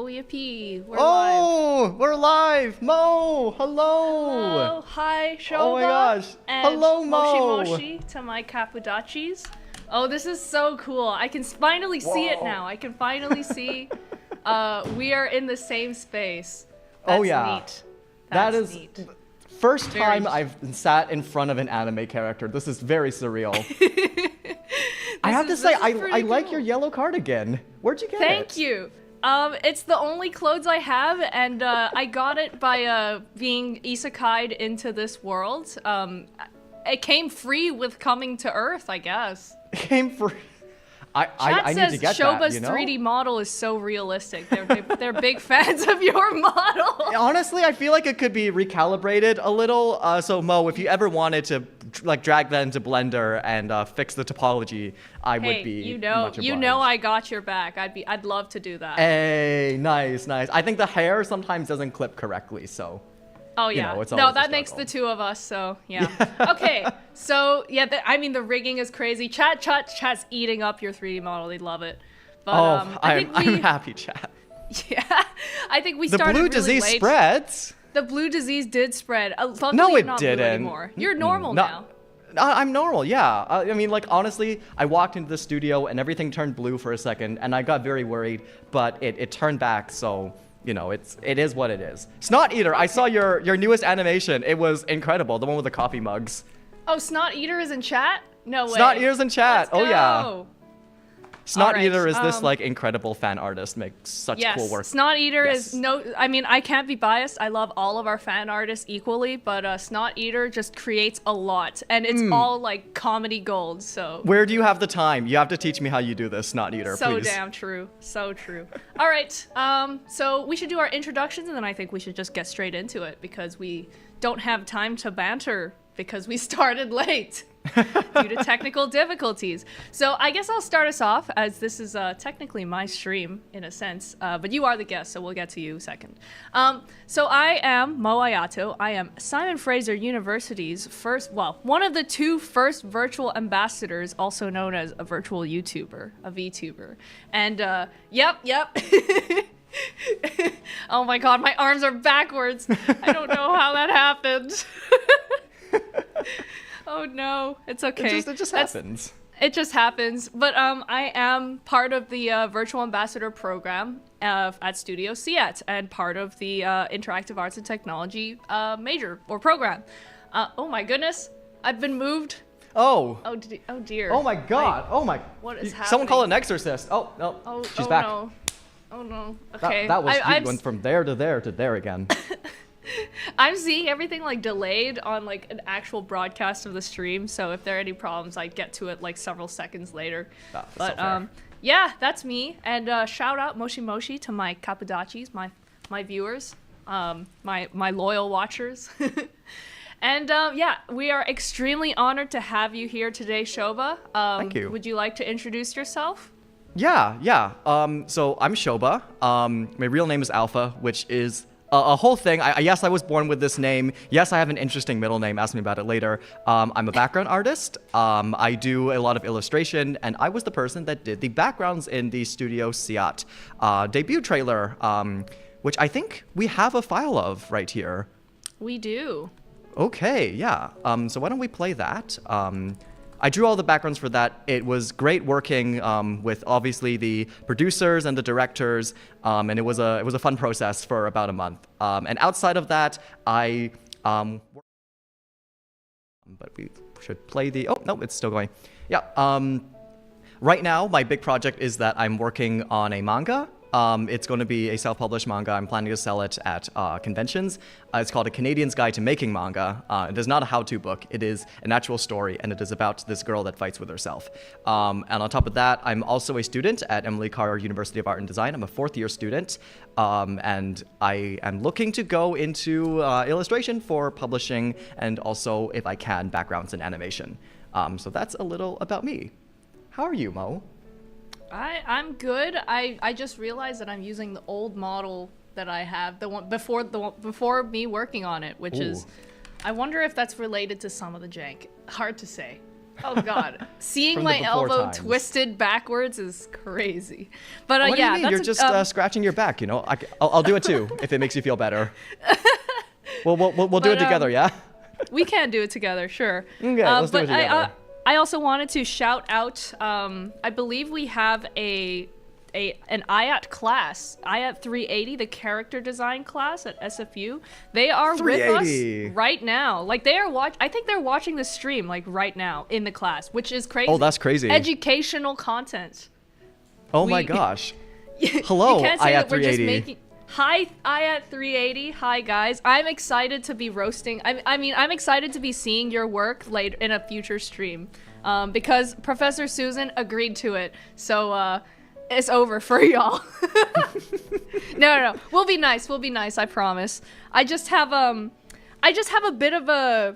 Oh, yippee. We're live. Oh, we're live. Mo, hello. Hello. Hi, Shoba. Oh my gosh. And Hello, Mo. Moshi to my Cappudachi's. Oh, this is so cool. I can finally see it now. I can finally see we are in the same space. That's Oh yeah. Neat. That That's is neat. first time I've sat in front of an anime character. This is very surreal. I have to say, I like your yellow cardigan. Where'd you get it? Thank you. It's the only clothes I have, and I got it by being isekai'd into this world. It came free with coming to Earth, I guess. It came for. I need to get Shoba's that, you know? 3D model is so realistic. They're big fans of your model. Honestly, I feel like it could be recalibrated a little. So Mo, if you ever wanted to like drag that into Blender and fix the topology, I would be much obliged. You know I got your back. I'd love to do that. Hey, nice, nice. I think the hair sometimes doesn't clip correctly, so. Oh yeah, it's no, always a that makes the struggle. two of us. So yeah. Okay, so yeah, I mean the rigging is crazy. Chat's eating up your 3D model. They love it. But, I'm happy, chat. Yeah, I think we The started blue really disease late. spreads. The blue disease did spread. Luckily, No, you're it not blue didn't. anymore. You're normal now. I'm normal, yeah. I mean, like, honestly, I walked into the studio and everything turned blue for a second, and I got very worried, but it turned back, so, you know, it is what it is. Snot Eater, I saw your newest animation. It was incredible, the one with the coffee mugs. Oh, Snot Eater is in chat? No way. Snot Eater's in chat, Let's oh yeah. go. Snot Alright, Eater is this, like, incredible fan artist, makes such Yes, cool work. Snot Eater Yes. is I mean, I can't be biased. I love all of our fan artists equally, but Snot Eater just creates a lot, and it's all like comedy gold. So Where do you have the time? You have to teach me how you do this, Snot Eater, so please. damn true, so true. All right, so we should do our introductions, and then I think we should just get straight into it because we don't have time to banter because we started late. Due to technical difficulties. So I guess I'll start us off, as this is technically my stream in a sense, but you are the guest, so we'll get to you second. So I am Mo Ayato. I am Simon Fraser University's one of the two first virtual ambassadors, also known as a virtual YouTuber, a VTuber. And yep. Oh my god, my arms are backwards. I don't know how that happened. Oh no, it's okay. It just happens. It just happens. But I am part of the Virtual Ambassador program at Studio Ciet and part of the Interactive Arts and Technology major or program. Oh my goodness, I've been moved. Oh. Oh dear. Oh my god. What is happening? Someone call an exorcist. Oh, no. She's back. No. Oh no. Okay. That was you went from there to there to there again. I'm seeing everything like delayed on like an actual broadcast of the stream, so if there are any problems, I get to it like several seconds later. That's But so fair. yeah, that's me. And shout out Moshi to my Cappudachi's, my viewers, my loyal watchers. And yeah, we are extremely honored to have you here today, Shoba. Thank you. Would you like to introduce yourself? Yeah. So I'm Shoba. My real name is Alpha, which is a whole thing. Yes, I was born with this name. Yes, I have an interesting middle name. Ask me about it later. I'm a background artist. I do a lot of illustration, and I was the person that did the backgrounds in the Studio Ciet debut trailer, which I think we have a file of right here. We do. Okay, yeah. So why don't we play that? I drew all the backgrounds for that. It was great working with obviously the producers and the directors, and it was a fun process for about a month. And outside of that, but we should play the. Oh no, it's still going. Yeah. Right now, my big project is that I'm working on a manga. It's going to be a self-published manga. I'm planning to sell it at conventions. It's called A Canadian's Guide to Making Manga. It is not a how-to book. It is an actual story, and it is about this girl that fights with herself. And on top of that, I'm also a student at Emily Carr University of Art and Design. I'm a fourth-year student, and I am looking to go into illustration for publishing, and also, if I can, backgrounds in animation. So that's a little about me. How are you, Mo? I'm good. I just realized that I'm using the old model that I have, the one before me working on it, which is, I wonder if that's related to some of the jank. Hard to say. Oh God, seeing From the my before elbow times. twisted backwards is crazy. But What do yeah, you mean? that's You're just scratching your back, you know? I'll do it too, if it makes you feel better. We'll do it together, yeah? we can do it together, sure. Okay, let's do it but together. I also wanted to shout out. I believe we have an IAT class, IAT 380, the character design class at SFU. They are with 380. us right now. Like they are I think they're watching the stream like right now in the class, which is crazy. Oh, that's crazy. Educational content. Oh my we- gosh. You Hello, can't say IAT that we're just 380. making. Hi, IAT 380. Hi, guys. I'm excited to be roasting. I mean, I'm excited to be seeing your work later in a future stream, because Professor Susan agreed to it. So it's over for y'all. No. We'll be nice. We'll be nice. I promise. I just have a bit of a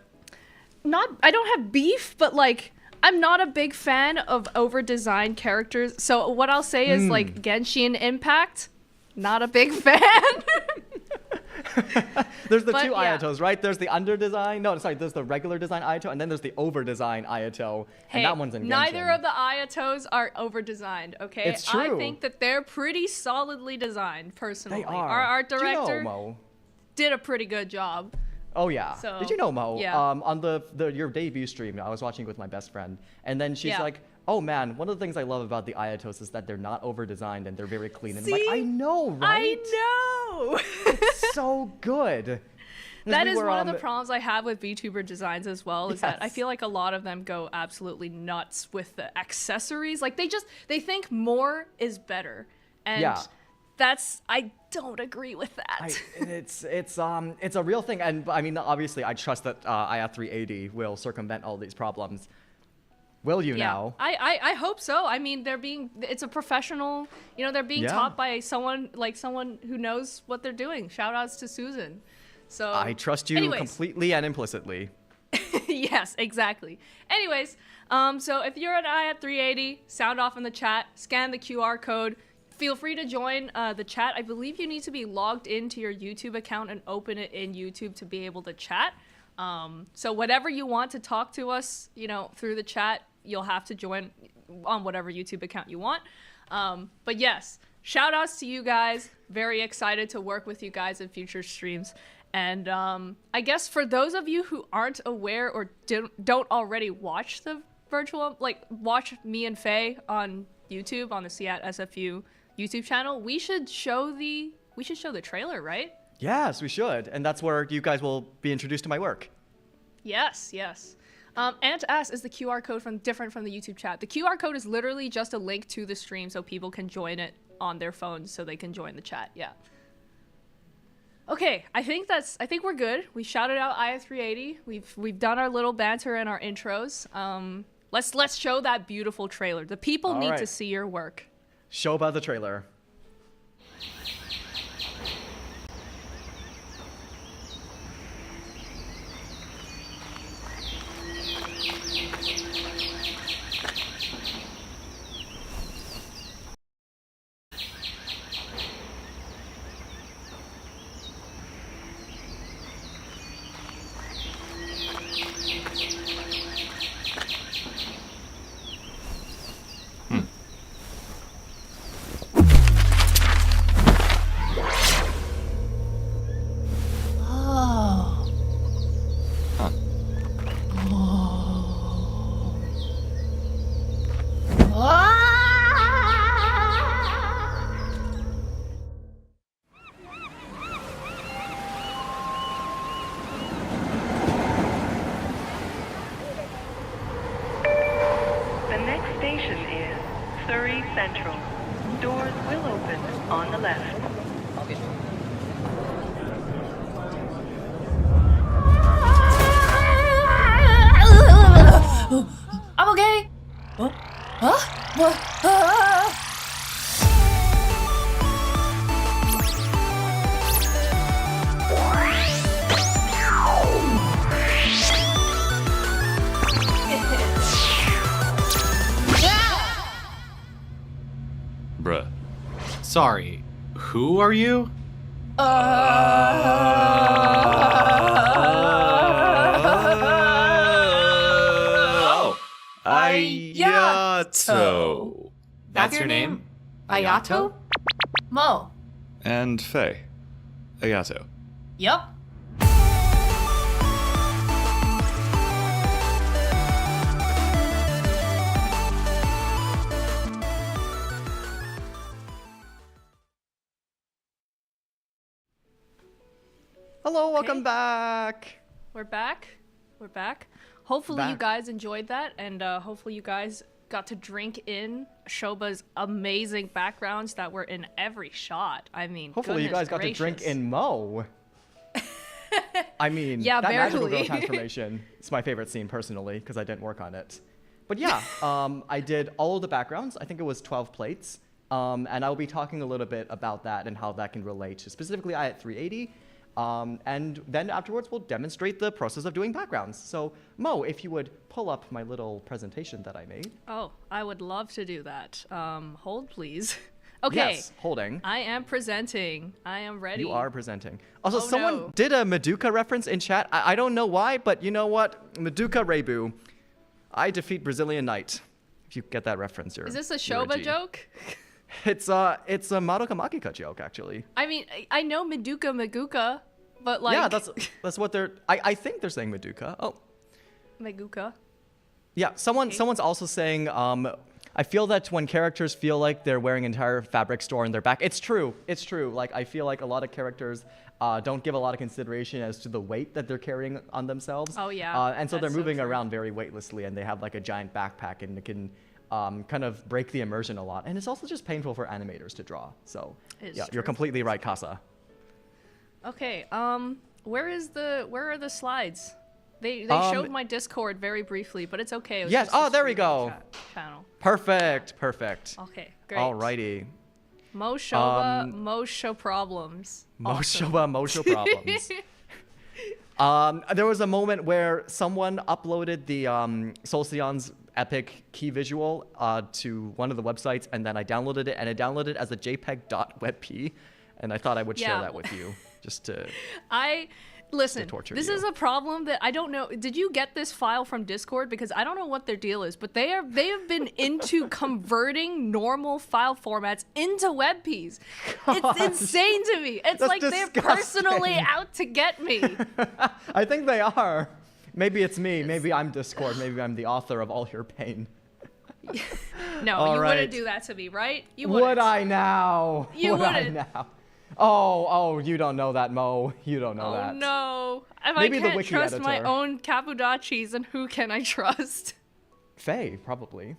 I don't have beef, but like. I'm not a big fan of over-designed characters. So what I'll say is like Genshin Impact, not a big fan. There's the But, two yeah. Ayatos, right? There's the under-design. No, sorry, there's the regular design Ayato, and then there's the over-design Ayato. Hey, and that one's in Genshin. neither of the Ayatos are over-designed, okay? It's true. I think that they're pretty solidly designed, personally. They are. Our art Did you know, director Mo? did a pretty good job. Oh yeah. So, Did you know, Mo? yeah. On your debut stream, I was watching with my best friend, and then she's Yeah. like, "Oh man, one of the things I love about the Ayatos is that they're not over-designed and they're very clean." And I'm See? like, I know, right? I know! It's so good. That We is were, one of the problems I have with VTuber designs as well, is that I Yes. feel like a lot of them go absolutely nuts with the accessories. Like they think more is better. And Yeah. I don't agree with that. It's a real thing, and I mean, obviously, I trust that IAT 380 will circumvent all these problems. Will you now? I hope so. I mean, it's a professional, they're being Yeah. taught by someone who knows what they're doing. Shout outs to Susan. So I trust you anyways. completely and implicitly. Yes, exactly. Anyways, so if you're at IAT 380, sound off in the chat, scan the QR code. Feel free to join the chat. I believe you need to be logged into your YouTube account and open it in YouTube to be able to chat. So whatever you want to talk to us, through the chat, you'll have to join on whatever YouTube account you want. But yes, shout outs to you guys. Very excited to work with you guys in future streams. And I guess for those of you who aren't aware or don't already watch the watch me and Faye on YouTube, on the Seat SFU YouTube channel, we should show the trailer, right? Yes, we should, and that's where you guys will be introduced to my work. Yes. And to ask, is the QR code different from the YouTube chat? The QR code is literally just a link to the stream so people can join it on their phones so they can join the chat. Yeah. Okay, I think we're good. We shouted out IS380. We've done our little banter and our intros. Let's show that beautiful trailer. The people All need right. to see your work. Shoba the trailer. The next station is Surrey Central. Doors will open on the left. I'm okay. Bruh. Sorry, who are you? Oh, That's your name? Ayato? Mo. And Faye. Ayato. Yup. Hello, welcome back. We're back. We're back. Hopefully you Back. guys enjoyed that, and hopefully you guys got to drink in Shoba's amazing backgrounds that were in every shot. I mean, Hopefully you guys goodness got to drink gracious. in Mo. I mean, Yeah, that magical girl barely. transformation is my favorite scene personally because I didn't work on it. But yeah, I did all of the backgrounds. I think it was 12 plates. And I'll be talking a little bit about that and how that can relate to specifically I at 380. And then afterwards, we'll demonstrate the process of doing backgrounds. So, Mo, if you would pull up my little presentation that I made. Oh, I would love to do that. Hold, please. Okay. Yes, holding. I am presenting. I am ready. You are presenting. Also, Oh, someone no. did a Madoka reference in chat. I don't know why, but you know what? Madoka Reibu. I defeat Brazilian Knight. If you get that reference, you're. Is this a you're Shoba G. joke? It's a Madoka Makika joke, actually. I mean, I know Madoka Maguka, but like. Yeah, that's what they're. I think they're saying Madoka. Oh. Maguka. Yeah, someone's also saying, I feel that when characters feel like they're wearing an entire fabric store in their back, it's true. Like, I feel like a lot of characters don't give a lot of consideration as to the weight that they're carrying on themselves. Oh, yeah, And so they're that's so moving true. around very weightlessly, and they have like a giant backpack, and it can kind of break the immersion a lot. And it's also just painful for animators to draw. So, It's yeah, true. you're completely right, Casa. Okay. Where are the slides? They showed my Discord very briefly, but it's okay. It was Yes, just a oh, there we streaming go. Channel. Perfect. Okay, great. Alrighty. Mo Shoba, Mo Show problems. Awesome. Mosho problems. There was a moment where someone uploaded the Solcion's epic key visual to one of the websites, and then I downloaded it, and it downloaded as a JPEG.webp, and I thought I would share Yeah. that with you, just to. Listen, torture this you. is a problem that I don't know. Did you get this file from Discord? Because I don't know what their deal is, but they have been into converting normal file formats into WebPs. It's insane to me. It's That's like they're personally disgusting. out to get me. I think they are. Maybe it's me. Maybe I'm Discord. Maybe I'm the author of all your pain. No, All you right. wouldn't do that to me, right? You wouldn't. Would I now? You Would I wouldn't. now? Oh, you don't know that, Mo. You don't know Oh that. no! If Maybe I the can't wiki trust my editor. own Capudachis, then who can I trust? Faye, probably.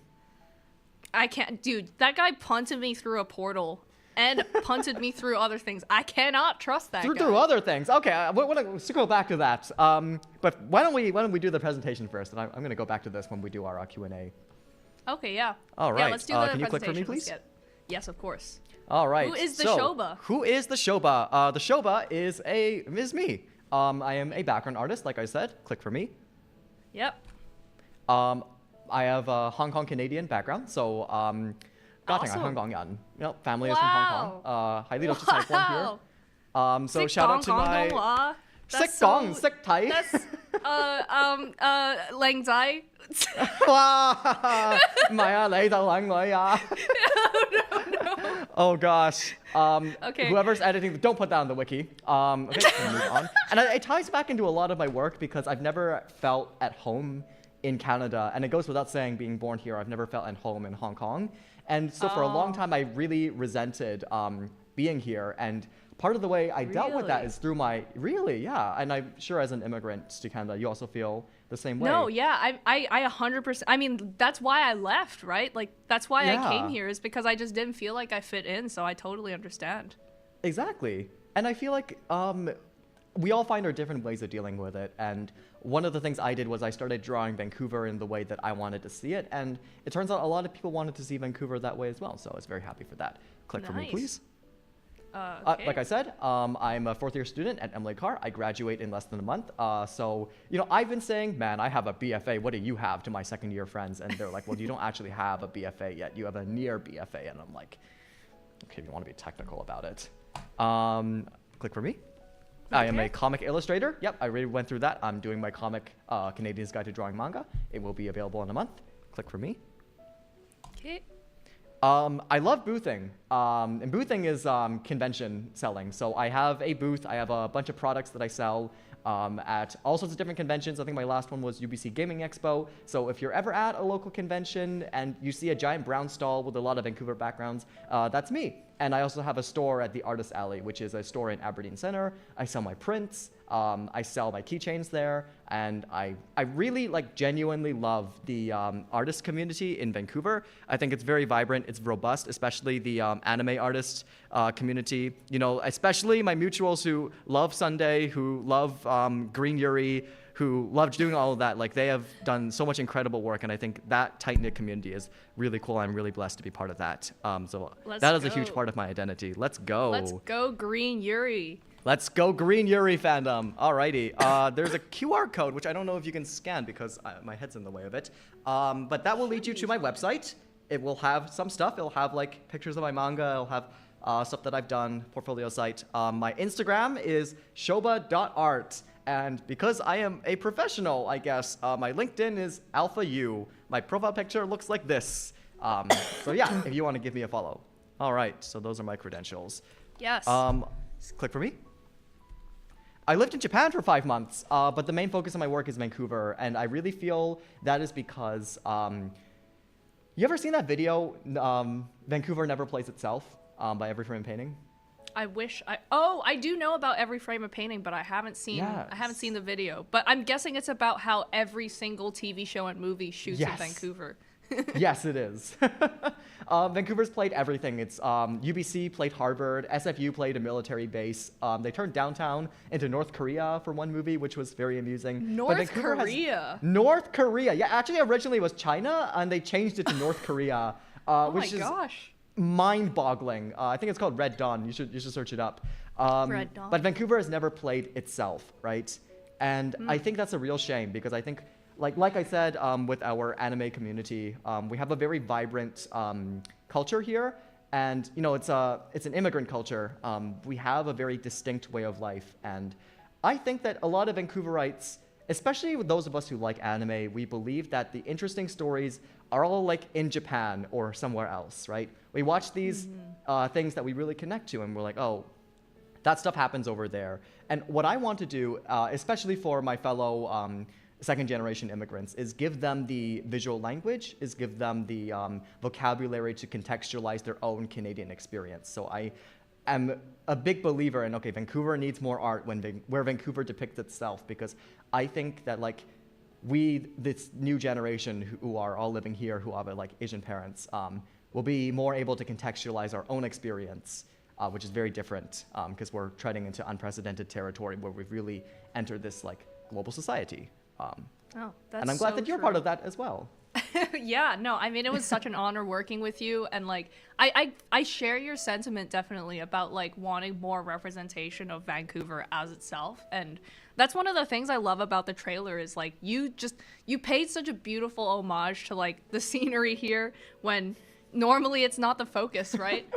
I can't, dude. That guy punted me through a portal and punted me through other things. I cannot trust that guy. Through other things. Okay, let's go back to that. But why don't we do the presentation first? And I'm going to go back to this when we do our Q&A. Okay, yeah. All Yeah, right. let's do the Can you click for me, presentation. Let's please? get- Yes, of course. All right. Who is the so, Shoba? Who is the Shoba? The Shoba is me. I am a background artist, like I said. Click for me. Yep. I have a Hong Kong Canadian background, so 家庭係 Awesome. 香港人. Family is from Hong Kong. 喺呢度出世 born here. Wow. So shout out to my 識講廣東話。識 That's 講 so- 識睇。 That's 靚仔。哇！唔係啊，你就靚女啊。Oh gosh. Okay. Whoever's editing, don't put that on the wiki. Okay, we'll move on. And it ties back into a lot of my work because I've never felt at home in Canada, and it goes without saying, being born here, I've never felt at home in Hong Kong. And so for a long time, I really resented being here. And part of the way I dealt with that Really? is through my yeah. And I'm sure as an immigrant to Canada, you also feel the same way. No, yeah, I 100%. I mean, that's why I left, right? Like, that's why I Yeah. came here, is because I just didn't feel like I fit in. So I totally understand. Exactly. And I feel like we all find our different ways of dealing with it. And one of the things I did was I started drawing Vancouver in the way that I wanted to see it. And it turns out a lot of people wanted to see Vancouver that way as well. So I was very happy for that. Click for me, Nice. please. Okay. Like I said, I'm a fourth year student at Emily Carr. I graduate in less than a month. So, I've been saying, man, I have a BFA. What do you have to my second year friends? And they're like, well, you don't actually have a BFA yet. You have a near BFA. And I'm like, okay, if you want to be technical about it. Click for me. I am a Okay. comic illustrator. Yep, I already went through that. I'm doing my comic Canadian's Guide to Drawing Manga. It will be available in a month. Click for me. Okay. I love boothing. And boothing is convention selling. So I have a booth. I have a bunch of products that I sell at all sorts of different conventions. I think my last one was UBC Gaming Expo. So if you're ever at a local convention and you see a giant brown stall with a lot of Vancouver backgrounds, that's me. And I also have a store at the Artist Alley, which is a store in Aberdeen Center. I sell my prints. I sell my keychains there, and I really genuinely love the artist community in Vancouver. I think it's very vibrant, it's robust, especially the anime artist community. You know, especially my mutuals who love Sunday, who love Green Yuri, who love doing all of that. Like, they have done so much incredible work, and I think that tight-knit community is really cool. I'm really blessed to be part of that. So that is a huge part of my identity. Let's go. Let's go Green Yuri. Let's go Green Yuri fandom. Alrighty. There's a QR code, which I don't know if you can scan because my head's in the way of it. But that will lead you to my website. It will have some stuff. It'll have pictures of my manga. It'll have stuff that I've done, portfolio site. My Instagram is Shoba.art. And because I am a professional, I guess, my LinkedIn is Alpha U. My profile picture looks like this. So yeah, if you want to give me a follow. All right, so those are my credentials. Yes. Click for me. I lived in Japan for 5 months, but the main focus of my work is Vancouver, and I really feel that is because, you ever seen that video, Vancouver Never Plays Itself, by Every Frame Painting? I do know about Every Frame of Painting, but I haven't seen the video. But I'm guessing it's about how every single TV show and movie shoots in Vancouver. Yes, it is. Vancouver's played everything. It's UBC played Harvard, SFU played a military base. They turned downtown into North Korea for one movie, which was very amusing. North Korea? North Korea. Yeah, actually originally it was China, and they changed it to North Korea, which is mind-boggling. I think it's called Red Dawn. You should search it up. Red Dawn. But Vancouver has never played itself, right? And I think that's a real shame because I think, like I said, with our anime community, we have a very vibrant culture here, and you know it's an immigrant culture. We have a very distinct way of life, and I think that a lot of Vancouverites, especially with those of us who like anime, we believe that the interesting stories are all in Japan or somewhere else, right? We watch these things that we really connect to, and we're like, oh, that stuff happens over there. And what I want to do, especially for my fellow second-generation immigrants, is give them the visual language, is give them the vocabulary to contextualize their own Canadian experience. So I am a big believer in, okay, Vancouver needs more art where Vancouver depicts itself, because I think that this new generation who are all living here, who have Asian parents, will be more able to contextualize our own experience, which is very different because we're treading into unprecedented territory where we've really entered this global society. That's and I'm glad that you're part of that as well. Yeah, no, I mean, it was such an honor working with you, and I share your sentiment definitely about wanting more representation of Vancouver as itself, and that's one of the things I love about the trailer is you paid such a beautiful homage to the scenery here when normally it's not the focus, right?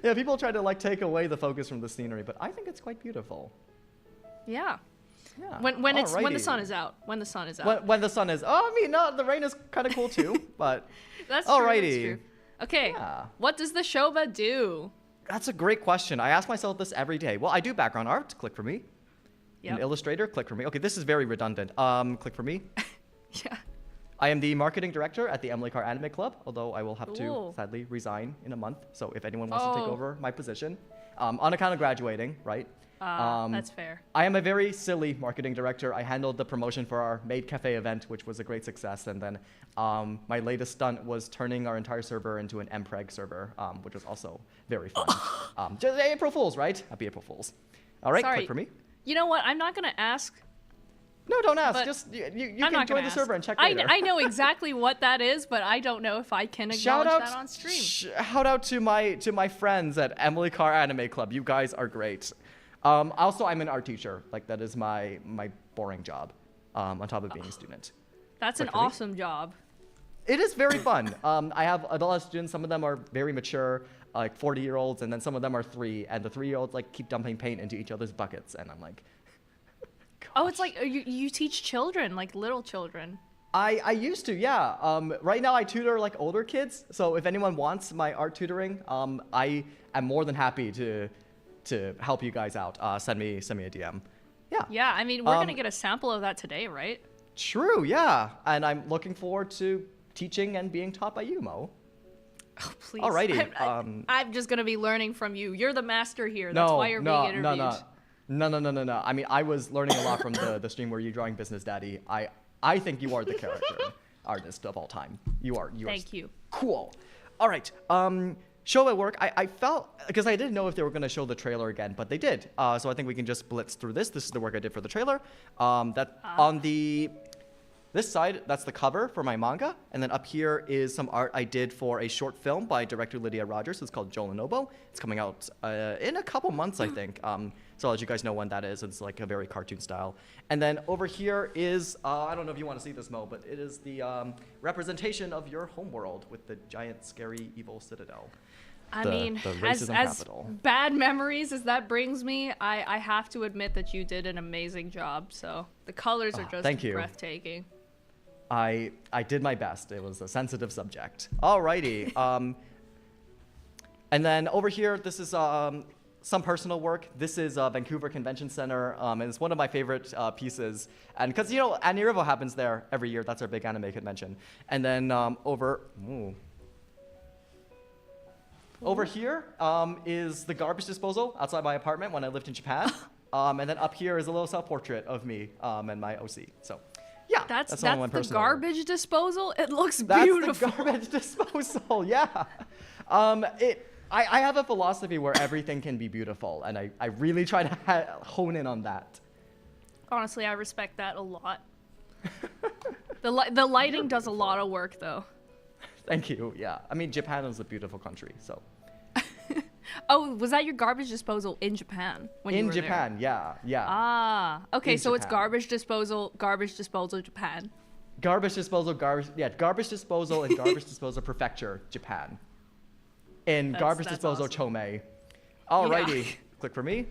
Yeah, people try to take away the focus from the scenery, but I think it's quite beautiful. Yeah. Yeah. When the sun is out. When the sun is out. When the sun is. Oh, I mean, no, the rain is kind of cool too, but. That's alrighty. True. That's true. Okay. Yeah. What does the Shoba do? That's a great question. I ask myself this every day. Well, I do background art. Click for me. Yep. An illustrator. Click for me. Okay, this is very redundant. Click for me. Yeah. I am the marketing director at the Emily Carr Anime Club, although I will have to sadly resign in a month. So if anyone wants to take over my position, on account of graduating, right? That's fair. I am a very silly marketing director. I handled the promotion for our Maid Cafe event, which was a great success. And then my latest stunt was turning our entire server into an MPreg server, which was also very fun. Just April Fools, right? Happy April Fools. All right, Sorry. click for me. You know what? I'm not going to ask. No, don't ask. But Just you I'm can not join gonna the ask. server and check later. I know exactly what that is, but I don't know if I can acknowledge that on stream. Shout out to my friends at Emily Carr Anime Club. You guys are great. Also, I'm an art teacher. That is my boring job, on top of being a student. That's an awesome job. It is very fun. I have adult students. Some of them are very mature, 40-year-olds, and then some of them are 3. And the 3-year-olds keep dumping paint into each other's buckets, and I'm like, oh, it's you teach children, little children. I used to, yeah. Right now I tutor like older kids, so if anyone wants my art tutoring, I am more than happy to help you guys out. Send me a DM. Yeah. Yeah, I mean, we're gonna get a sample of that today, right? True, yeah. And I'm looking forward to teaching and being taught by you, Mo. Oh, please. Alrighty. I'm just gonna be learning from you. You're the master here. That's why you're being interviewed. No. I mean, I was learning a lot from the stream where you're drawing Business Daddy. I think you are the character artist of all time. You are. Thank you. Cool. All right. Show at work. I felt, because I didn't know if they were going to show the trailer again, but they did. So I think we can just blitz through this. This is the work I did for the trailer. On this side, that's the cover for my manga. And then up here is some art I did for a short film by director Lydia Rogers. It's called Joel and Obo. It's coming out in a couple months, I think. So I'll let you guys know when that is. It's like a very cartoon style. And then over here is, I don't know if you want to see this, Mo, but it is the representation of your homeworld with the giant, scary, evil citadel. I The mean, racism as capital. bad memories as that brings me, I have to admit that you did an amazing job. So the colors are just thank you. breathtaking. I did my best. It was a sensitive subject. Alrighty. And then over here, this is some personal work. This is Vancouver Convention Center, and it's one of my favorite pieces. And because, you know, Anirivo happens there every year. That's our big anime convention. And then over here is the garbage disposal outside my apartment when I lived in Japan. And then up here is a little self-portrait of me and my OC. So, yeah, That's all my the personal work. garbage disposal. It looks That's beautiful. the garbage disposal, yeah. I have a philosophy where everything can be beautiful, and I really try to hone in on that. Honestly, I respect that a lot. The lighting does a lot of work, though. Thank you, yeah. I mean, Japan is a beautiful country, so. Oh, was that your garbage disposal in Japan? When you In were Japan, there? yeah. Ah, okay, In so it's Japan. garbage disposal, Japan. Garbage disposal, garbage disposal and garbage disposal prefecture, Japan. In garbage that's disposal, awesome. Chomei. Alrighty, Yeah. click for me.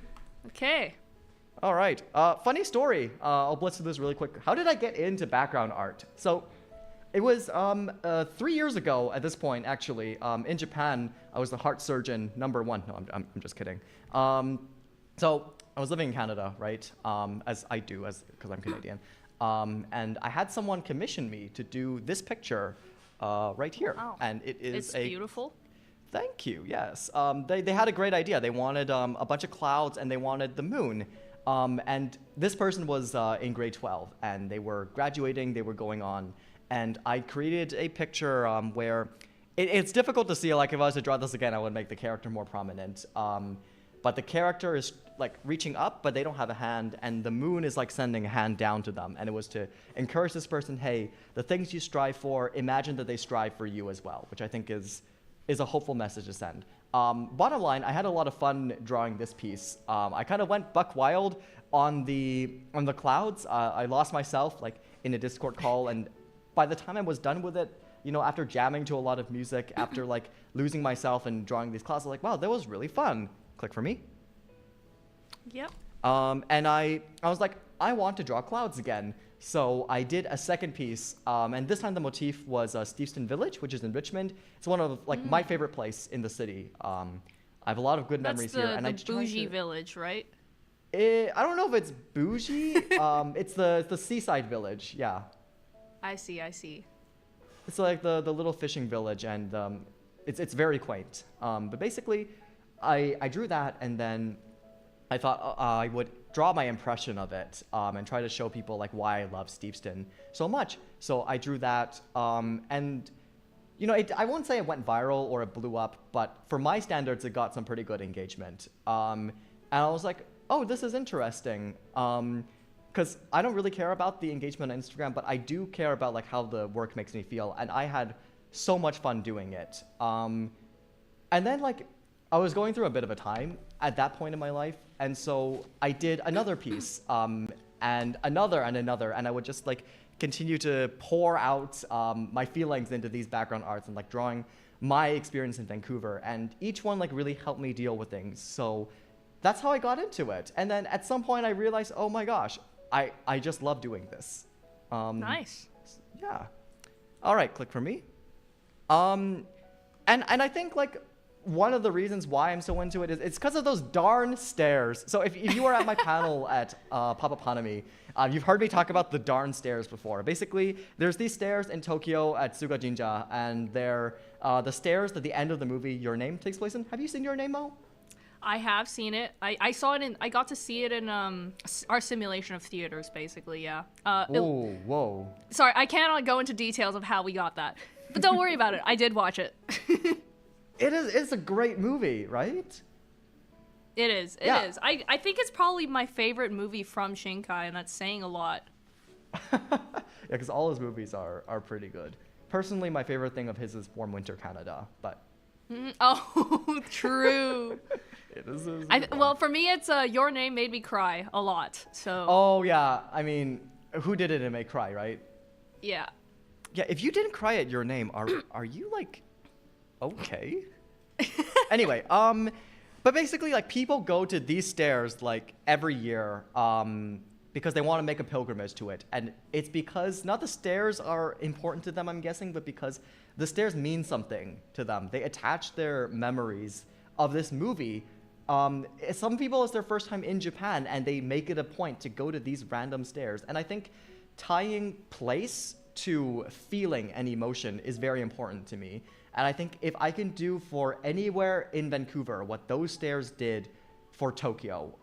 Okay. All right. Funny story. I'll blitz through this really quick. How did I get into background art? So it was 3 years ago at this point, actually. In Japan, I was the heart surgeon #1. No, I'm just kidding. So I was living in Canada, right? As I do, because I'm Canadian. And I had someone commission me to do this picture right here. Wow. And it is It's beautiful. Thank you, yes. They had a great idea. They wanted a bunch of clouds and they wanted the moon. And this person was in grade 12 and they were graduating, they were going on. And I created a picture where it's difficult to see, like if I was to draw this again, I would make the character more prominent. But the character is like reaching up, but they don't have a hand, and the moon is like sending a hand down to them. And it was to encourage this person, hey, the things you strive for, imagine that they strive for you as well, which I think is a hopeful message to send. Bottom line, I had a lot of fun drawing this piece. I kind of went buck wild on the clouds. I lost myself like in a Discord call, and by the time I was done with it, you know, after jamming to a lot of music, after like losing myself and drawing these clouds, I was like, wow, that was really fun. Click for me. Yep. And I was like, I want to draw clouds again. So I did a second piece, and this time the motif was Steveston Village, which is in Richmond. It's one of like my favorite place in the city. I have a lot of good memories here. And That's the bougie village, right? I don't know if it's bougie. It's the seaside village. Yeah. I see. It's like the little fishing village, and it's very quaint. But basically, I drew that, and then I thought I would draw my impression of it and try to show people like why I love Steveston so much. So I drew that, and you know, I won't say it went viral or it blew up, but for my standards, it got some pretty good engagement. And I was like, oh, this is interesting. Because I don't really care about the engagement on Instagram, but I do care about like how the work makes me feel, and I had so much fun doing it. And then like I was going through a bit of a time at that point in my life, and so I did another piece, and another, and I would just like continue to pour out my feelings into these background arts and like drawing my experience in Vancouver, and each one like really helped me deal with things. So that's how I got into it. And then at some point I realized, oh my gosh, I just love doing this. Nice. Yeah. All right, click for me. And I think like one of the reasons why I'm so into it is it's because of those darn stairs. So if you were at my panel at Papapanami, you've heard me talk about the darn stairs before. Basically, there's these stairs in Tokyo at Suga Jinja, and they're the stairs at the end of the movie Your Name takes place in. Have you seen Your Name, Mo? I have seen it. I saw it in. I got to see it in our simulation of theaters, basically. Yeah. Whoa. Sorry, I cannot go into details of how we got that, but don't worry about it. I did watch it. It's a great movie, right? It is. It is. I think it's probably my favorite movie from Shinkai, and that's saying a lot. Yeah, because all his movies are pretty good. Personally, my favorite thing of his is Warm Winter Canada, but... Oh, true. It is. Well, for me, it's Your Name made me cry a lot. So. Oh yeah, I mean, who did it and make cry, right? Yeah. Yeah, if you didn't cry at Your Name, are you like, okay? Anyway, but basically, like people go to these stairs like every year, because they want to make a pilgrimage to it, and it's because not the stairs are important to them, I'm guessing, but because the stairs mean something to them. They attach their memories of this movie. Some people, it's their first time in Japan, and they make it a point to go to these random stairs. And I think tying place to feeling and emotion is very important to me. And I think if I can do for anywhere in Vancouver what those stairs did for Tokyo,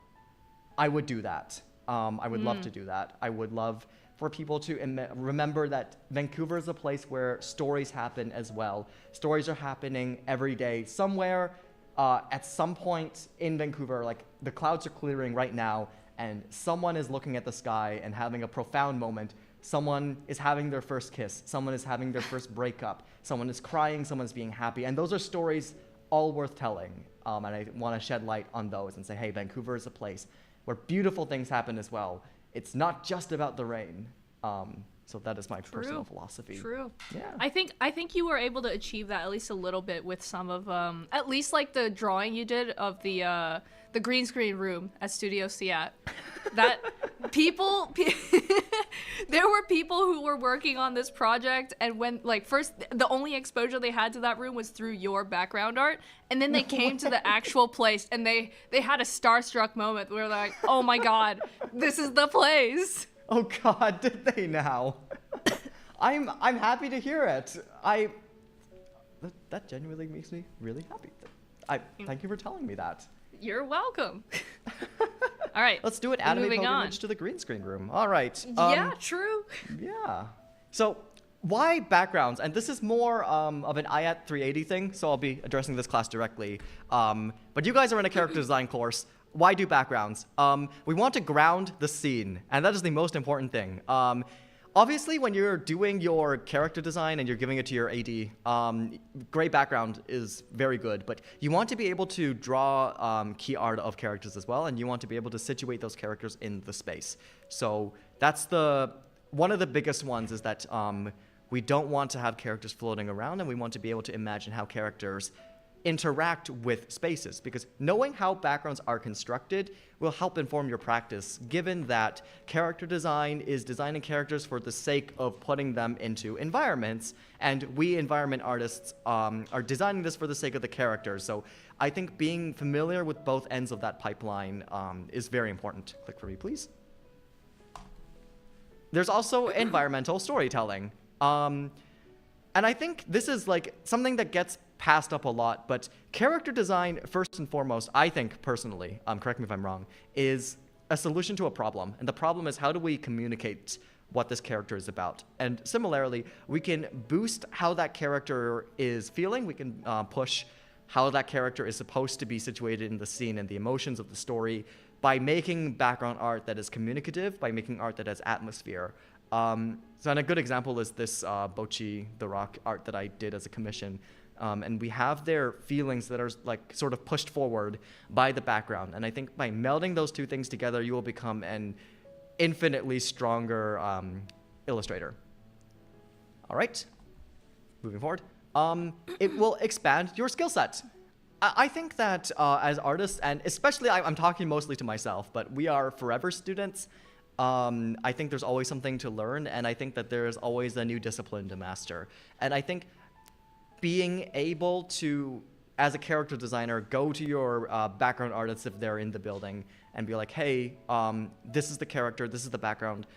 I would do that. I would love to do that. I would love for people to remember that Vancouver is a place where stories happen as well. Stories are happening every day somewhere. At some point in Vancouver, like the clouds are clearing right now, and someone is looking at the sky and having a profound moment. Someone is having their first kiss. Someone is having their first breakup. Someone is crying. Someone's being happy. And those are stories all worth telling. And I want to shed light on those and say, hey, Vancouver is a place where beautiful things happen as well. It's not just about the rain. So that is my personal philosophy. True. Yeah. I think you were able to achieve that at least a little bit with some of at least like the drawing you did of the green screen room at Studio Seat. That there were people who were working on this project, and when like first the only exposure they had to that room was through your background art, and then they came to the actual place and they had a starstruck moment where they're like, oh my god, this is the place. Oh God, did they now? I'm happy to hear it. That genuinely makes me really happy. Thank you for telling me that. You're welcome. All right. Let's do it. Anime moving pilgrimage on to the green screen room. All right. Yeah, true. Yeah. So why backgrounds? And this is more of an IAT 380 thing, so I'll be addressing this class directly. But you guys are in a character design course. Why do backgrounds? We want to ground the scene, and that is the most important thing. Obviously, when you're doing your character design and you're giving it to your AD, gray background is very good, but you want to be able to draw key art of characters as well, and you want to be able to situate those characters in the space. So that's one of the biggest ones is that we don't want to have characters floating around, and we want to be able to imagine how characters interact with spaces, because knowing how backgrounds are constructed will help inform your practice, given that character design is designing characters for the sake of putting them into environments, and we environment artists are designing this for the sake of the characters. So I think being familiar with both ends of that pipeline is very important. Click for me, please. There's also environmental storytelling. And I think this is like something that gets passed up a lot, but character design, first and foremost, I think personally, correct me if I'm wrong, is a solution to a problem. And the problem is, how do we communicate what this character is about? And similarly, we can boost how that character is feeling. We can push how that character is supposed to be situated in the scene and the emotions of the story by making background art that is communicative, by making art that has atmosphere. So and a good example is this Bochi the Rock art that I did as a commission. And we have their feelings that are like sort of pushed forward by the background. And I think by melding those two things together, you will become an infinitely stronger illustrator. All right, moving forward. It will expand your skill set. I think that as artists, and especially I'm talking mostly to myself, but we are forever students. I think there's always something to learn, and I think that there's always a new discipline to master. And I think being able to, as a character designer, go to your background artists if they're in the building and be like, hey, this is the character, this is the background,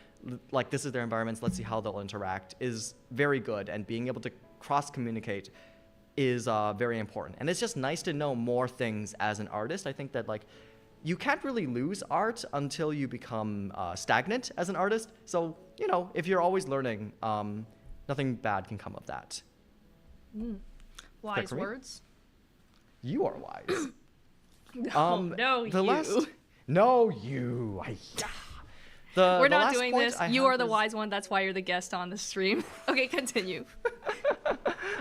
like this is their environments, let's see how they'll interact, is very good. And being able to cross-communicate is very important. And it's just nice to know more things as an artist. I think that like you can't really lose art until you become stagnant as an artist. So, you know, if you're always learning, nothing bad can come of that. Wise for me? words. You are wise. No, you. No, you. We're not doing this. You are the wise one. That's why you're the guest on the stream. Okay, continue.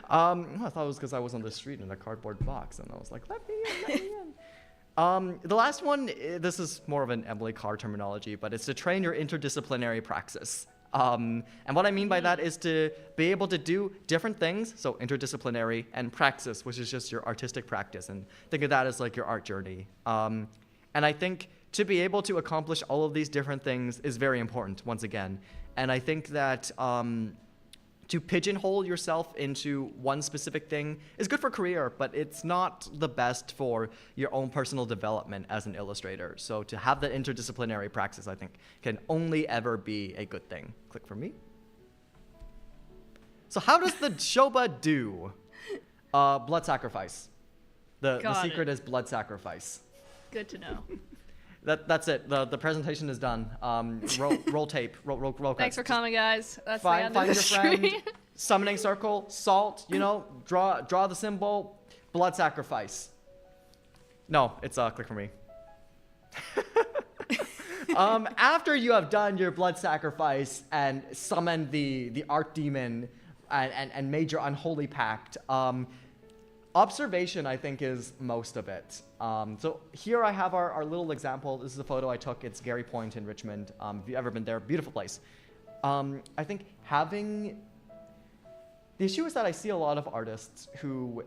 I thought it was because I was on the street in a cardboard box, and I was like, let me in. The last one, this is more of an Emily Carr terminology, but it's to train your interdisciplinary praxis. And what I mean by that is to be able to do different things, so interdisciplinary, and praxis, which is just your artistic practice, and think of that as like your art journey. And I think to be able to accomplish all of these different things is very important, once again. And I think that to pigeonhole yourself into one specific thing is good for career, but it's not the best for your own personal development as an illustrator. So to have that interdisciplinary praxis, I think, can only ever be a good thing. Click for me. So how does the Shoba do? Blood sacrifice. The secret is blood sacrifice. Good to know. That's it. The presentation is done. Roll tape. Roll Thanks credits. for coming, guys. That's the Find end of your the friend. stream. Summoning circle. Salt. You know. Draw the symbol. Blood sacrifice. No, it's click for me. After you have done your blood sacrifice and summoned the art demon and made your unholy pact, observation, I think, is most of it. So here I have our little example. This is a photo I took. It's Gary Point in Richmond. If you've ever been there, beautiful place. I think having... The issue is that I see a lot of artists who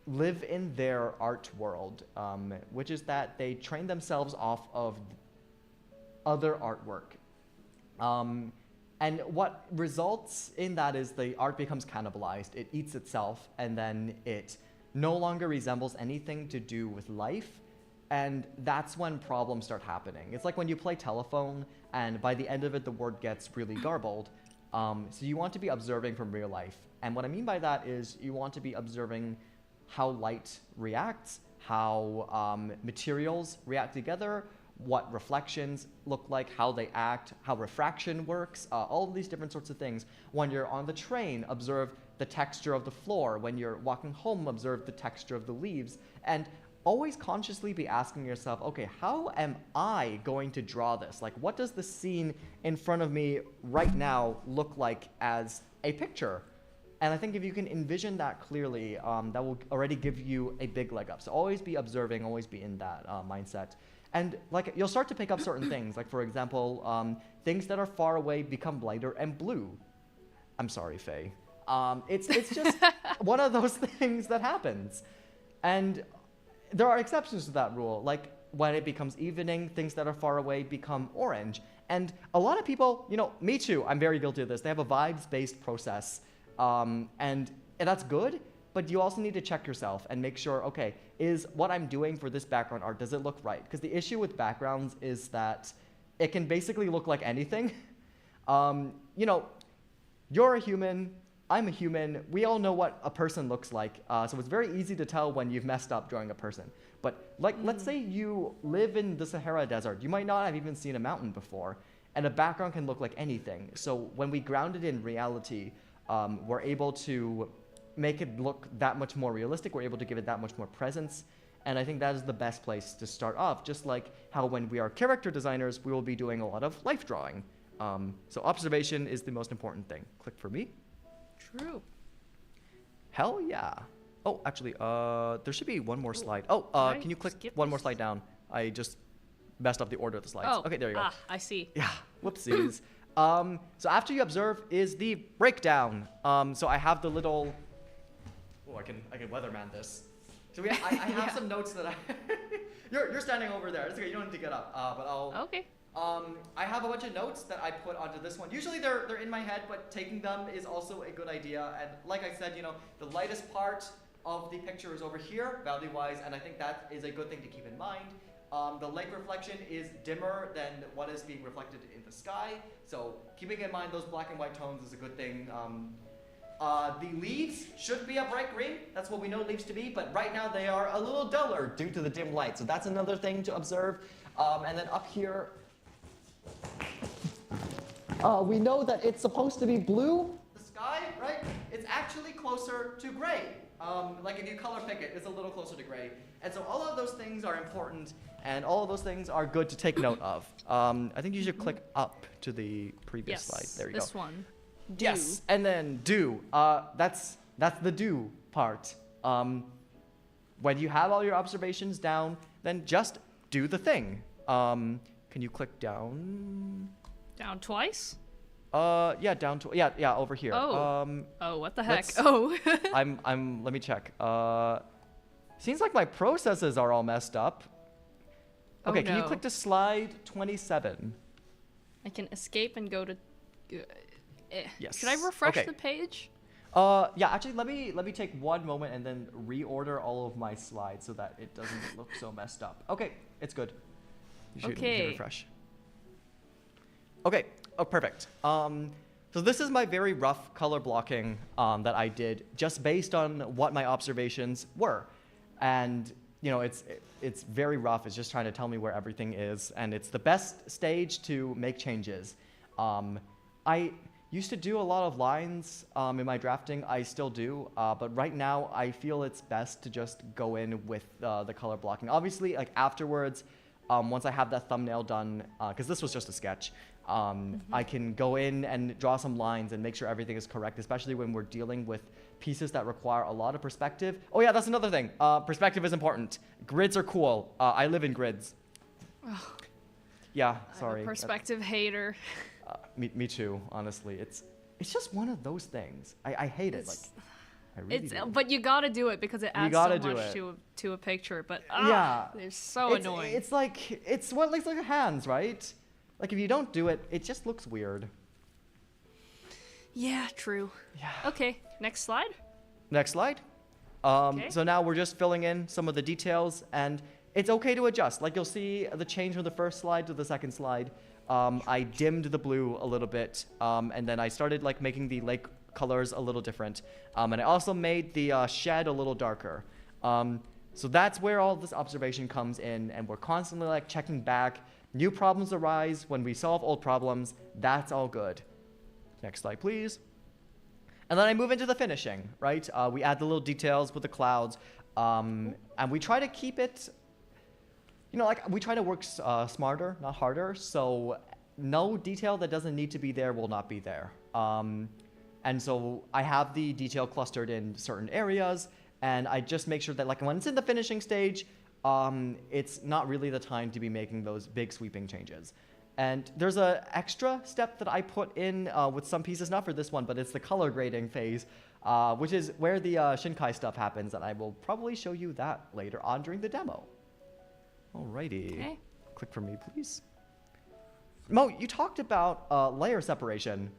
live in their art world, which is that they train themselves off of other artwork. And what results in that is the art becomes cannibalized. It eats itself, and then it no longer resembles anything to do with life. And that's when problems start happening. It's like when you play telephone, and by the end of it, the word gets really garbled. So you want to be observing from real life. And what I mean by that is you want to be observing how light reacts, how materials react together, what reflections look like, how they act, how refraction works, all of these different sorts of things. When you're on the train, observe the texture of the floor. When you're walking home, observe the texture of the leaves. And always consciously be asking yourself, okay, how am I going to draw this? Like, what does the scene in front of me right now look like as a picture? And I think if you can envision that clearly, that will already give you a big leg up. So always be observing, always be in that mindset. And like you'll start to pick up certain things, like for example, things that are far away become lighter and blue. I'm sorry, Faye. It's just one of those things that happens. And there are exceptions to that rule, like when it becomes evening, things that are far away become orange. And a lot of people, you know, me too, I'm very guilty of this. They have a vibes-based process, and that's good. But you also need to check yourself and make sure, okay, is what I'm doing for this background art, does it look right? Because the issue with backgrounds is that it can basically look like anything. You know, you're a human, I'm a human, we all know what a person looks like, so it's very easy to tell when you've messed up drawing a person. But like, let's say you live in the Sahara Desert, you might not have even seen a mountain before, and a background can look like anything. So when we ground it in reality, we're able to make it look that much more realistic, we're able to give it that much more presence, and I think that is the best place to start off, just like how when we are character designers, we will be doing a lot of life drawing. So observation is the most important thing. Click for me. True. Hell yeah. Oh, actually, there should be one more slide. Oh, can you click one more slide down? I just messed up the order of the slides. Oh, okay, there you go. I see. Yeah, whoopsies. So after you observe is the breakdown. So I have the little... Oh, I can weatherman this. So I have some notes that You're standing over there. It's okay. You don't need to get up. But I'll. Okay. I have a bunch of notes that I put onto this one. Usually they're in my head, but taking them is also a good idea. And like I said, the lightest part of the picture is over here, value-wise, and I think that is a good thing to keep in mind. The lake reflection is dimmer than what is being reflected in the sky, so keeping in mind those black and white tones is a good thing. The leaves should be a bright green. That's what we know leaves to be, but right now they are a little duller due to the dim light, so that's another thing to observe. And then up here, we know that it's supposed to be blue. The sky, right? It's actually closer to gray. Like if you color pick it, it's a little closer to gray. And so all of those things are important, and all of those things are good to take note of. I think you should click up to the previous slide. There you go. This one. Do. Yes, and then do. That's the do part. When you have all your observations down, then just do the thing. Can you click down? Down twice? Yeah, down to yeah, over here. Oh, what the heck? let's- Oh. let me check. Seems like my processes are all messed up. Okay, can you no. click to slide 27? I can escape and go to. Yes. Should I refresh Okay. the page? Yeah, actually, let me take one moment and then reorder all of my slides so that it doesn't look so messed up. Okay, it's good. You should Okay. refresh. Okay. Oh, perfect. So this is my very rough color blocking that I did just based on what my observations were, and it's very rough. It's just trying to tell me where everything is, and it's the best stage to make changes. I used to do a lot of lines in my drafting. I still do, but right now I feel it's best to just go in with the color blocking. Obviously, like afterwards, once I have that thumbnail done, because this was just a sketch, I can go in and draw some lines and make sure everything is correct, especially when we're dealing with pieces that require a lot of perspective. Oh yeah, that's another thing. Perspective is important. Grids are cool. I live in grids. Yeah, sorry. I'm a perspective hater. Me too, honestly. It's just one of those things. I hate it. Like, I really do. But you gotta do it because it adds gotta so do much it. to a picture. But Yeah. they're so annoying. It's like what looks like hands, right? Like if you don't do it, it just looks weird. Yeah, true. Yeah. Okay, next slide. Next slide. Okay. So now we're just filling in some of the details, and it's okay to adjust. Like you'll see the change from the first slide to the second slide. I dimmed the blue a little bit, and then I started like making the lake colors a little different, and I also made the shed a little darker. So that's where all this observation comes in, and we're constantly like checking back. New problems arise when we solve old problems. That's all good. Next slide, please. And then I move into the finishing, right? We add the little details with the clouds, and we try to keep it, like we try to work smarter, not harder. So no detail that doesn't need to be there will not be there. And so I have the detail clustered in certain areas, and I just make sure that like when it's in the finishing stage, it's not really the time to be making those big sweeping changes. And there's an extra step that I put in with some pieces, not for this one, but it's the color grading phase, which is where the Shinkai stuff happens, and I will probably show you that later on during the demo. Alrighty. Okay. Click for me, please. Mo, you talked about layer separation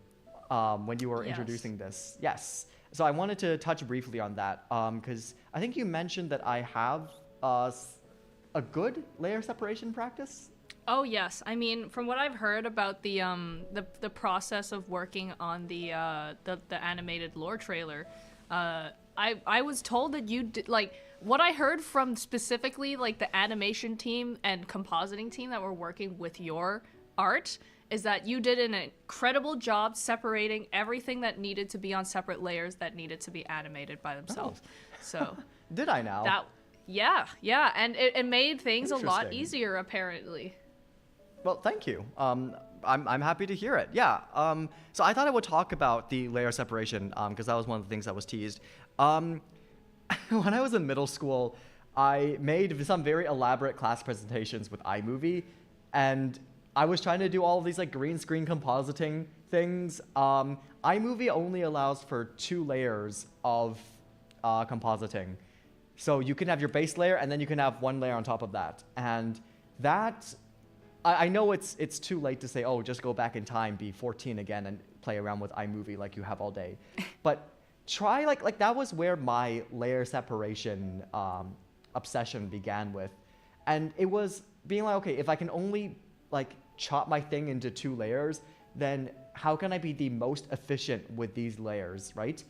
when you were Yes. introducing this. Yes. So I wanted to touch briefly on that because I think you mentioned that I have a good layer separation practice. Oh yes, I mean from what I've heard about the process of working on the animated lore trailer, I was told that you did like what I heard from specifically like the animation team and compositing team that were working with your art is that you did an incredible job separating everything that needed to be on separate layers that needed to be animated by themselves. So Did I now? that yeah, and it made things a lot Interesting. easier apparently. Well, thank you. I'm happy to hear it. Yeah. So I thought I would talk about the layer separation because that was one of the things that was teased. When I was in middle school, I made some very elaborate class presentations with iMovie, and I was trying to do all of these like green screen compositing things. iMovie only allows for 2 layers of compositing. So you can have your base layer, and then you can have one layer on top of that. And that, I know it's too late to say, oh, just go back in time, be 14 again, and play around with iMovie like you have all day. But try, like that was where my layer separation obsession began with. And it was being like, okay, if I can only like chop my thing into 2 layers, then how can I be the most efficient with these layers, right?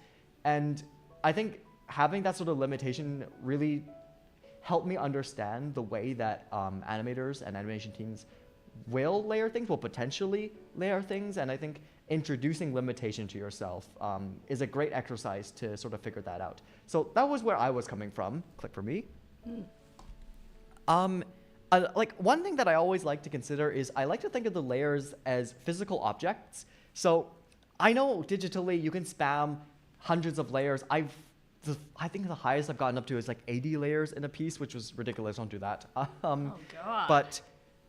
And I think having that sort of limitation really helped me understand the way that animators and animation teams will layer things, will potentially layer things. And I think introducing limitation to yourself is a great exercise to sort of figure that out. So that was where I was coming from. Click for me. Like one thing that I always like to consider is I like to think of the layers as physical objects. So I know digitally you can spam hundreds of layers. I think the highest I've gotten up to is like 80 layers in a piece, which was ridiculous. Don't do that. Oh God. But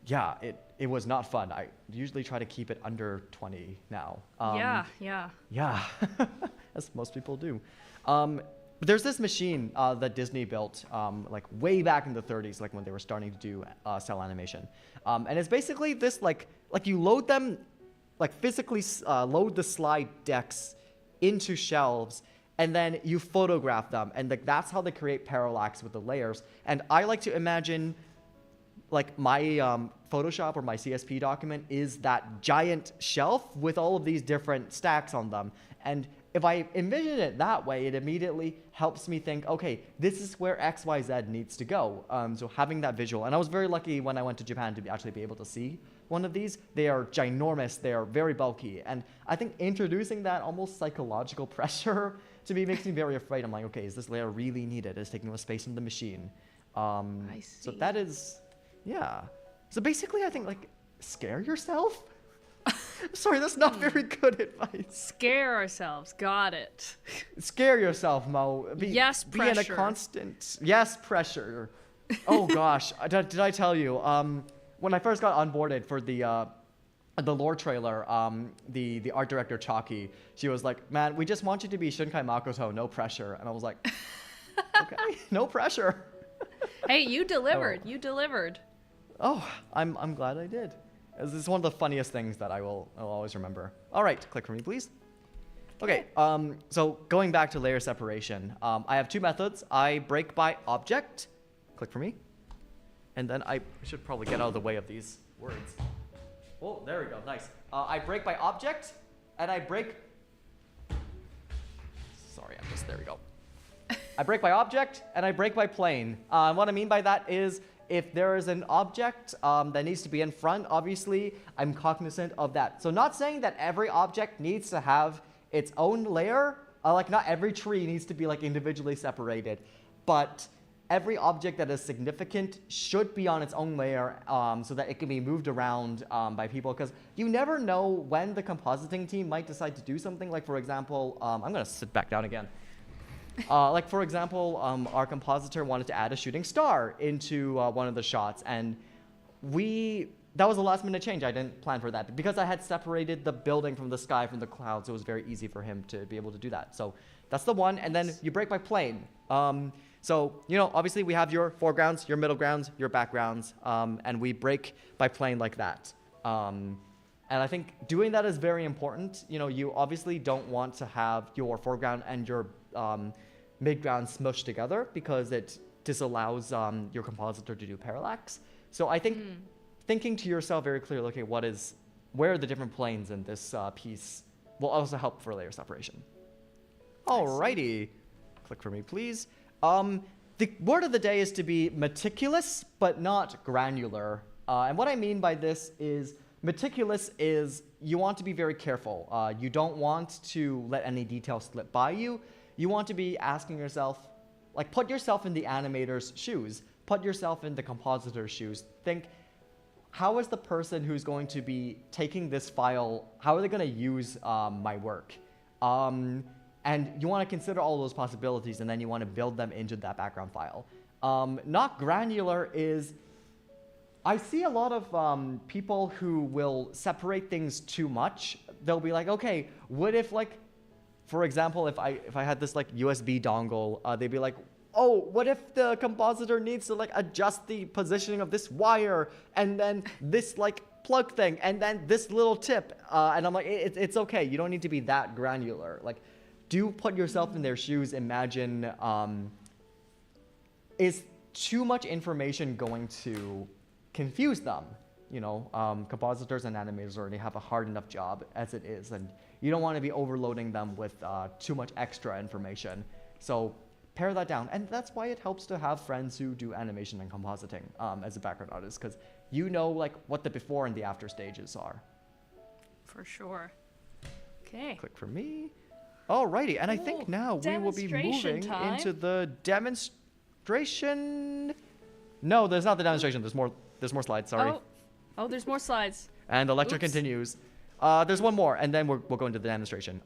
yeah, it was not fun. I usually try to keep it under 20 now. Yeah. As most people do. But there's this machine that Disney built like way back in the 30s, like when they were starting to do cell animation. And it's basically this like you load them, like physically load the slide decks into shelves, and then you photograph them. And like that's how they create parallax with the layers. And I like to imagine like my Photoshop or my CSP document is that giant shelf with all of these different stacks on them. And if I envision it that way, it immediately helps me think, okay, this is where XYZ needs to go. So having that visual. And I was very lucky when I went to Japan to actually be able to see one of these. They are ginormous. They are very bulky. And I think introducing that almost psychological pressure to me makes me very afraid. I'm like, okay, is this layer really needed? It's taking up space in the machine. I see. So that is, yeah. So basically, I think like scare yourself. Sorry, that's not very good advice. Scare ourselves. Got it. Scare yourself, Mo. Yes, pressure. Be in a constant... Yes, pressure. Oh, gosh. Did I tell you? When I first got onboarded for the lore trailer, the art director, Chalky, she was like, man, we just want you to be Shinkai Makoto, no pressure. And I was like, okay, no pressure. Hey, you delivered. You delivered. Oh, I'm glad I did. This is one of the funniest things that I'll always remember. All right, click for me, please. Okay, so going back to layer separation, I have 2 methods. I break by object. Click for me. And then I should probably get out of the way of these words. Oh, there we go, nice. I break by object, and I break... Sorry, there we go. I break by object, and I break by plane. What I mean by that is, if there is an object that needs to be in front, obviously, I'm cognizant of that. So not saying that every object needs to have its own layer. Like not every tree needs to be like individually separated. But every object that is significant should be on its own layer so that it can be moved around by people. Because you never know when the compositing team might decide to do something. Like for example, I'm going to sit back down again. Like for example, our compositor wanted to add a shooting star into one of the shots, and that was a last minute change. I didn't plan for that. But because I had separated the building from the sky from the clouds, it was very easy for him to be able to do that. So that's the one, and then you break by plane. So, you know, obviously we have your foregrounds, your middle grounds, your backgrounds, and we break by plane like that. And I think doing that is very important. You know, you obviously don't want to have your foreground and your midground smushed together because it disallows your compositor to do parallax. So I think thinking to yourself very clearly, okay, where are the different planes in this piece will also help for layer separation. Alrighty, click for me, please. The word of the day is to be meticulous, but not granular. And what I mean by this is meticulous is you want to be very careful. You don't want to let any detail slip by you. You want to be asking yourself, like, put yourself in the animator's shoes. Put yourself in the compositor's shoes. Think, how is the person who's going to be taking this file, how are they going to use my work? And you want to consider all those possibilities, and then you want to build them into that background file. Not granular is, I see a lot of people who will separate things too much. They'll be like, okay, what if, like, for example, if I had this like USB dongle, they'd be like, oh, what if the compositor needs to like adjust the positioning of this wire and then this like plug thing and then this little tip, and I'm like, it's okay. You don't need to be that granular. Like, do put yourself in their shoes. Imagine, is too much information going to confuse them? You know, compositors and animators already have a hard enough job as it is, and you don't want to be overloading them with too much extra information. So pare that down, and that's why it helps to have friends who do animation and compositing as a background artist, because you know like what the before and the after stages are. For sure. Okay. Click for me. Alrighty, and I think now we will be demonstration moving time. into the demonstration. No, there's not the demonstration. There's more. There's more slides. Sorry. Oh, there's more slides. And the lecture Oops. continues. There's one more, and then we'll go into the demonstration.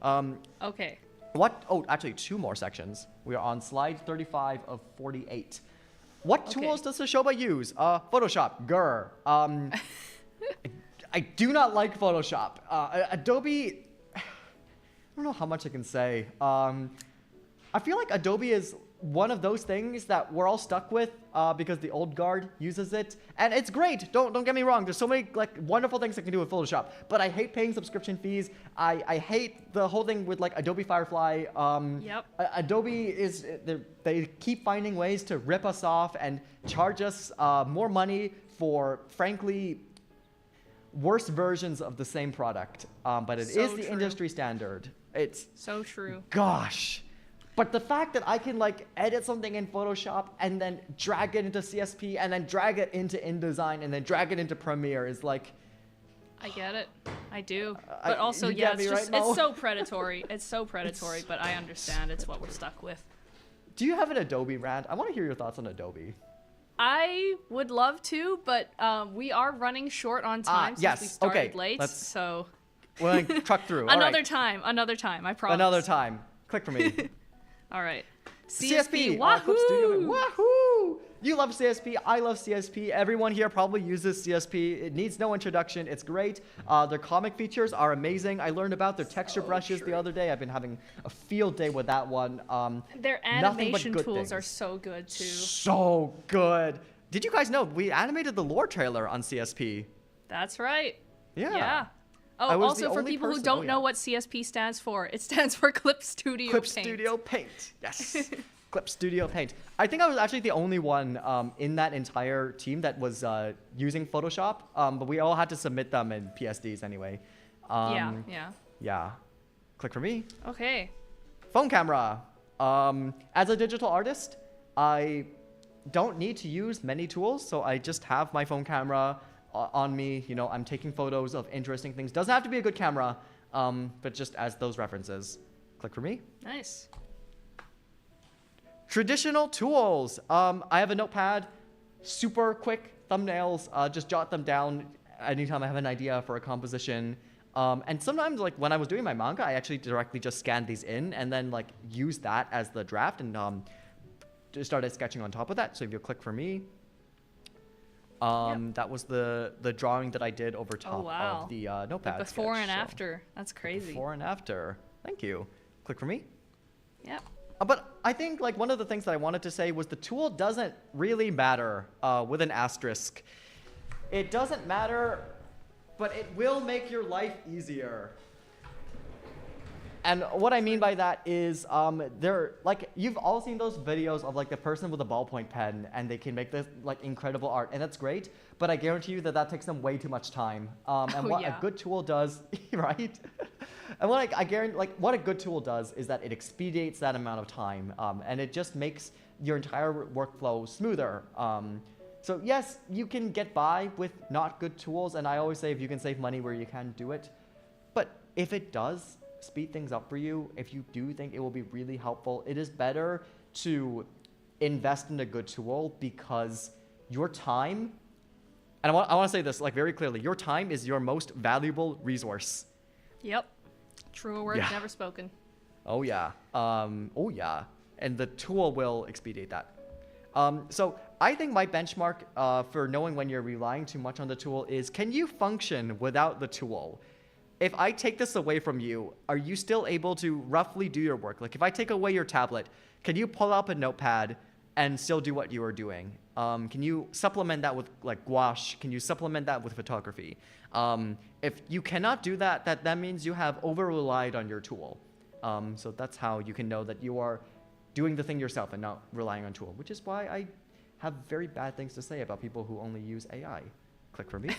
Okay. What? Oh, actually, two more sections. We are on slide 35 of 48. What Okay. tools does the Shoba use? Photoshop. Grr. I do not like Photoshop. Adobe. I don't know how much I can say. I feel like Adobe is one of those things that we're all stuck with because the old guard uses it, and it's great. Don't get me wrong. There's so many like wonderful things I can do with Photoshop, but I hate paying subscription fees. I hate the whole thing with like Adobe Firefly. Yep. Adobe is they keep finding ways to rip us off and charge us more money for frankly worse versions of the same product. But it So is the true. industry standard. It's So true. gosh. But the fact that I can like edit something in Photoshop and then drag it into CSP and then drag it into InDesign and then drag it into Premiere is like, I get it. I do. But also, you yeah, get it's me, just right, Mo? it's so predatory. It's so predatory, but I understand it's what we're stuck with. do you have an Adobe rant? I want to hear your thoughts on Adobe. I would love to, but we are running short on time since yes, we started okay, late. let's- So We're gonna truck through. All another right. time, I promise. Another time. Click for me. All right. CSP. Wahoo! Clip Studio. Wahoo! You love CSP. I love CSP. Everyone here probably uses CSP. It needs no introduction. It's great. Their comic features are amazing. I learned about their texture brushes the other day. I've been having a field day with that one. Their nothing but animation good tools are things. so good too. So good. Did you guys know we animated the lore trailer on CSP? That's right. Yeah. Yeah. I Oh, was also the for only people who person- don't oh, yeah. know what CSP stands for, it stands for Clip Studio Clip Paint. Studio Paint. Yes. Clip Studio Paint. I think I was actually the only one in that entire team that was using Photoshop, but we all had to submit them in PSDs anyway. Yeah. Yeah. Click for me. Okay. Phone camera. As a digital artist, I don't need to use many tools, so I just have my phone camera on me. You know, I'm taking photos of interesting things. Doesn't have to be a good camera, but just as those references. Click for me. Nice. Traditional tools. I have a notepad, super quick thumbnails. Just jot them down anytime I have an idea for a composition. And sometimes, like when I was doing my manga, I actually directly just scanned these in and then like use that as the draft and just started sketching on top of that. So if you click for me, Yep. that was the drawing that I did over top wow. of the notepad. Before sketch, and so after. That's crazy. Before and after. Thank you. Click for me. Yep. But I think like one of the things that I wanted to say was the tool doesn't really matter with an asterisk. It doesn't matter, but it will make your life easier. And what I mean by that is they're like you've all seen those videos of like the person with a ballpoint pen and they can make this like incredible art and that's great, but I guarantee you that that takes them way too much time. And what yeah. a good tool does, right? And what I guarantee, like what a good tool does is that it expedites that amount of time, and it just makes your entire workflow smoother. So yes, you can get by with not good tools, and I always say if you can save money where you can, do it. But if it does speed things up for you, if you do think it will be really helpful, it is better to invest in a good tool because your time, and I want to say this like very clearly, your time is your most valuable resource. Yep. Truer words Yeah. never spoken. Oh yeah. Oh yeah. And the tool will expedite that. So I think my benchmark for knowing when you're relying too much on the tool is, can you function without the tool? If I take this away from you, are you still able to roughly do your work? Like if I take away your tablet, can you pull up a notepad and still do what you are doing? Can you supplement that with like gouache? Can you supplement that with photography? If you cannot do that, that means you have over-relied on your tool. So that's how you can know that you are doing the thing yourself and not relying on tool, which is why I have very bad things to say about people who only use AI. Click for me.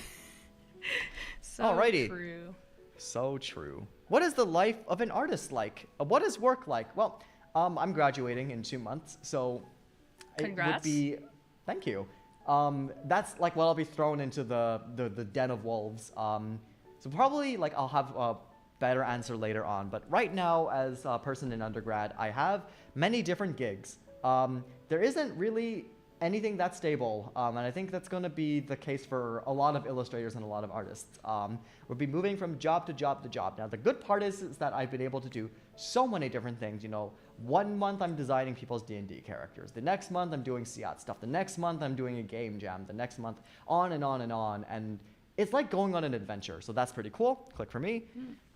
So Alrighty. true. So true. What is the life of an artist like? What is work like? Well, I'm graduating in 2 months, so Congrats. it would be. Thank you. That's like what I'll be thrown into the den of wolves. So probably like I'll have a better answer later on. But right now, as a person in undergrad, I have many different gigs. There isn't really anything that's stable, and I think that's going to be the case for a lot of illustrators and a lot of artists. We'll be moving from job to job to job. Now, the good part is that I've been able to do so many different things. You know, 1 month I'm designing people's D&D characters. The next month I'm doing Shoba.art stuff. The next month I'm doing a game jam. The next month on and on and on. And it's like going on an adventure. So that's pretty cool. Click for me.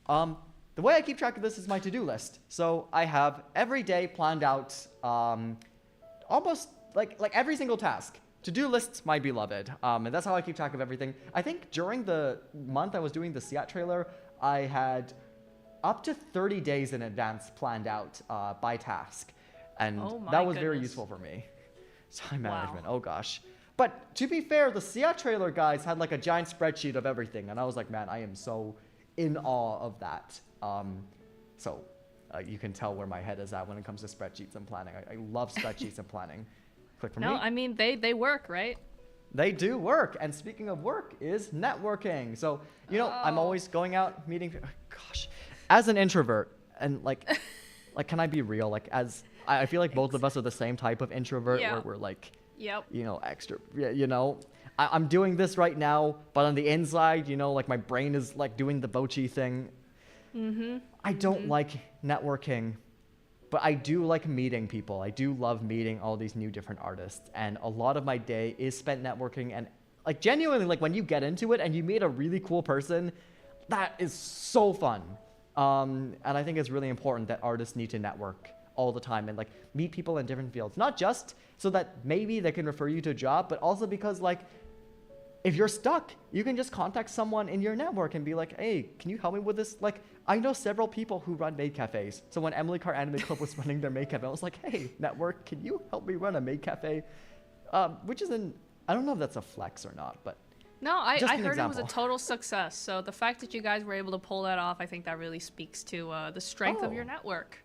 The way I keep track of this is my to-do list. So I have every day planned out almost like every single task. To-do lists, my beloved. And that's how I keep track of everything. I think during the month I was doing the Shoba.art trailer, I had up to 30 days in advance planned out by task. And Oh my that was very goodness. useful for me. Time Wow. management, oh gosh. But to be fair, the Shoba.art trailer guys had like a giant spreadsheet of everything. And I was like, man, I am so in awe of that. So you can tell where my head is at when it comes to spreadsheets and planning. I love spreadsheets and planning. Click for No, me. I mean they work, right? They do work, and speaking of work is networking. So, you know, I'm always going out meeting. Gosh, as an introvert, and like, can I be real? Like, as I feel like both of us are the same type of introvert, Yeah. where we're like, Yep. you know, extra. You know, I'm doing this right now, but on the inside, you know, like my brain is like doing the Bochi thing. I don't like networking. But I do like meeting people. I do love meeting all these new different artists. And a lot of my day is spent networking. And like genuinely, like when you get into it and you meet a really cool person, that is so fun. And I think it's really important that artists need to network all the time and like meet people in different fields. Not just so that maybe they can refer you to a job, but also because like if you're stuck, you can just contact someone in your network and be like, hey, can you help me with this? Like, I know several people who run maid cafes. So when Emily Carr Anime Club was running their maid cafe, I was like, hey, network, can you help me run a maid cafe? Which is I don't know if that's a flex or not, but No, I Just heard an it was a example. total success. So the fact that you guys were able to pull that off, I think that really speaks to the strength of your Oh. network.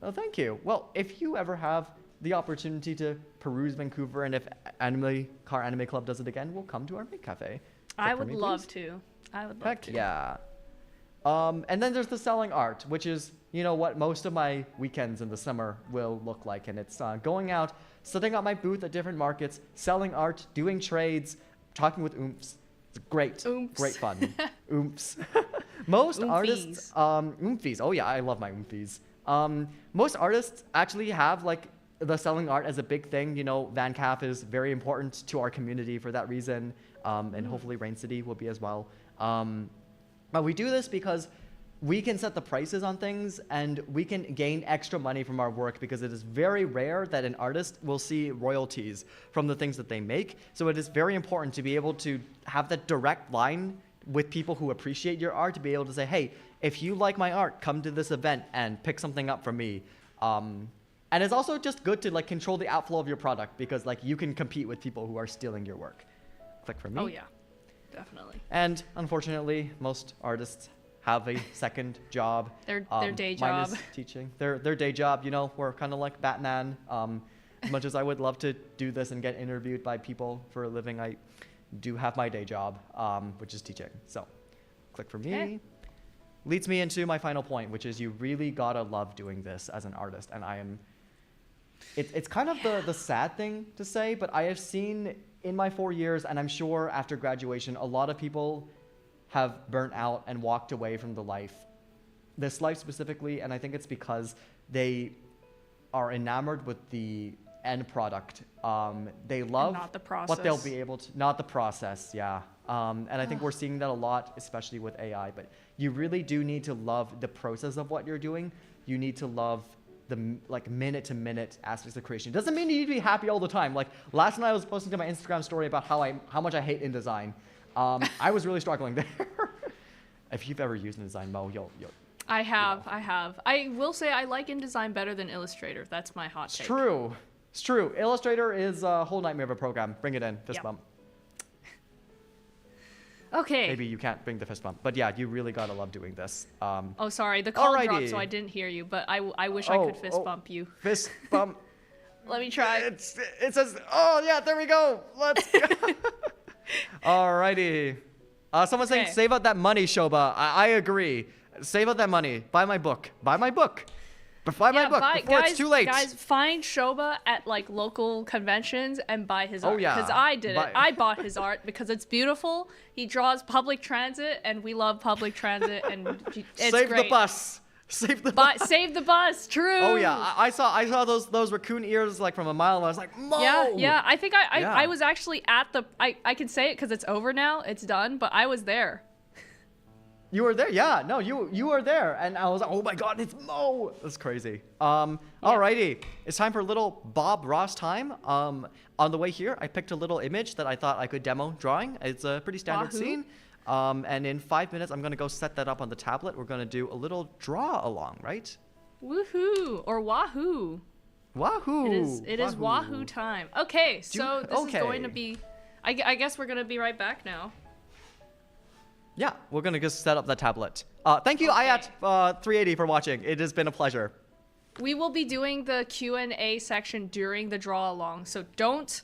oh, thank you. Well, if you ever have the opportunity to peruse Vancouver and if Emily Carr Anime Club does it again, we'll come to our maid cafe. I Click for would me, love please. to. I would love Heck to. yeah. And then there's the selling art, which is, you know, what most of my weekends in the summer will look like. And it's going out, setting up my booth at different markets, selling art, doing trades, talking with oomphs. It's great. Oomphs. Great fun. Oomphs. Most artists, Oomphies. oomphs. Oh yeah, I love my oomphs. Most artists actually have like the selling art as a big thing. You know, Van Calf is very important to our community for that reason. And hopefully Rain City will be as well. But we do this because we can set the prices on things and we can gain extra money from our work because it is very rare that an artist will see royalties from the things that they make. So it is very important to be able to have that direct line with people who appreciate your art, to be able to say, hey, if you like my art, come to this event and pick something up from me. And it's also just good to like control the outflow of your product because like you can compete with people who are stealing your work. Click for me. Oh yeah, definitely. And unfortunately, most artists have a second job. Their day Mine is job. teaching. Their day job. You know, we're kind of like Batman. As much as I would love to do this and get interviewed by people for a living, I do have my day job, which is teaching. So, click for me. Okay. Leads me into my final point, which is you really gotta love doing this as an artist. And I am. It's kind of the sad thing to say, but I have seen in my 4 years, and I'm sure after graduation, a lot of people have burnt out and walked away from this life specifically, and I think it's because they are enamored with the end product. They love not the what they'll process. be able to, not the process, yeah. And I think we're seeing that a lot, especially with AI, but you really do need to love the process of what you're doing. You need to love like minute-to-minute aspects of creation. It doesn't mean you need to be happy all the time. Like last night I was posting to my Instagram story about how much I hate InDesign. I was really struggling there. If you've ever used InDesign, Mo, you'll I have. I will say I like InDesign better than Illustrator. That's my hot take. It's true. Illustrator is a whole nightmare of a program. Bring it in. Fist Yep. bump. Okay. Maybe you can't bring the fist bump. But yeah, you really gotta love doing this. Oh, sorry. The call dropped, Alrighty. so I didn't hear you. But I wish I could fist bump you. Fist bump. Let me try. It says, oh yeah, there we go. Let's go. Alrighty. Someone's saying, Okay. save out that money, Shoba. I agree. Save out that money. Buy my book. Buy my book. Buy my book before it's too late. Guys, find Shoba at like local conventions and buy his art. Oh, yeah. Because I did Buy- it. I bought his art because it's beautiful. He draws public transit, and we love public transit, and it's Save great. the bus. Save the bus. Save the bus. True. Oh yeah, I saw those raccoon ears like from a mile away. I was like, Mo! Yeah. I think Yeah. I was actually at the. I can say it because it's over now. It's done. But I was there. You were there, yeah. No, you were there, and I was like, oh my god, it's Mo. That's crazy. Alrighty, it's time for a little Bob Ross time. On the way here, I picked a little image that I thought I could demo drawing. It's a pretty standard Wahoo. scene. And in 5 minutes, I'm gonna go set that up on the tablet. We're gonna do a little draw along, right? Woohoo or wahoo. Wahoo! It is wahoo time. Okay, so this is going to okay. be. I guess we're gonna be right back now. Yeah, we're gonna just set up the tablet. Thank you, Okay. Ayat380 for watching. It has been a pleasure. We will be doing the Q&A section during the draw along, so don't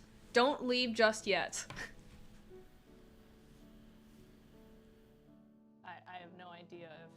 leave just yet. I have no idea if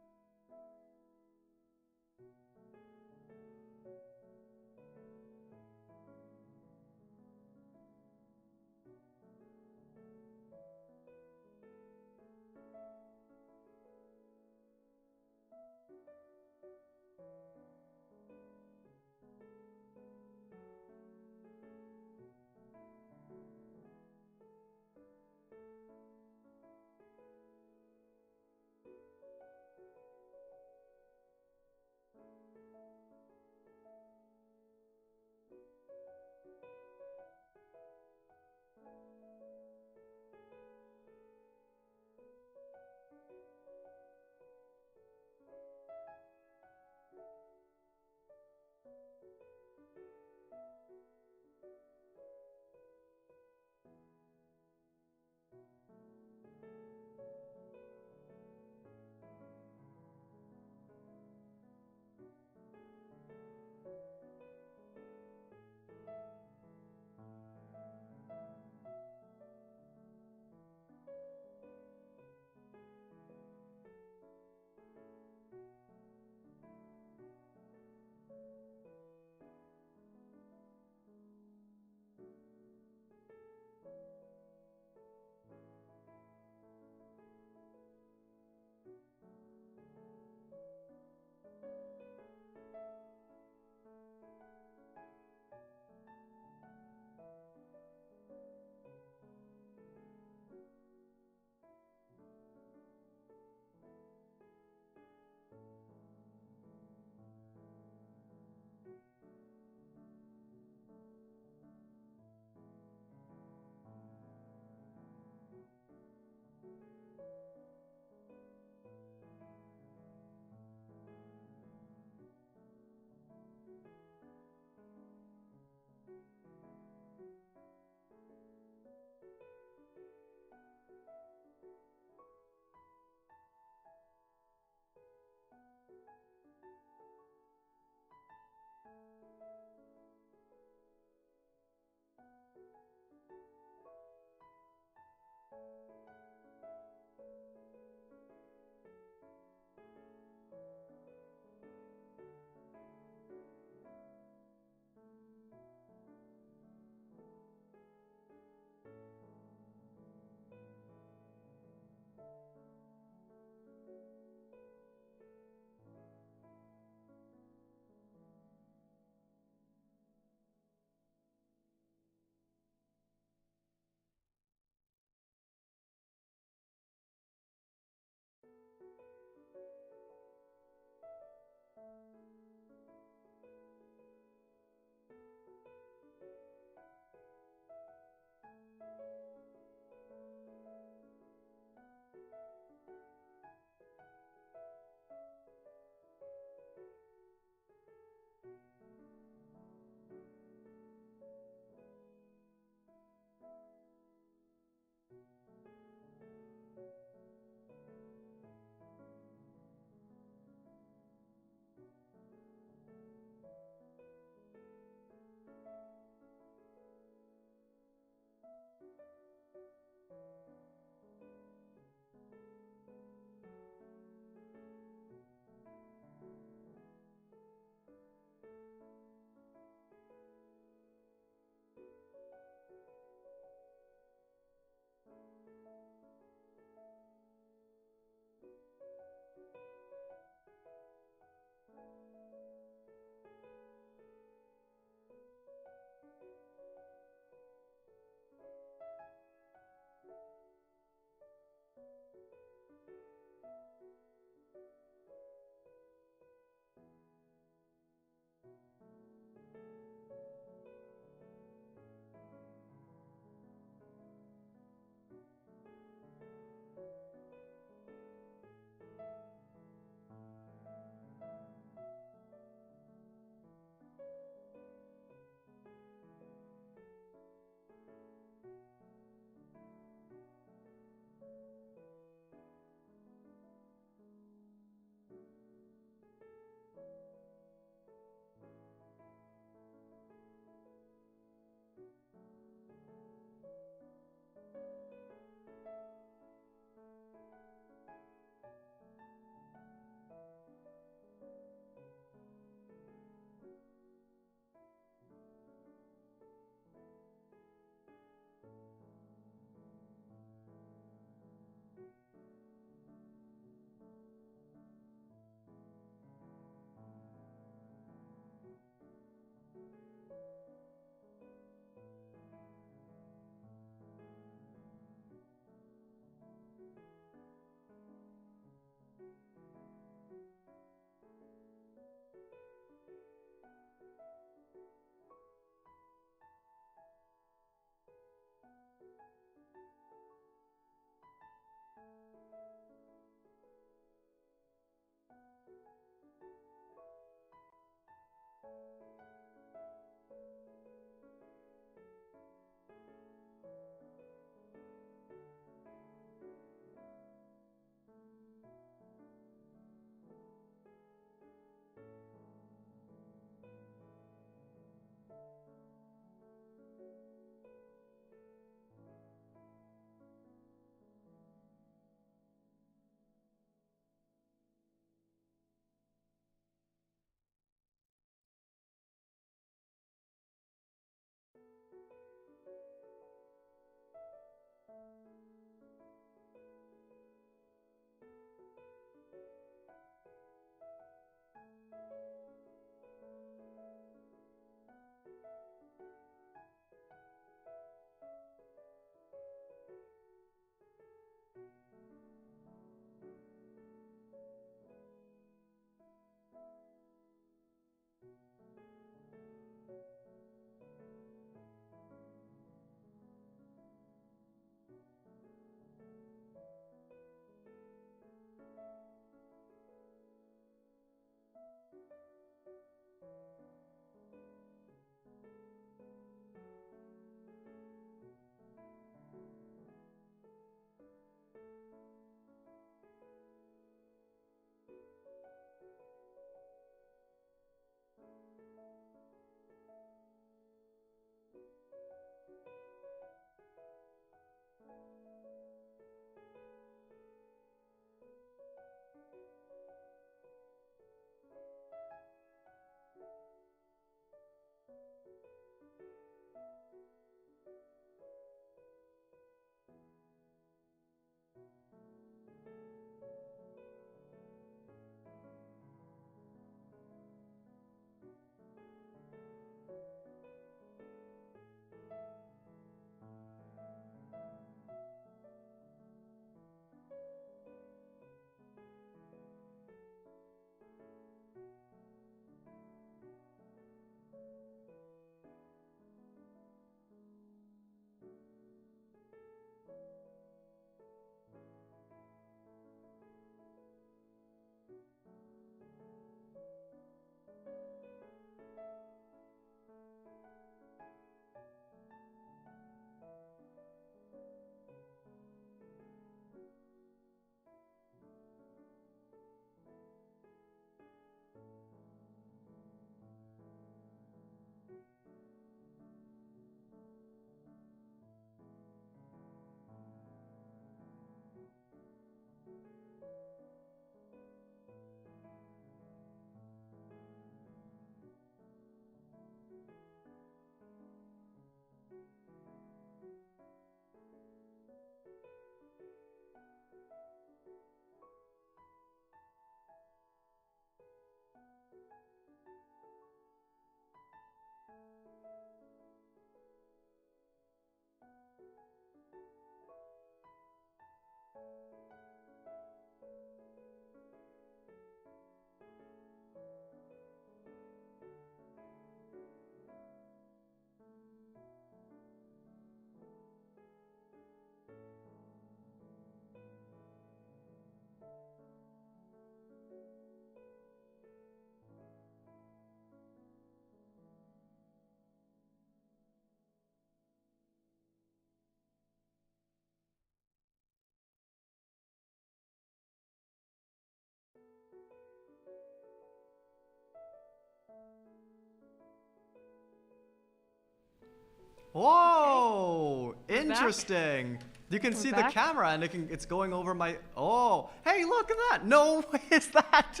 Whoa! Interesting. You can see the back. camera and it's going over my. Oh, hey, look at that! No way is that.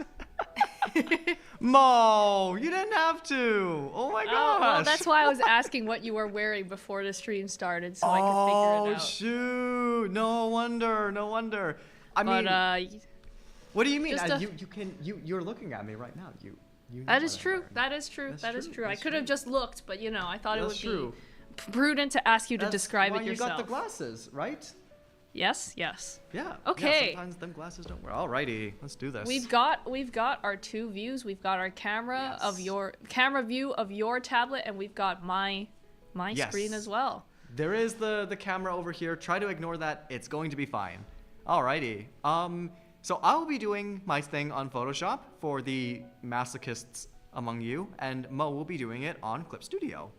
Mo, you didn't have to. Oh my gosh. Oh, well, that's why I was asking what you were wearing before the stream started, so I could figure it out. Oh shoot! No wonder. No wonder. I mean, But what do you mean? just a- You're looking at me right now. You know that what is I'm true. wearing. That is true. That's That is true. true. I That's could have true. just looked, but you know, I thought That's it would true. be prudent to ask you to That's describe why it you yourself. got the glasses, right? Yes, yes. Yeah. Okay. Yeah, sometimes them glasses don't work. Alrighty, let's do this. We've got our two views. We've got our camera of Yes. your camera view of your tablet, and we've got my Yes. screen as well. There is the camera over here. Try to ignore that. It's going to be fine. Alrighty. So I'll be doing my thing on Photoshop for the masochists among you, and Mo will be doing it on Clip Studio.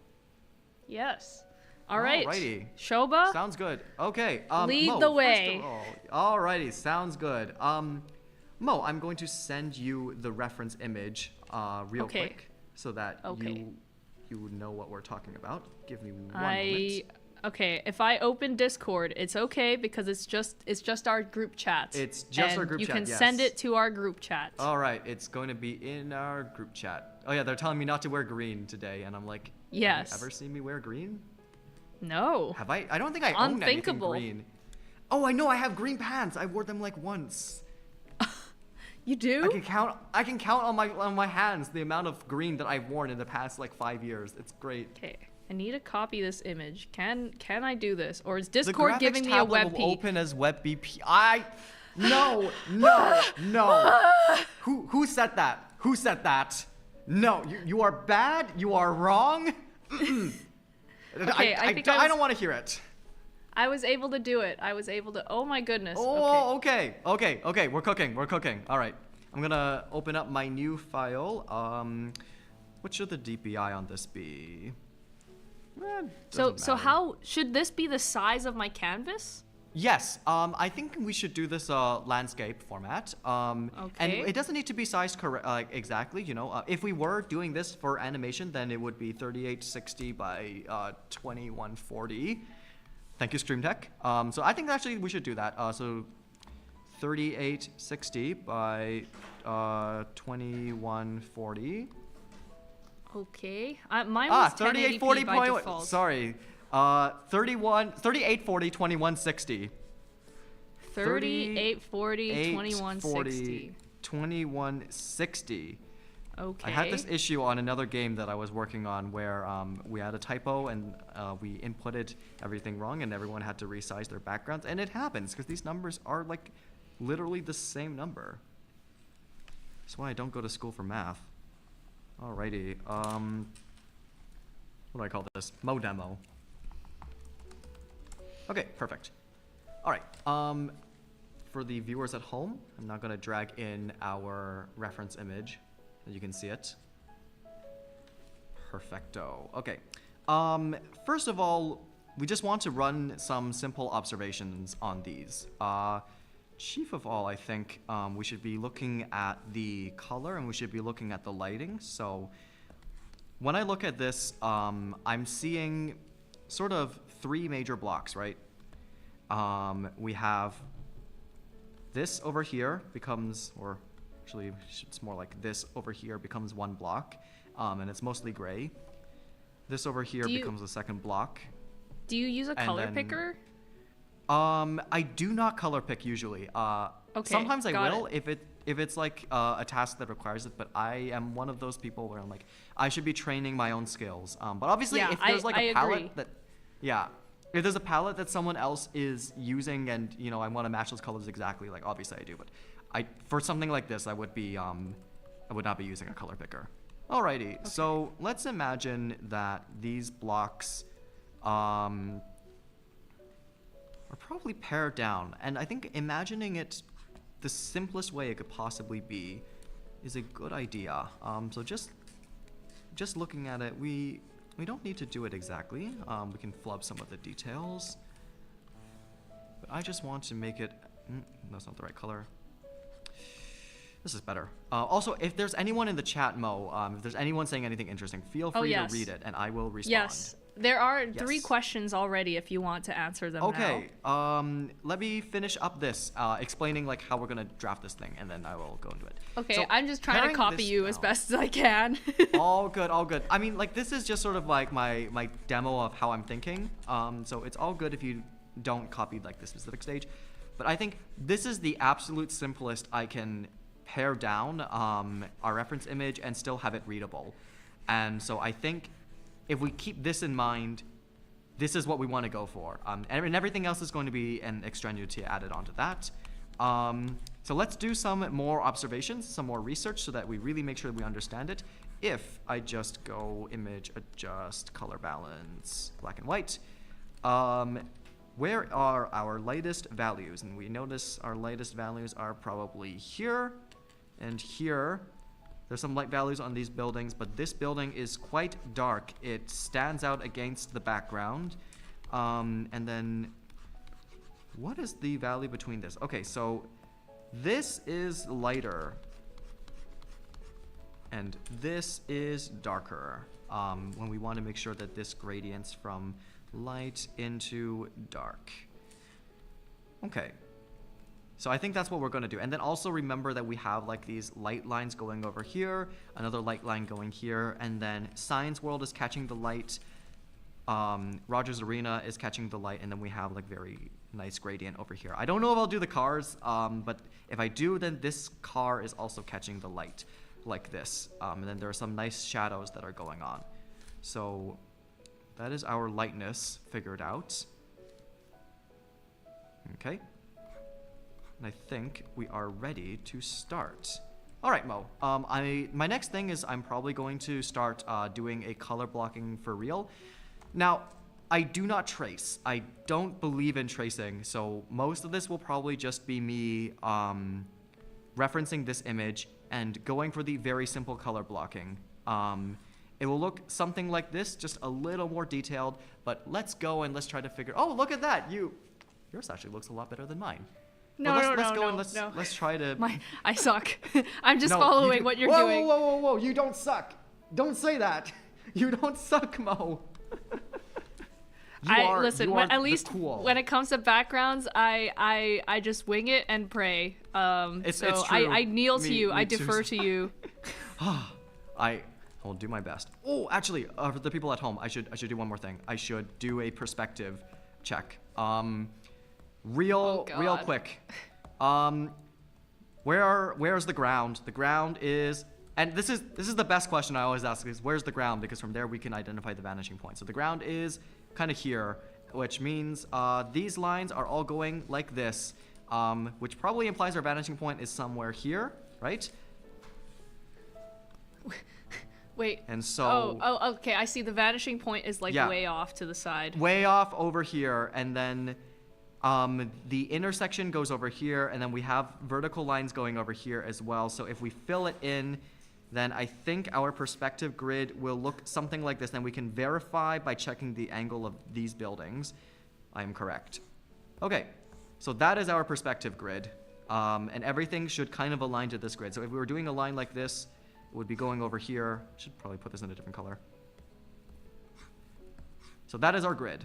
Yes. All right. Alrighty. Shoba, Sounds good. Okay. lead Mo, the first way. of all- Alrighty. Sounds good. Mo, I'm going to send you the reference image real Okay. quick so that Okay. you would know what we're talking about. Give me one moment. Okay, if I open Discord, it's okay because it's just our group chat. It's just our And group you chat, can yes. send it to our group chat. All right, it's going to be in our group chat. Oh yeah, they're telling me not to wear green today, and I'm like, Yes. Have you ever seen me wear green? No. Have I? I don't think I own anything Unthinkable. green. Oh, I know. I have green pants. I wore them like once. You do? I can count on my hands the amount of green that I've worn in the past like 5 years. It's great. Okay. I need to copy this image. Can I do this? Or is The Discord graphics giving me a tablet will WebP? open as WebP. No. Who said that? Who said that? No, you are bad. You are wrong. Okay, I think I don't want to hear it. I was able to do it. I was able to. Oh my goodness. Oh, okay. We're cooking. All right. I'm gonna open up my new file. What should the DPI on this be? So Doesn't matter. how should this be the size of my canvas? Yes. I think we should do this landscape format. And Okay. it doesn't need to be sized exactly. You know, if we were doing this for animation, then it would be 3860 by 2140. Thank you, Stream Tech. So I think actually we should do that. So 3860 by 2140. Okay. Mine was 3840 1080p by default. Sorry. 3840 2160. 3840 2160. 2160. Okay. I had this issue on another game that I was working on where we had a typo and we inputted everything wrong and everyone had to resize their backgrounds. And it happens because these numbers are like literally the same number. That's why I don't go to school for math. Alrighty. What do I call this? Mo demo. Okay, perfect. All right. For the viewers at home, I'm not gonna drag in our reference image. You can see it. Perfecto. Okay. First of all, we just want to run some simple observations on these. Chief of all, I think we should be looking at the color and we should be looking at the lighting. So when I look at this, I'm seeing sort of three major blocks, right? We have this over here becomes, or actually it's more like this over here becomes one block, and it's mostly gray. This over here becomes the second block. Do you use a color picker? I do not color pick usually. Okay, Sometimes I got will it. if it's like a task that requires it, but I am one of those people where I'm like, I should be training my own skills. But obviously, Yeah, if there's like a I palette agree. that, yeah, if there's a palette that someone else is using and you know I want to match those colors exactly, like obviously I do. But for something like this, I would not be using a color picker. Alrighty, so let's imagine that these blocks are probably pared down, and I think imagining it the simplest way it could possibly be is a good idea. So just looking at it, we don't need to do it exactly. We can flub some of the details, but I just want to make it. That's not the right color. This is better. Also, if there's anyone in the chat, Mo, if there's anyone saying anything interesting, feel free yes. to read it, and I will respond. Yes. There are three Yes. questions already if you want to answer them Okay, now. let me finish up this, explaining like how we're gonna draft this thing, and then I will go into it. Okay, So, I'm just trying to pairing copy this you as now- best as I can. all good, all good. I mean, like this is just sort of like my demo of how I'm thinking. So it's all good if you don't copy like the specific stage, but I think this is the absolute simplest I can pare down our reference image and still have it readable. And so I think if we keep this in mind, this is what we want to go for. And everything else is going to be an extraneity added onto that. So let's do some more observations, some more research so that we really make sure we understand it. If I just go image adjust color balance black and white, where are our lightest values? And we notice our lightest values are probably here and here. There's some light values on these buildings, but this building is quite dark. It stands out against the background. And then, what is the value between this? Okay, so this is lighter. And this is darker. When we want to make sure that this gradients from light into dark. Okay. So I think that's what we're going to do. And then also remember that we have like these light lines going over here, another light line going here, and then Science World is catching the light, Rogers Arena is catching the light, and then we have like very nice gradient over here. I don't know if I'll do the cars, but if I do, then this car is also catching the light like this. And then there are some nice shadows that are going on. So that is our lightness figured out. Okay. And I think we are ready to start. All right, Mo. My next thing is I'm probably going to start doing a color blocking for real. Now, I do not trace. I don't believe in tracing, so most of this will probably just be me referencing this image and going for the very simple color blocking. It will look something like this, just a little more detailed, but let's go and let's try to figure... Oh, look at that! Yours actually looks a lot better than mine. No, let's no, go and let's try to... I suck. I'm just No, following do. what you're whoa, doing. Whoa, you don't suck. Don't say that. You don't suck, Mo. Listen, at least when it comes to backgrounds, I just wing it and pray. It's true. I kneel to you. Me I too. defer to you. I will do my best. Oh, actually, for the people at home, I should do one more thing. I should do a perspective check. Real quick. Where's the ground? The ground is, and this is the best question I always ask is where's the ground, because from there we can identify the vanishing point. So the ground is kind of here, which means these lines are all going like this, which probably implies our vanishing point is somewhere here, right? Wait. And so. Oh, okay. I see. The vanishing point is like Yeah. way off to the side. Way off over here, and then the intersection goes over here, and then we have vertical lines going over here as well. So if we fill it in, then I think our perspective grid will look something like this. Then we can verify by checking the angle of these buildings. I am correct. Okay, so that is our perspective grid, and everything should kind of align to this grid. So if we were doing a line like this, it would be going over here. Should probably put this in a different color. So that is our grid.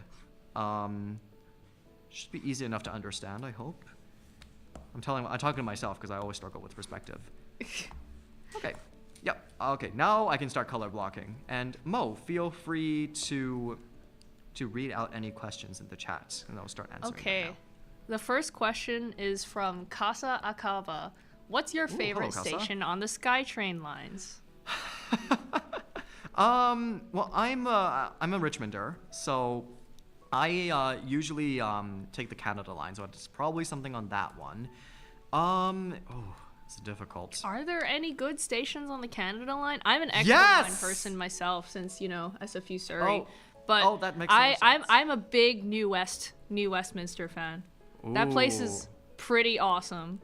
Should be easy enough to understand, I hope. I'm talking to myself because I always struggle with perspective. Okay. Yep. Okay. Now I can start color blocking. And Mo, feel free to read out any questions in the chat, and I'll start answering. Okay. them The first question is from Casa Akava. What's your favorite hello, Casa. station on the SkyTrain lines? Well, I'm a Richmonder, so I usually take the Canada line, so it's probably something on that one. It's difficult. Are there any good stations on the Canada line? I'm an extra Yes! line person myself, since SFU Surrey. Oh. But Oh, that makes a lot of sense. I'm a big New Westminster fan. That place is Ooh. pretty awesome.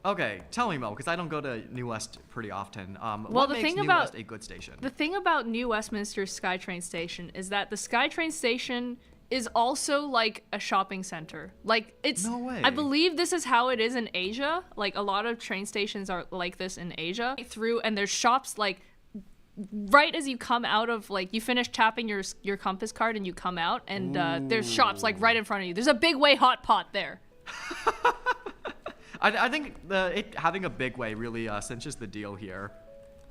Okay, tell me, Mo, because I don't go to New West pretty often. Well, what the makes thing New about- West a good station? The thing about New Westminster SkyTrain station is that the SkyTrain station is also like a shopping center. Like it's No way. I believe this is how it is in Asia. Like a lot of train stations are like this in Asia. And there's shops like right as you come out of, like, you finish tapping your compass card and you come out, and there's shops like right in front of you. There's a Big Way hot pot there. I think it having a big way really cinches the deal here.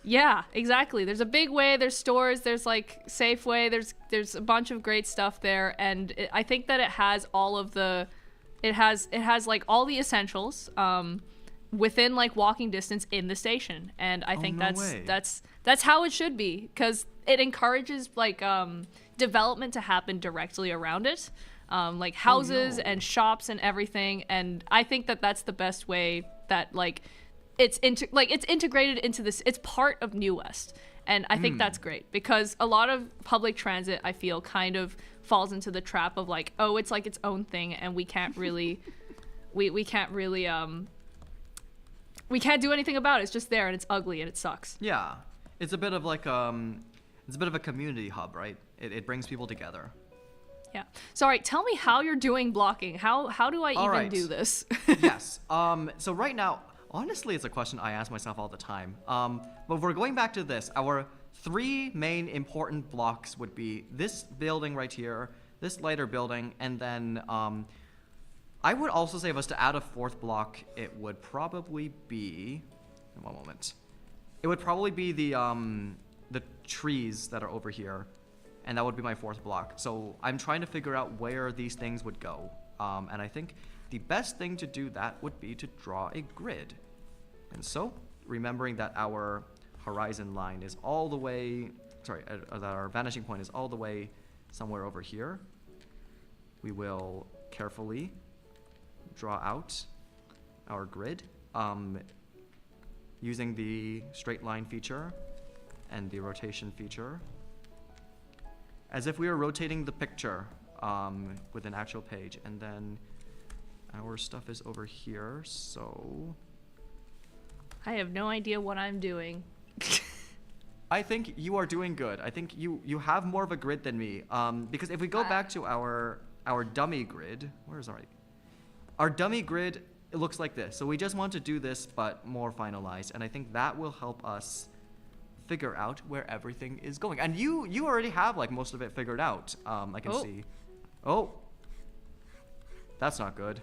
Yeah, exactly. There's a Big Way, there's stores, there's like Safeway, there's a bunch of great stuff there, and I think that it has all of the, it has like all the essentials within like walking distance in the station, and I think no way. that's how it should be, because it encourages like development to happen directly around it. Like houses and shops and everything, and I think that that's the best way that like it's integrated into this. It's part of New West, and I think that's great, because a lot of public transit, I feel, kind of falls into the trap of like, oh, it's like its own thing, and we can't really we can't really we can't do anything about it. It's just there and it's ugly and it sucks. Yeah, it's a bit of like it's a bit of a community hub, right? It brings people together. Yeah. So, all right, tell me how you're doing blocking. How do I even right. do this? Yes. So right now, honestly, it's a question I ask myself all the time. But if we're going back to this, our 3 main important blocks would be this building right here, this lighter building, and then I would also say if us to add a 4th block, it would probably be. One moment. It would probably be the trees that are over here. And that would be my 4th block. So I'm trying to figure out where these things would go. And I think the best thing to do that would be to draw a grid. And so, remembering that our horizon line is all the way, that our vanishing point is all the way somewhere over here, we will carefully draw out our grid using the straight line feature and the rotation feature, as if we were rotating the picture with an actual page. And then our stuff is over here, so I have no idea what I'm doing. I think you are doing good. I think you have more of a grid than me. Because if we go back to our dummy grid, where is our dummy grid? It looks like this. So we just want to do this, but more finalized. And I think that will help us figure out where everything is going. And you already have like most of it figured out. I can see. Oh, that's not good.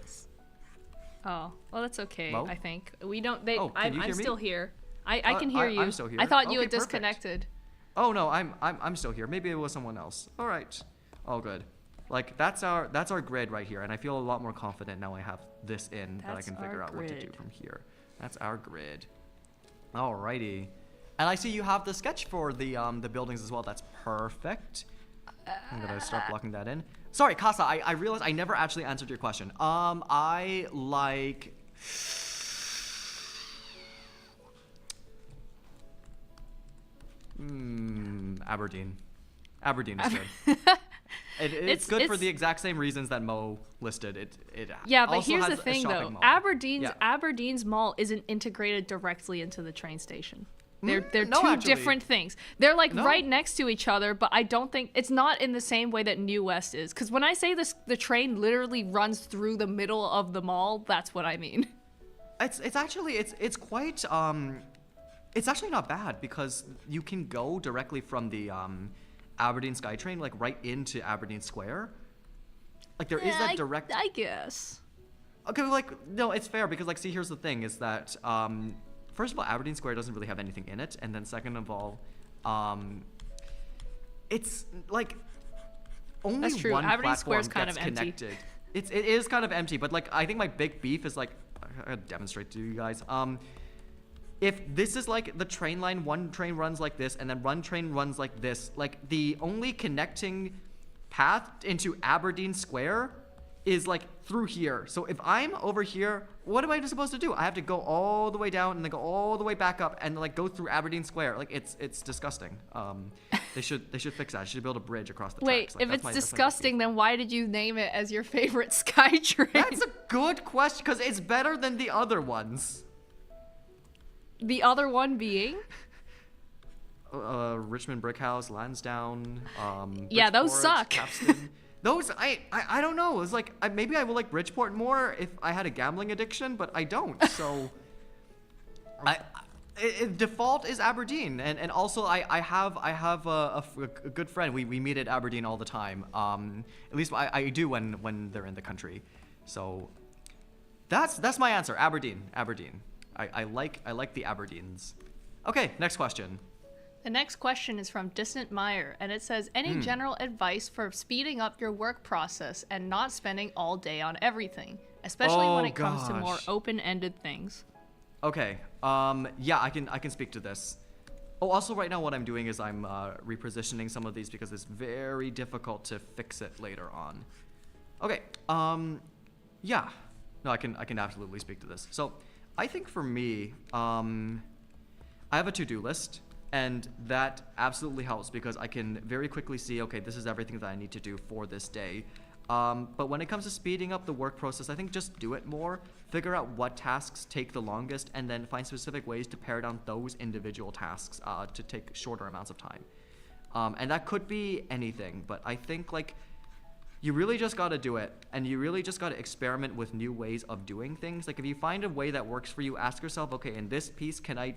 Oh, well, that's okay. Mo? I think we don't. They. Oh, can you hear I'm me? still here. I can hear you. I'm still here. I thought you Okay, had perfect. disconnected. Oh no, I'm still here. Maybe it was someone else. All right, all good. Like that's our grid right here, and I feel a lot more confident now I have this in that I can figure out what to do from here. That's our grid. Alrighty. And I see you have the sketch for the buildings as well. That's perfect. I'm gonna start blocking that in. Sorry, Casa, I realized I never actually answered your question. I like Aberdeen. Aberdeen is good. It's good for the exact same reasons that Mo listed. It Yeah, but also here's has the a thing though. shopping mall. Aberdeen's mall isn't integrated directly into the train station. They're no, two actually. different things. They're like No. right next to each other, but I don't think it's not in the same way that New West is. Because when I say this, the train literally runs through the middle of the mall. That's what I mean. It's actually quite it's actually not bad because you can go directly from the Aberdeen SkyTrain like right into Aberdeen Square. Like there is that direct. I guess. Okay, like no, it's fair because like see, here's the thing: is that first of all, Aberdeen Square doesn't really have anything in it, and then second of all, it's like only That's true. one Aberdeen platform Square's kind gets of empty. connected. It is kind of empty, but like I think my big beef is like I gotta demonstrate to you guys. If this is like the train line, one train runs like this, and then one train runs like this, like the only connecting path into Aberdeen Square is like through here. So if I'm over here, what am I supposed to do? I have to go all the way down and then go all the way back up and like go through Aberdeen Square. Like it's disgusting. They should fix that. They should build a bridge across the Wait, tracks. Like, if that's it's my big disgusting, beef. then why did you name it as your favorite SkyTrain? That's a good question because it's better than the other ones. The other one being? Richmond Brickhouse, Lansdowne, Yeah, those Bridgeport, suck. Capstan. Those I don't know. It's like maybe I would like Bridgeport more if I had a gambling addiction, but I don't. So default is Aberdeen, and also I have a good friend. We meet at Aberdeen all the time. At least I do when they're in the country. So that's my answer. Aberdeen. I like the Aberdeens. Okay, next question. The next question is from Distant Meyer, and it says, any general advice for speeding up your work process and not spending all day on everything, especially when it comes to more gosh. open-ended things? Okay. Yeah, I can speak to this. Oh, also right now what I'm doing is I'm repositioning some of these because it's very difficult to fix it later on. Okay. Yeah. No, I can absolutely speak to this. So, I think for me, I have a to-do list, and that absolutely helps because I can very quickly see, okay, this is everything that I need to do for this day. But when it comes to speeding up the work process, I think just do it more. Figure out what tasks take the longest, and then find specific ways to pare down those individual tasks to take shorter amounts of time. And that could be anything, but I think like you really just got to do it, and you really just got to experiment with new ways of doing things. Like if you find a way that works for you, ask yourself, okay, in this piece, can I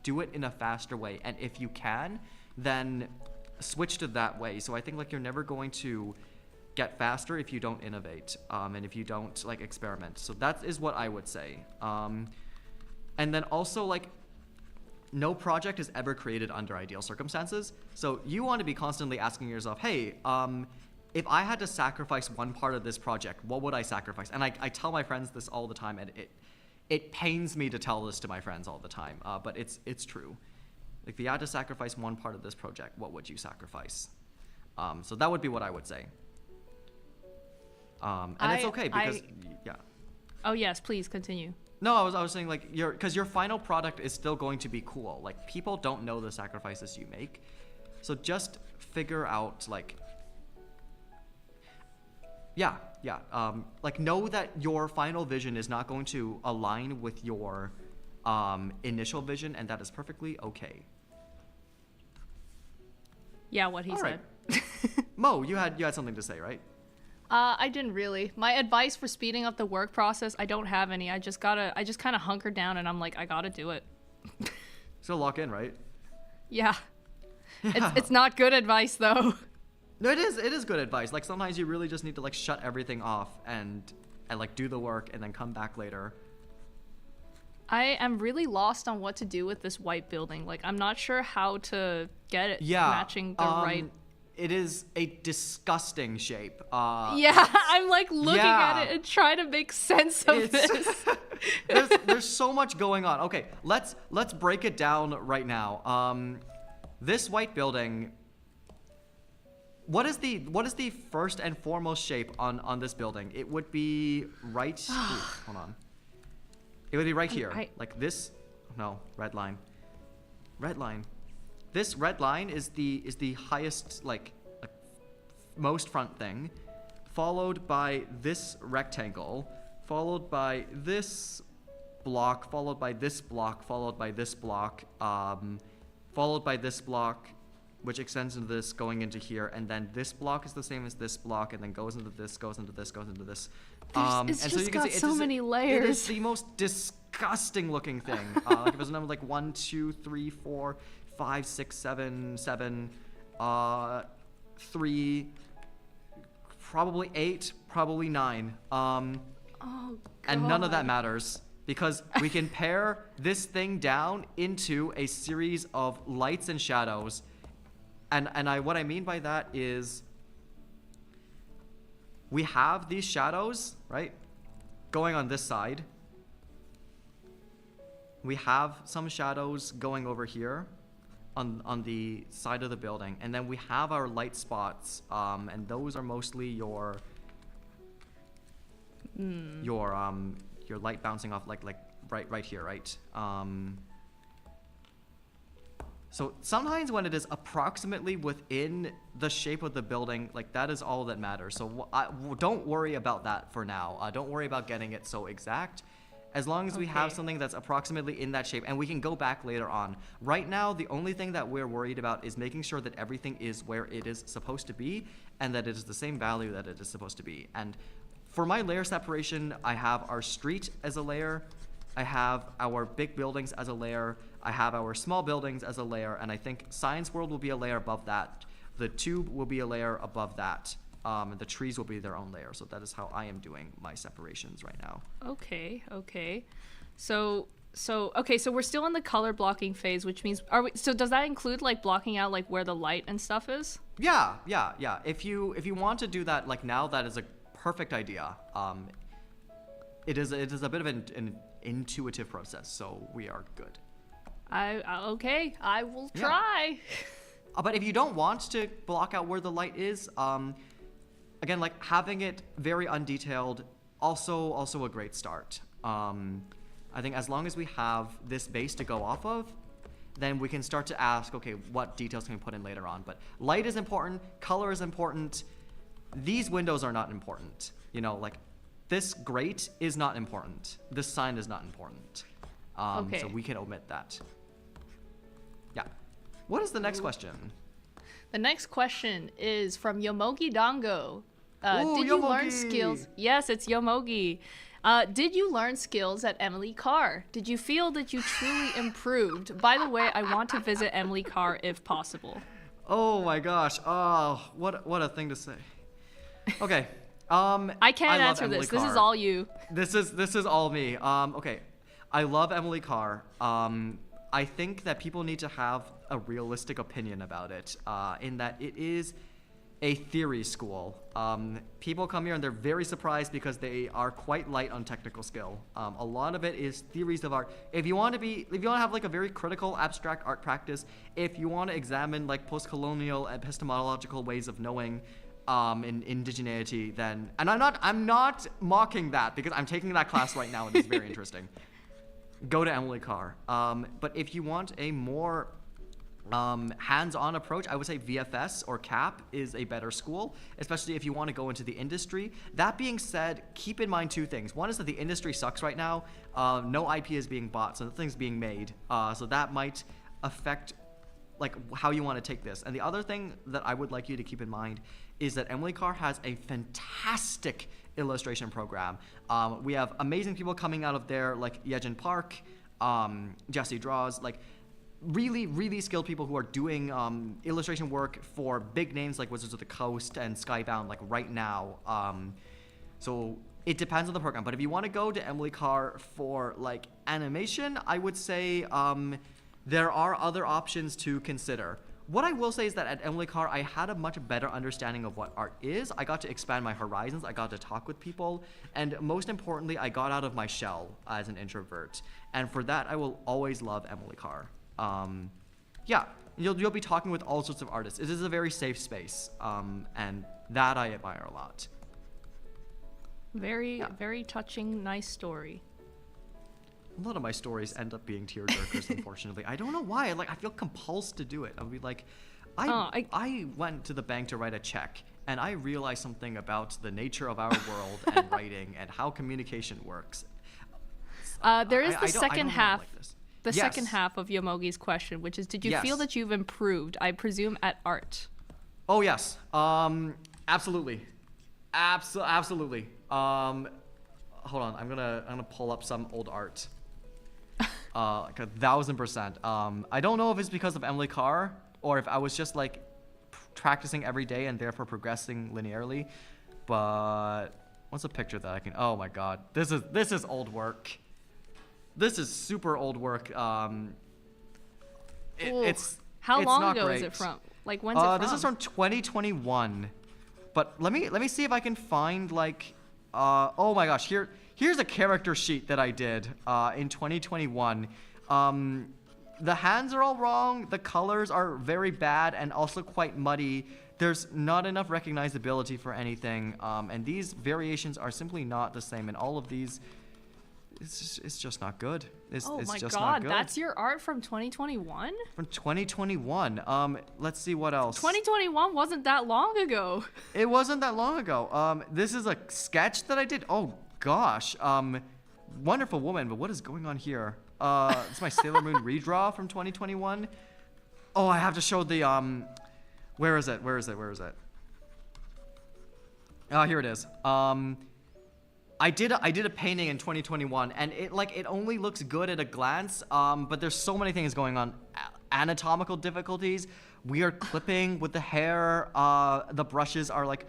do it in a faster way? And if you can, then switch to that way. So I think like you're never going to get faster if you don't innovate, and if you don't like experiment. So that is what I would say. And then also like no project is ever created under ideal circumstances. So you want to be constantly asking yourself, hey, if I had to sacrifice one part of this project, what would I sacrifice? And I tell my friends this all the time, and it pains me to tell this to my friends all the time, but it's true. Like if you had to sacrifice one part of this project, what would you sacrifice? So that would be what I would say. And it's okay because yeah. Oh yes, please continue. No, I was saying like because your final product is still going to be cool. Like people don't know the sacrifices you make, so just figure out like like know that your final vision is not going to align with your initial vision, and that is perfectly okay. Yeah, what he All said. right. Mo, you had something to say, right? I didn't really. My advice for speeding up the work process, I don't have any. I just kind of hunker down and I'm like, I gotta do it. So lock in, right? Yeah. It's not good advice though. No, it is good advice. Like sometimes you really just need to like shut everything off and like do the work and then come back later. I am really lost on what to do with this white building. Like I'm not sure how to get it matching the right. It is a disgusting shape. Yeah, I'm like looking at it and trying to make sense of this. there's so much going on. Okay, let's break it down right now. This white building. What is the first and foremost shape on this building? It would be right. Hold on. It would be right here, like this. No, red line. Red line. This red line is the highest, like most front thing, followed by this rectangle, followed by this block, followed by this block, followed by this block, followed by this block, which extends into this, going into here, and then this block is the same as this block, and then goes into this, goes into this, goes into this. It's and just so you can got see, so many layers. It is the most disgusting looking thing. Like if there's a number like 1, 2, 3, 4, 5, 6, 7, 3, probably 8, probably 9. Oh, and none of that matters because we can pare this thing down into a series of lights and shadows. And what I mean by that is we have these shadows, right, going on this side. We have some shadows going over here on the side of the building, and then we have our light spots, and those are mostly your light bouncing off like right here, right? So sometimes when it is approximately within the shape of the building, like that is all that matters. So don't worry about that for now. Don't worry about getting it so exact. As long as we have something that's approximately in that shape, and we can go back later on. Right now, the only thing that we're worried about is making sure that everything is where it is supposed to be, and that it is the same value that it is supposed to be. And for my layer separation, I have our street as a layer, I have our big buildings as a layer, I have our small buildings as a layer, and I think Science World will be a layer above that. The tube will be a layer above that. And the trees will be their own layer. So that is how I am doing my separations right now. Okay. So we're still in the color blocking phase, which means so does that include like blocking out like where the light and stuff is? Yeah. If you want to do that like now, that is a perfect idea. It is a bit of an intuitive process, so we are good. I will try. But if you don't want to block out where the light is, again, like having it very undetailed, also a great start. I think as long as we have this base to go off of, then we can start to ask, okay, what details can we put in later on? But light is important, color is important, these windows are not important. You know, like this grate is not important. This sign is not important. Okay. So we can omit that. Yeah. What is the next question? The next question is from Yomogi Dango. Ooh, Did you learn Yomogi! skills? Yes, it's Yomogi. Did you learn skills at Emily Carr? Did you feel that you truly improved? By the way, I want to visit Emily Carr if possible. Oh my gosh. Oh, what a thing to say. Okay. I can't love answer Emily this. This is Carr. all you. This is all me. Okay. I love Emily Carr. I think that people need to have a realistic opinion about it, in that it is a theory school. People come here and they're very surprised because they are quite light on technical skill. A lot of it is theories of art. If you want to have like a very critical abstract art practice, if you want to examine like post-colonial epistemological ways of knowing in indigeneity, then, and I'm not mocking that because I'm taking that class right now and it's very interesting. Go to Emily Carr. But if you want a more hands-on approach, I would say VFS or CAP is a better school, especially if you want to go into the industry. That being said, keep in mind two things. One is that the industry sucks right now. No IP is being bought, so nothing's being made. So that might affect like how you want to take this. And the other thing that I would like you to keep in mind is that Emily Carr has a fantastic illustration program. We have amazing people coming out of there like Yejin Park, Jesse Draws, like really, really skilled people who are doing illustration work for big names like Wizards of the Coast and Skybound like right now. So it depends on the program. But if you want to go to Emily Carr for like animation, I would say there are other options to consider. What I will say is that at Emily Carr, I had a much better understanding of what art is. I got to expand my horizons. I got to talk with people. And most importantly, I got out of my shell as an introvert. And for that, I will always love Emily Carr. Yeah, you'll be talking with all sorts of artists. It is a very safe space. And that I admire a lot. Very touching, nice story. A lot of my stories end up being tearjerkers, unfortunately. I don't know why. I feel compulsed to do it. I'll be like, I went to the bank to write a check, and I realized something about the nature of our world and writing and how communication works. There is the I don't half. like this. The Yes. second half of Yomogi's question, which is, did you Yes. feel that you've improved? I presume at art. Oh yes, absolutely, absolutely. Hold on, I'm gonna pull up some old art. Like 1,000%. I don't know if it's because of Emily Carr or if I was just like practicing every day and therefore progressing linearly. But what's a picture that I can? Oh my God, this is old work. This is super old work. It's How it's long not ago is great. it from? Like when's it from? This is from 2021. But let me see if I can find like oh my gosh, here's a character sheet that I did in 2021. The hands are all wrong, the colors are very bad and also quite muddy. There's not enough recognizability for anything, and these variations are simply not the same, and all of these it's just not good. It's my just God, not good. that's your art from 2021? From 2021. Let's see what else. 2021 wasn't that long ago. It wasn't that long ago. This is a sketch that I did. Oh gosh. Wonderful Woman, but what is going on here? It's my Sailor Moon redraw from 2021. Oh, I have to show the where is it? Oh, here it is. I did a painting in 2021, and it only looks good at a glance. But there's so many things going on. Anatomical difficulties, weird clipping with the hair. The brushes are like,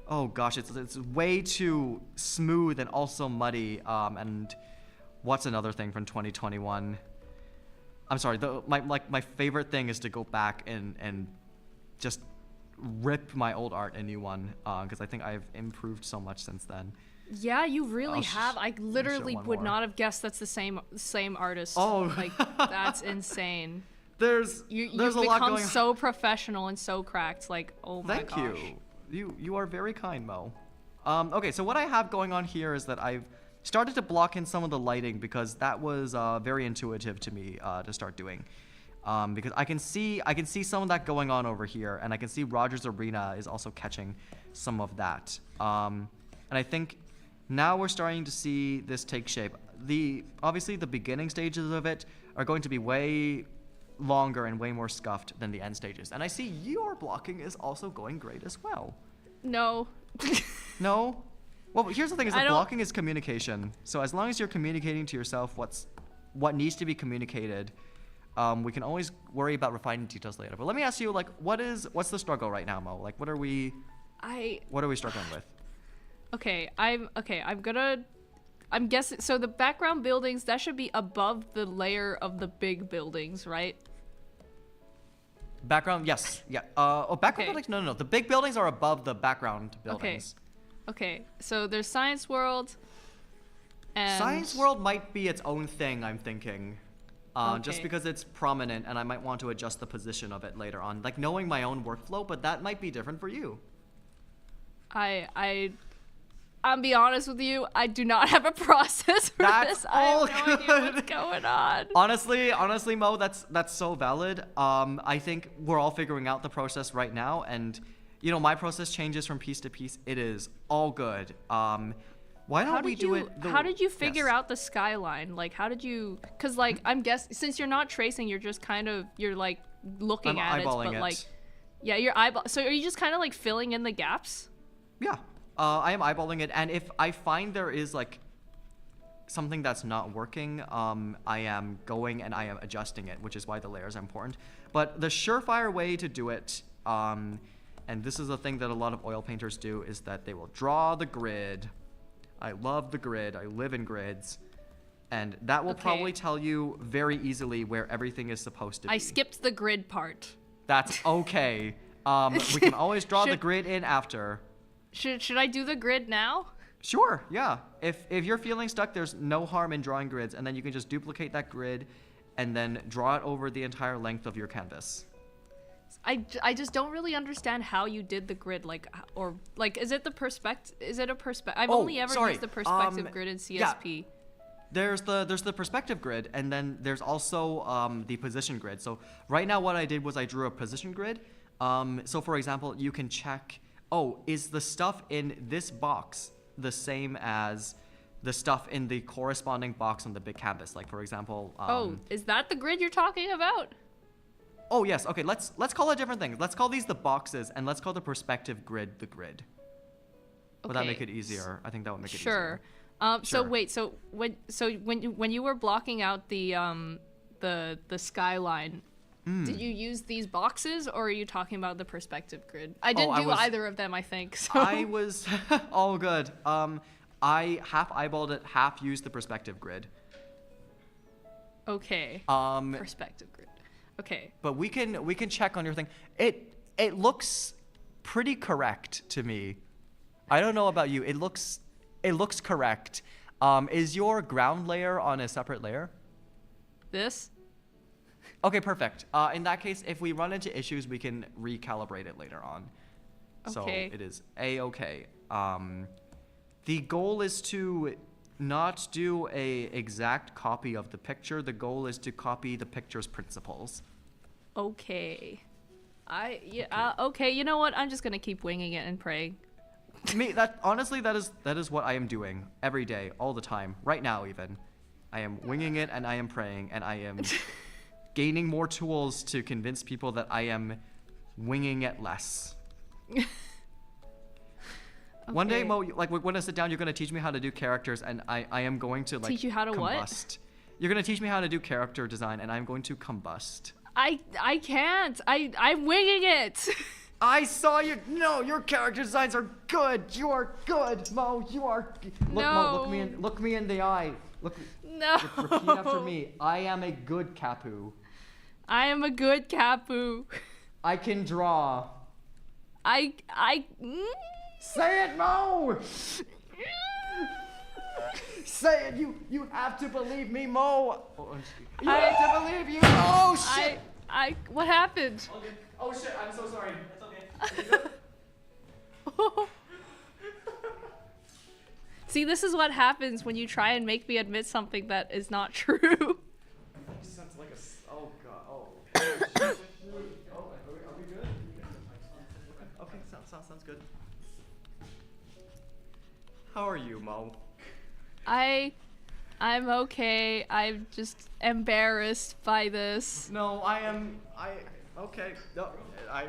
oh gosh, it's way too smooth and also muddy. And what's another thing from 2021? I'm sorry. My favorite thing is to go back and just rip my old art a new one, because I think I've improved so much since then. Yeah, you really I'll have. I literally one would more. not have guessed that's the same artist. Oh. Like that's insane. There's You've a lot become going on. so professional and so cracked. Like, oh my Thank gosh. you. You are very kind, Mo. Okay, so what I have going on here is that I've started to block in some of the lighting because that was very intuitive to me to start doing. because I can see some of that going on over here, and I can see Roger's arena is also catching some of that. And I think now we're starting to see this take shape. Obviously the beginning stages of it are going to be way longer and way more scuffed than the end stages. And I see your blocking is also going great as well. No. No? Well, here's the thing: is that blocking is communication. So as long as you're communicating to yourself what needs to be communicated, we can always worry about refining details later. But let me ask you, like, what's the struggle right now, Mo? Like, what are we struggling with? I'm guessing, so the background buildings, that should be above the layer of the big buildings, right? Background, yes. Yeah. Background buildings? No. The big buildings are above the background buildings. Okay. So there's Science World. And Science World might be its own thing, I'm thinking. Just because it's prominent, and I might want to adjust the position of it later on. Like, knowing my own workflow, but that might be different for you. I'll be honest with you, I do not have a process for this. I have no idea what's going on. Honestly, Mo, that's so valid. I think we're all figuring out the process right now, and my process changes from piece to piece. It is all good. Why don't we do it? How did you figure out the skyline? Like, how did you? Because, like, I'm guessing since you're not tracing, you're just kind of like looking at it, but like, yeah, you're eyeball. So are you just kind of like filling in the gaps? Yeah. I am eyeballing it, and if I find there is like something that's not working, I am going and I am adjusting it, which is why the layers are important. But the surefire way to do it, and this is a thing that a lot of oil painters do, is that they will draw the grid. I love the grid. I live in grids. And that will probably tell you very easily where everything is supposed to be. I skipped the grid part. That's okay. We can always draw the grid in after. Should I do the grid now? Sure, yeah. If you're feeling stuck, there's no harm in drawing grids, and then you can just duplicate that grid and then draw it over the entire length of your canvas. I just don't really understand how you did the grid, is it the perspective? Is it a perspective? I've only ever used the perspective grid in CSP. Yeah. There's the perspective grid, and then there's also the position grid. So right now what I did was I drew a position grid. So for example, you can check, is the stuff in this box the same as the stuff in the corresponding box on the big canvas? Like, for example... is that the grid you're talking about? Oh, yes. Okay, let's call it different things. Let's call these the boxes, and let's call the perspective grid the grid. Would that make it easier? I think that would make it easier. Sure. So wait, when you were blocking out the skyline, did you use these boxes, or are you talking about the perspective grid? I didn't do either of them, I think. So. I was all good. I half eyeballed it, half used the perspective grid. Okay. Perspective grid. Okay. But we can check on your thing. It looks pretty correct to me. I don't know about you. It looks correct. Is your ground layer on a separate layer? This? Okay, perfect. In that case, if we run into issues, we can recalibrate it later on. Okay. So it is A-okay. The goal is to not do a exact copy of the picture. The goal is to copy the picture's principles. Okay. Okay, you know what? I'm just gonna keep winging it and praying. Honestly, that is what I am doing every day, all the time, right now even. I am winging it and I am praying, and I am gaining more tools to convince people that I am winging it less. Okay. One day, Mo, like, we're gonna sit down. You're gonna teach me how to do characters, and I am going to, like, teach you how to combust. What? You're gonna teach me how to do character design, and I'm going to combust. I can't. I'm winging it. I saw you. No, your character designs are good. You are good, Mo. You are. Mo, look me in the eye. No. Repeat after me. I am a good Kapu. I am a good Kapu. I can draw. Say it, Mo! Say it! You have to believe me, Mo! You have to believe you! Oh, shit! What happened? Okay. Oh, shit, I'm so sorry. It's okay. See, this is what happens when you try and make me admit something that is not true. Sounds like oh, God. Oh. sounds good. How are you, Mo? I'm okay. I'm just embarrassed by this. No, okay. No, I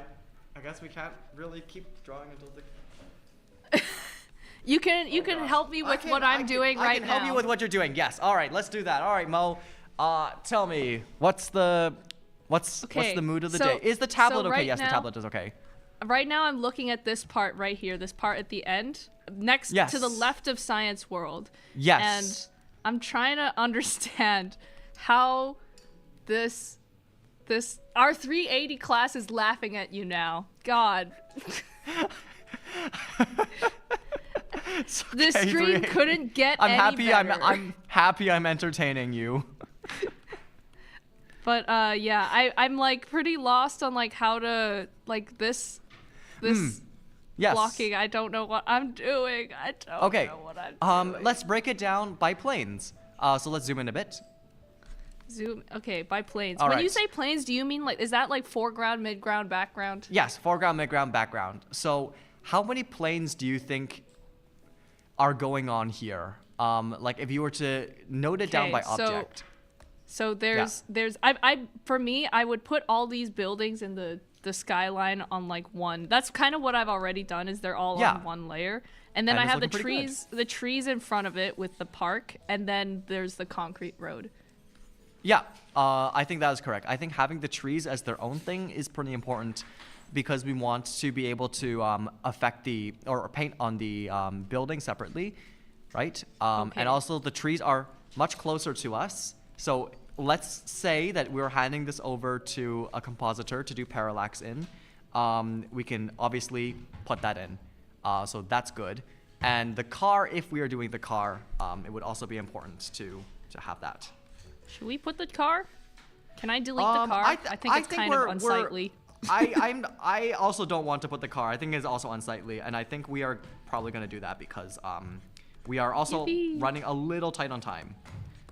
guess we can't really keep drawing until the. You can Gosh. help me with what I'm doing right I can now. help you with what you're doing. Yes. All right. Let's do that. All right, Mo. Tell me, what's the mood of the day? Is the tablet okay? right Yes, the now- tablet is okay. Right now, I'm looking at this part right here, this part at the end, next Yes. to the left of Science World. Yes. And I'm trying to understand how this our 380 class is laughing at you now. God. It's This okay, stream 380. couldn't get I'm any happy. better. I'm happy. I'm entertaining you. But yeah, I'm like pretty lost on like how to like this Yes. blocking. I don't know what I'm doing. I don't Okay. know what I'm doing. Let's break it down by planes. So let's zoom in a bit. Zoom. Okay, by planes. All When you right. say planes, do you mean like is that like foreground, midground, background? Yes, foreground, midground, background. So how many planes do you think are going on here? Like if you were to note it down Okay, by so- object. So there's I for me I would put all these buildings in the skyline on like one. That's kind of what I've already done is they're all Yeah. on one layer. And then And I it's have the looking pretty good. trees in front of it with the park and then there's the concrete road. Yeah, I think that is correct. I think having the trees as their own thing is pretty important because we want to be able to affect or paint on the building separately, right? Okay. And also the trees are much closer to us. So let's say that we're handing this over to a compositor to do parallax in. We can obviously put that in. So that's good. And the car, if we are doing the car, it would also be important to have that. Should we put the car? Can I delete the car? I think it's kind of unsightly. I also don't want to put the car. I think it's also unsightly, and I think we are probably going to do that because we are also Yippee. running a little tight on time.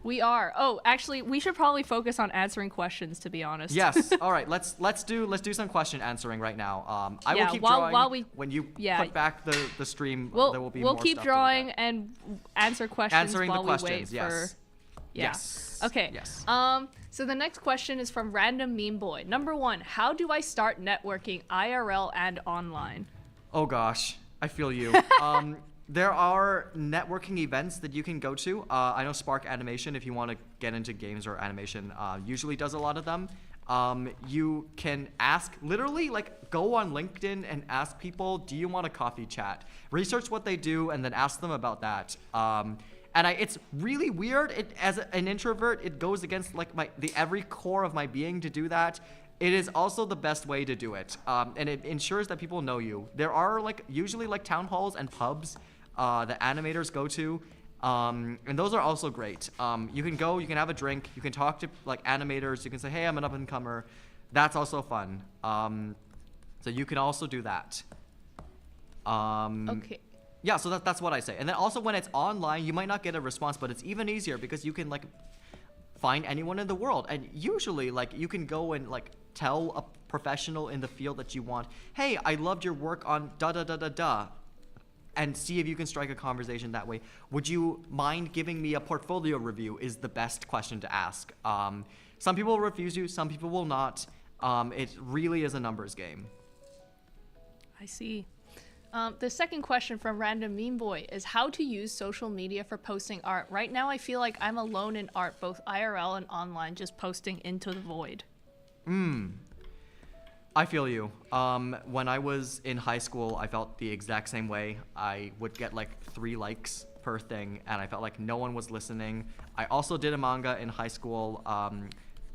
We are. Oh, actually, we should probably focus on answering questions to be honest. Yes. All right. Let's do some question answering right now. I Yeah, will keep while drawing. we- when you yeah. put back the stream, We'll there will be we'll more keep stuff to look drawing at. and answer questions Answering the while questions, we wait yes. for. Yeah. Yes. Okay. Yes. So the next question is from Random Meme Boy. Number 1, how do I start networking IRL and online? Oh gosh, I feel you. There are networking events that you can go to. I know Spark Animation, if you want to get into games or animation, usually does a lot of them. You can ask, literally, like, go on LinkedIn and ask people, do you want a coffee chat? Research what they do and then ask them about that. It's really weird. As an introvert, it goes against like the every core of my being to do that. It is also the best way to do it, and it ensures that people know you. There are usually town halls and pubs that animators go to, and those are also great. You can go, you can have a drink, you can talk to animators. You can say, hey, I'm an up and comer. That's also fun. So you can also do that. Okay. Yeah, so that's what I say. And then also when it's online, you might not get a response, but it's even easier because you can find anyone in the world. And usually you can go and tell a professional in the field that you want, hey, I loved your work on da-da-da-da-da, and see if you can strike a conversation that way. Would you mind giving me a portfolio review is the best question to ask. Some people will refuse you, some people will not. It really is a numbers game. I see. The second question from Random Meme Boy is how to use social media for posting art. Right now, I feel like I'm alone in art, both IRL and online, just posting into the void. I feel you. When I was in high school, I felt the exact same way. I would get 3 likes per thing, and I felt like no one was listening. I also did a manga in high school.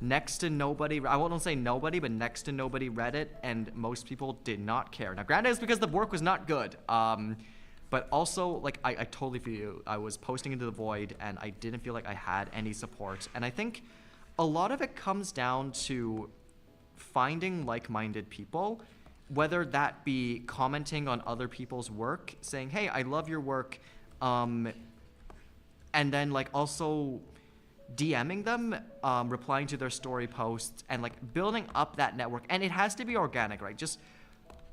Next to nobody, I won't say nobody, but next to nobody read it, and most people did not care. Now, granted, it's because the work was not good. But also, I totally feel you. I was posting into the void, and I didn't feel like I had any support. And I think a lot of it comes down to finding like-minded people, whether that be commenting on other people's work, saying, hey, I love your work, and then also DMing them, replying to their story posts, and building up that network. And it has to be organic, right? Just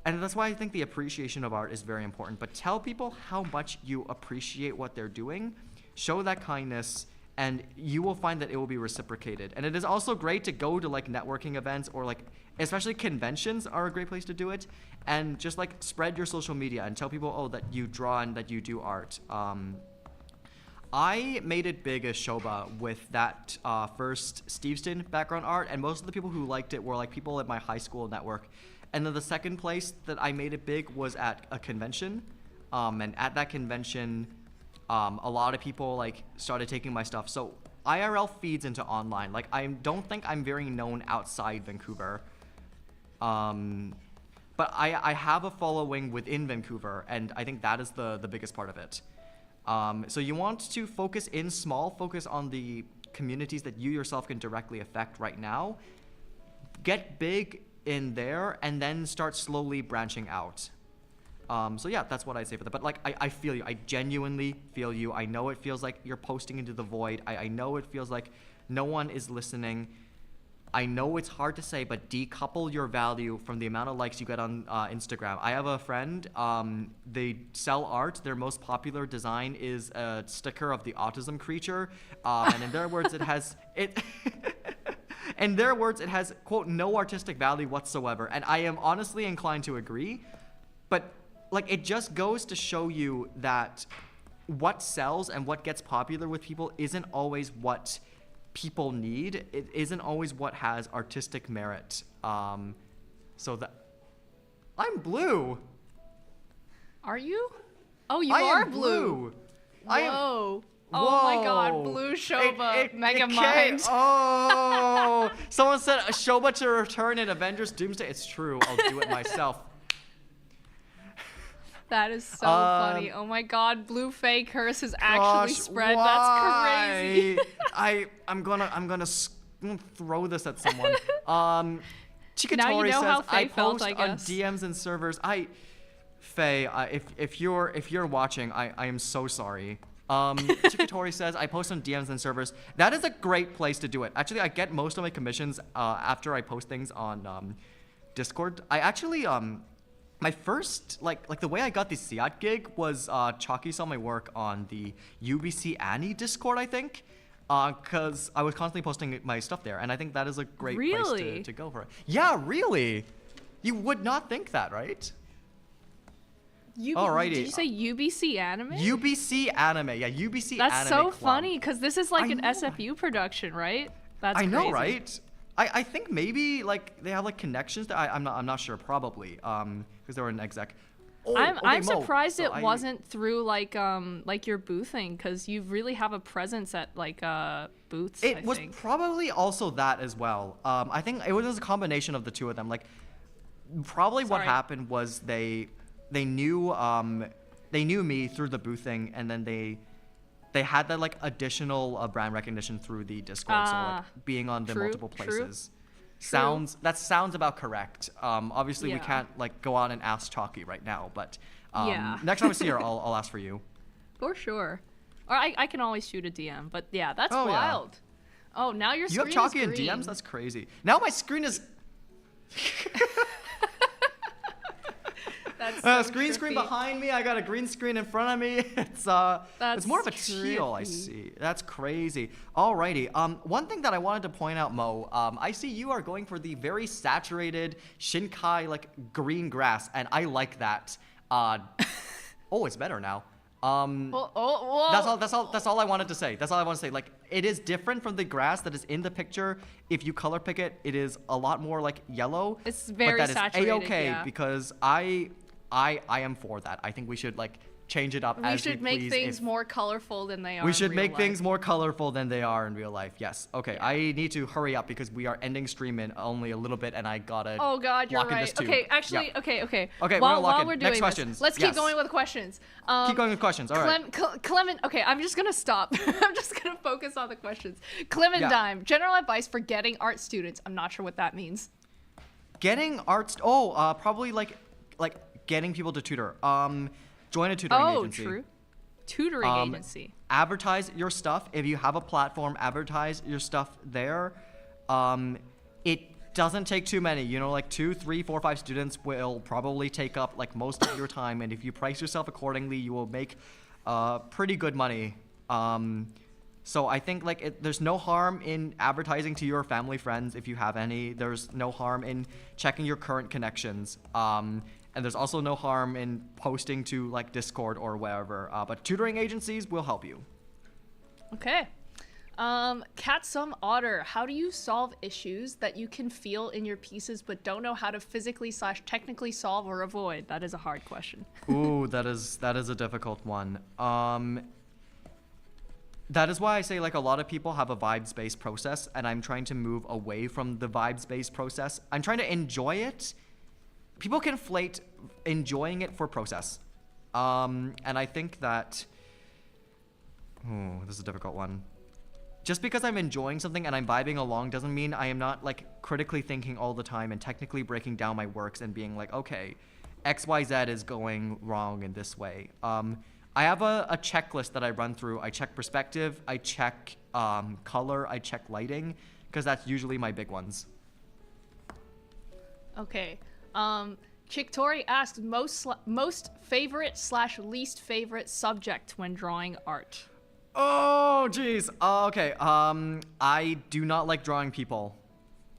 and that's why I think the appreciation of art is very important. But tell people how much you appreciate what they're doing, show that kindness, and you will find that it will be reciprocated. And it is also great to go to like networking events or like, especially conventions are a great place to do it, and just like spread your social media and tell people, oh, that you draw and that you do art. I made it big as Shoba with that first Steveston background art, and most of the people who liked it were like people at my high school network. And then the second place that I made it big was at a convention, and at that convention, a lot of people like started taking my stuff. So IRL feeds into online. Like I don't think I'm very known outside Vancouver, but I have a following within Vancouver, and I think that is the biggest part of it. So you want to focus in small, focus on the communities that you yourself can directly affect right now. Get big in there, and then start slowly branching out. So yeah, that's what I'd say for that. But like, I feel you. I genuinely feel you. I know it feels like you're posting into the void. I know it feels like no one is listening. I know it's hard to say, but decouple your value from the amount of likes you get on Instagram. I have a friend, they sell art. Their most popular design is a sticker of the autism creature. And in their words, it has, in their words, it has, quote, no artistic value whatsoever. And I am honestly inclined to agree. But like, it just goes to show you that what sells and what gets popular with people isn't always what people need. It isn't always what has artistic merit. So that I'm blue. Are you? Oh, you I are am blue. I am. Whoa. Oh my god, Whoa. blue Shoba, mega it mind. Oh, someone said a Shoba to return in Avengers Doomsday. It's true. I'll do it myself. That is so funny. Oh my god, blue Fae curse has actually spread. That's crazy. I'm gonna throw this at someone. Chikatori Now you know how says Faye I felt, post I on guess. DMs and servers. Faye, if you're watching, I am so sorry. Chikatori says I post on DMs and servers. That is a great place to do it. Actually, I get most of my commissions after I post things on Discord. I actually my first, like the way I got the Seat gig was Chalky saw my work on the UBC Annie Discord, I think, because I was constantly posting my stuff there, and I think that is a great place to go for it. Yeah, really? You would not think that, right? Alrighty. Did you say UBC anime? UBC anime, yeah, UBC That's anime so club. funny, because this is like I an know. SFU production, right? That's I know, crazy. right? I think maybe like they have like connections that I'm not sure, probably because they were an exec. Oh, I'm okay, Mo, surprised so it wasn't through like your boothing, because you really have a presence at like booths. It I was think. probably also that as well. I think it was a combination of the two of them. Like, probably what Sorry. happened was they knew me through the boothing, and then they had that like additional brand recognition through the Discord. So like being on the true, multiple true. places sounds about correct. Obviously we Yeah. can't like go out and ask Chalky right now, but Yeah. next time I see her, I'll ask for you. For sure. Or I can always shoot a DM, but yeah, that's Oh, yeah. wild. Oh, now your You screen have Chalky is in green. DMs? That's crazy. Now my screen is That's so green screen trippy. behind me. I got a green screen in front of me. It's more of a teal. I trippy. see. That's crazy. Alrighty. One thing that I wanted to point out, Mo. I see you are going for the very saturated Shinkai like green grass, and I like that. Oh, it's better now. Whoa. That's all I wanted to say. That's all I want to say. Like, it is different from the grass that is in the picture. If you color pick it, it is a lot more like yellow. It's very but that saturated, is A-okay yeah. because I am for that. I think we should like change it up We as should we make please things if- more colorful than they are. We in should real make life. things more colorful than they are in real life. Yes. Okay. I need to hurry up because we are ending stream in only a little bit, and I gotta. Oh God, you're lock in right. this too. Okay, actually, Yeah. okay. Okay, we're While gonna lock in. we're Next doing this, questions. let's Yes. keep going with questions. Keep going with questions. All right. Clement. Okay, I'm just gonna stop. I'm just gonna focus on the questions. Clementine, general advice for getting art students. I'm not sure what that means. Getting arts. Probably like getting people to tutor. Join a tutoring agency. True. Tutoring agency. Advertise your stuff. If you have a platform, advertise your stuff there. It doesn't take too many. You know, like 2, 3, 4, 5 students will probably take up like most of your time, and if you price yourself accordingly, you will make pretty good money. So I think like there's no harm in advertising to your family friends if you have any. There's no harm in checking your current connections. And there's also no harm in posting to like Discord or wherever. But tutoring agencies will help you. Okay. Katsum Otter, how do you solve issues that you can feel in your pieces but don't know how to physically/technically solve or avoid? That is a hard question. Ooh, that is a difficult one. That is why I say like a lot of people have a vibes-based process, and I'm trying to move away from the vibes-based process. I'm trying to enjoy it. People conflate enjoying it for process. And I think that, this is a difficult one. Just because I'm enjoying something and I'm vibing along doesn't mean I am not like critically thinking all the time and technically breaking down my works and being like, okay, XYZ is going wrong in this way. I have a checklist that I run through. I check perspective, I check color, I check lighting, because that's usually my big ones. Okay. Chiktori asks most favorite/least favorite subject when drawing art. Oh, jeez. Okay. I do not like drawing people.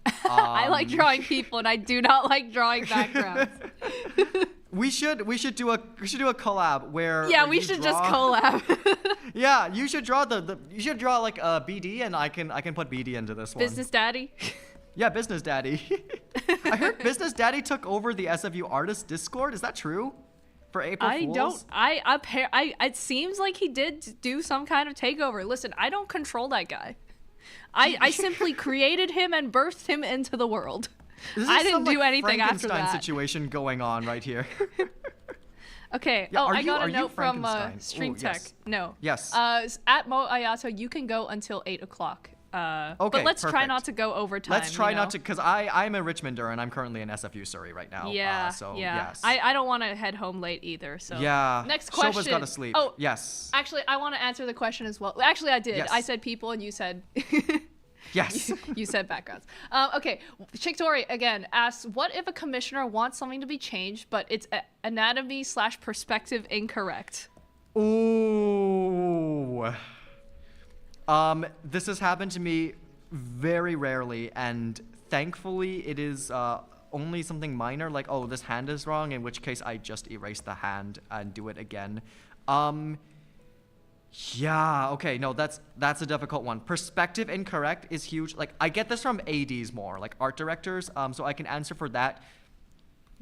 I like drawing people, and I do not like drawing backgrounds. We should do a collab where. Yeah, where we you should draw... just collab. Yeah, you should draw you should draw like a BD, and I can put BD into this one. Business Daddy. Yeah, Business Daddy. I heard Business Daddy took over the SFU artist Discord. Is that true? For April Fools? It seems like he did do some kind of takeover. Listen, I don't control that guy. I simply created him and birthed him into the world. I didn't do anything after that. Frankenstein situation going on right here. Okay. Yeah, I got a you note from Frankenstein? Stream Ooh, Tech. yes. No. Yes. At Mo Ayato, you can go until 8 o'clock. Okay, but let's try perfect. not to go overtime. Let's try not to, because I'm a Richmonder and I'm currently in SFU Surrey right now. Yeah, so yeah. yes. I don't want to head home late either. So yeah. Next question. Shoba's got to sleep. Oh, yes. Actually, I want to answer the question as well. Actually, I did. Yes. I said people, and you said. Yes. You said backgrounds. Okay. Chiktori again asks, what if a commissioner wants something to be changed, but it's anatomy/perspective incorrect? Ooh. This has happened to me very rarely, and thankfully it is only something minor, like, oh, this hand is wrong, in which case I just erase the hand and do it again. Yeah, okay, no, that's a difficult one. Perspective incorrect is huge. Like, I get this from ADs more, like art directors, so I can answer for that.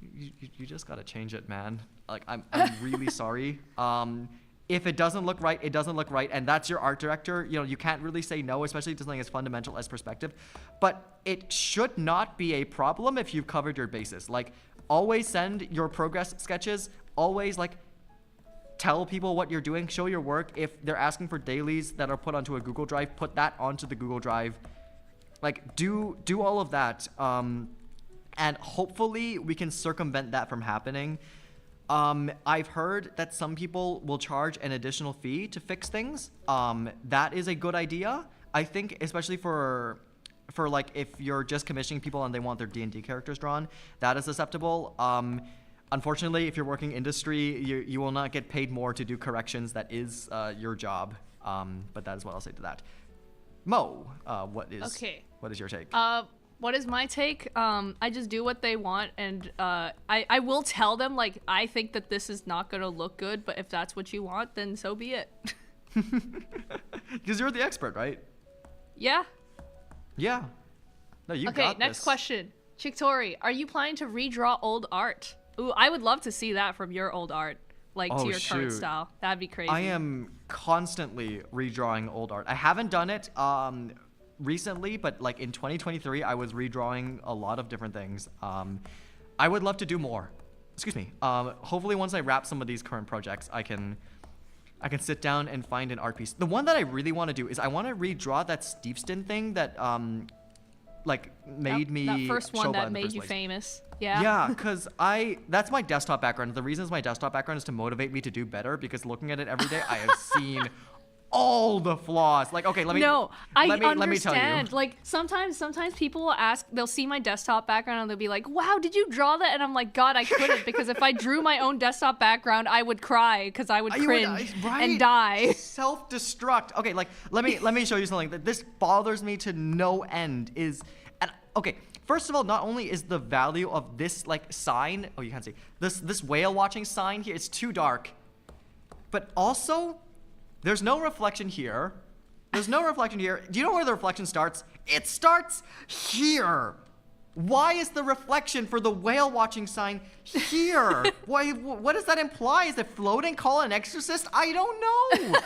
You just gotta change it, man. Like, I'm really sorry. If it doesn't look right, it doesn't look right, and that's your art director. You know, you can't really say no, especially to something as fundamental as perspective. But it should not be a problem if you've covered your bases. Like, always send your progress sketches. Always, like, tell people what you're doing. Show your work. If they're asking for dailies that are put onto a Google Drive, put that onto the Google Drive. Like, do all of that. And hopefully we can circumvent that from happening. I've heard that some people will charge an additional fee to fix things. That is a good idea. I think, especially for like if you're just commissioning people and they want their D&D characters drawn, that is acceptable. Unfortunately, if you're working industry, you will not get paid more to do corrections. That is your job. But that is what I'll say to that. Mo, what is your take? What is my take? I just do what they want, and I will tell them, like, I think that this is not gonna look good, but if that's what you want, then so be it. Because you're the expert, right? Yeah. Yeah. No, you got this. Okay, next question. Chiktori, are you planning to redraw old art? Ooh, I would love to see that from your old art, like to your current style. That'd be crazy. I am constantly redrawing old art. I haven't done it recently, but like in 2023, I was redrawing a lot of different things. I would love to do more. Excuse me. Hopefully, once I wrap some of these current projects, I can sit down and find an art piece. The one that I really want to do is I want to redraw that Steveston thing that like made me that first one Shoba that in the made first you place. famous. Yeah. Yeah, because that's my desktop background. The reason it's my desktop background is to motivate me to do better, because looking at it every day, I have seen all the flaws. Like, okay, let me No, I understand. Let me tell you. Like sometimes people will ask, they'll see my desktop background and they'll be like, "Wow, did you draw that?" And I'm like, "God, I couldn't because if I drew my own desktop background, I would cry because I would cringe and die." Self-destruct. Okay, like let me show you something that this bothers me to no end. And okay, first of all, not only is the value of this like sign, oh you can't see this whale watching sign here, it's too dark, but also there's no reflection here. There's no reflection here. Do you know where the reflection starts? It starts here. Why is the reflection for the whale watching sign here? What does that imply? Is it floating? Call an exorcist? I don't know.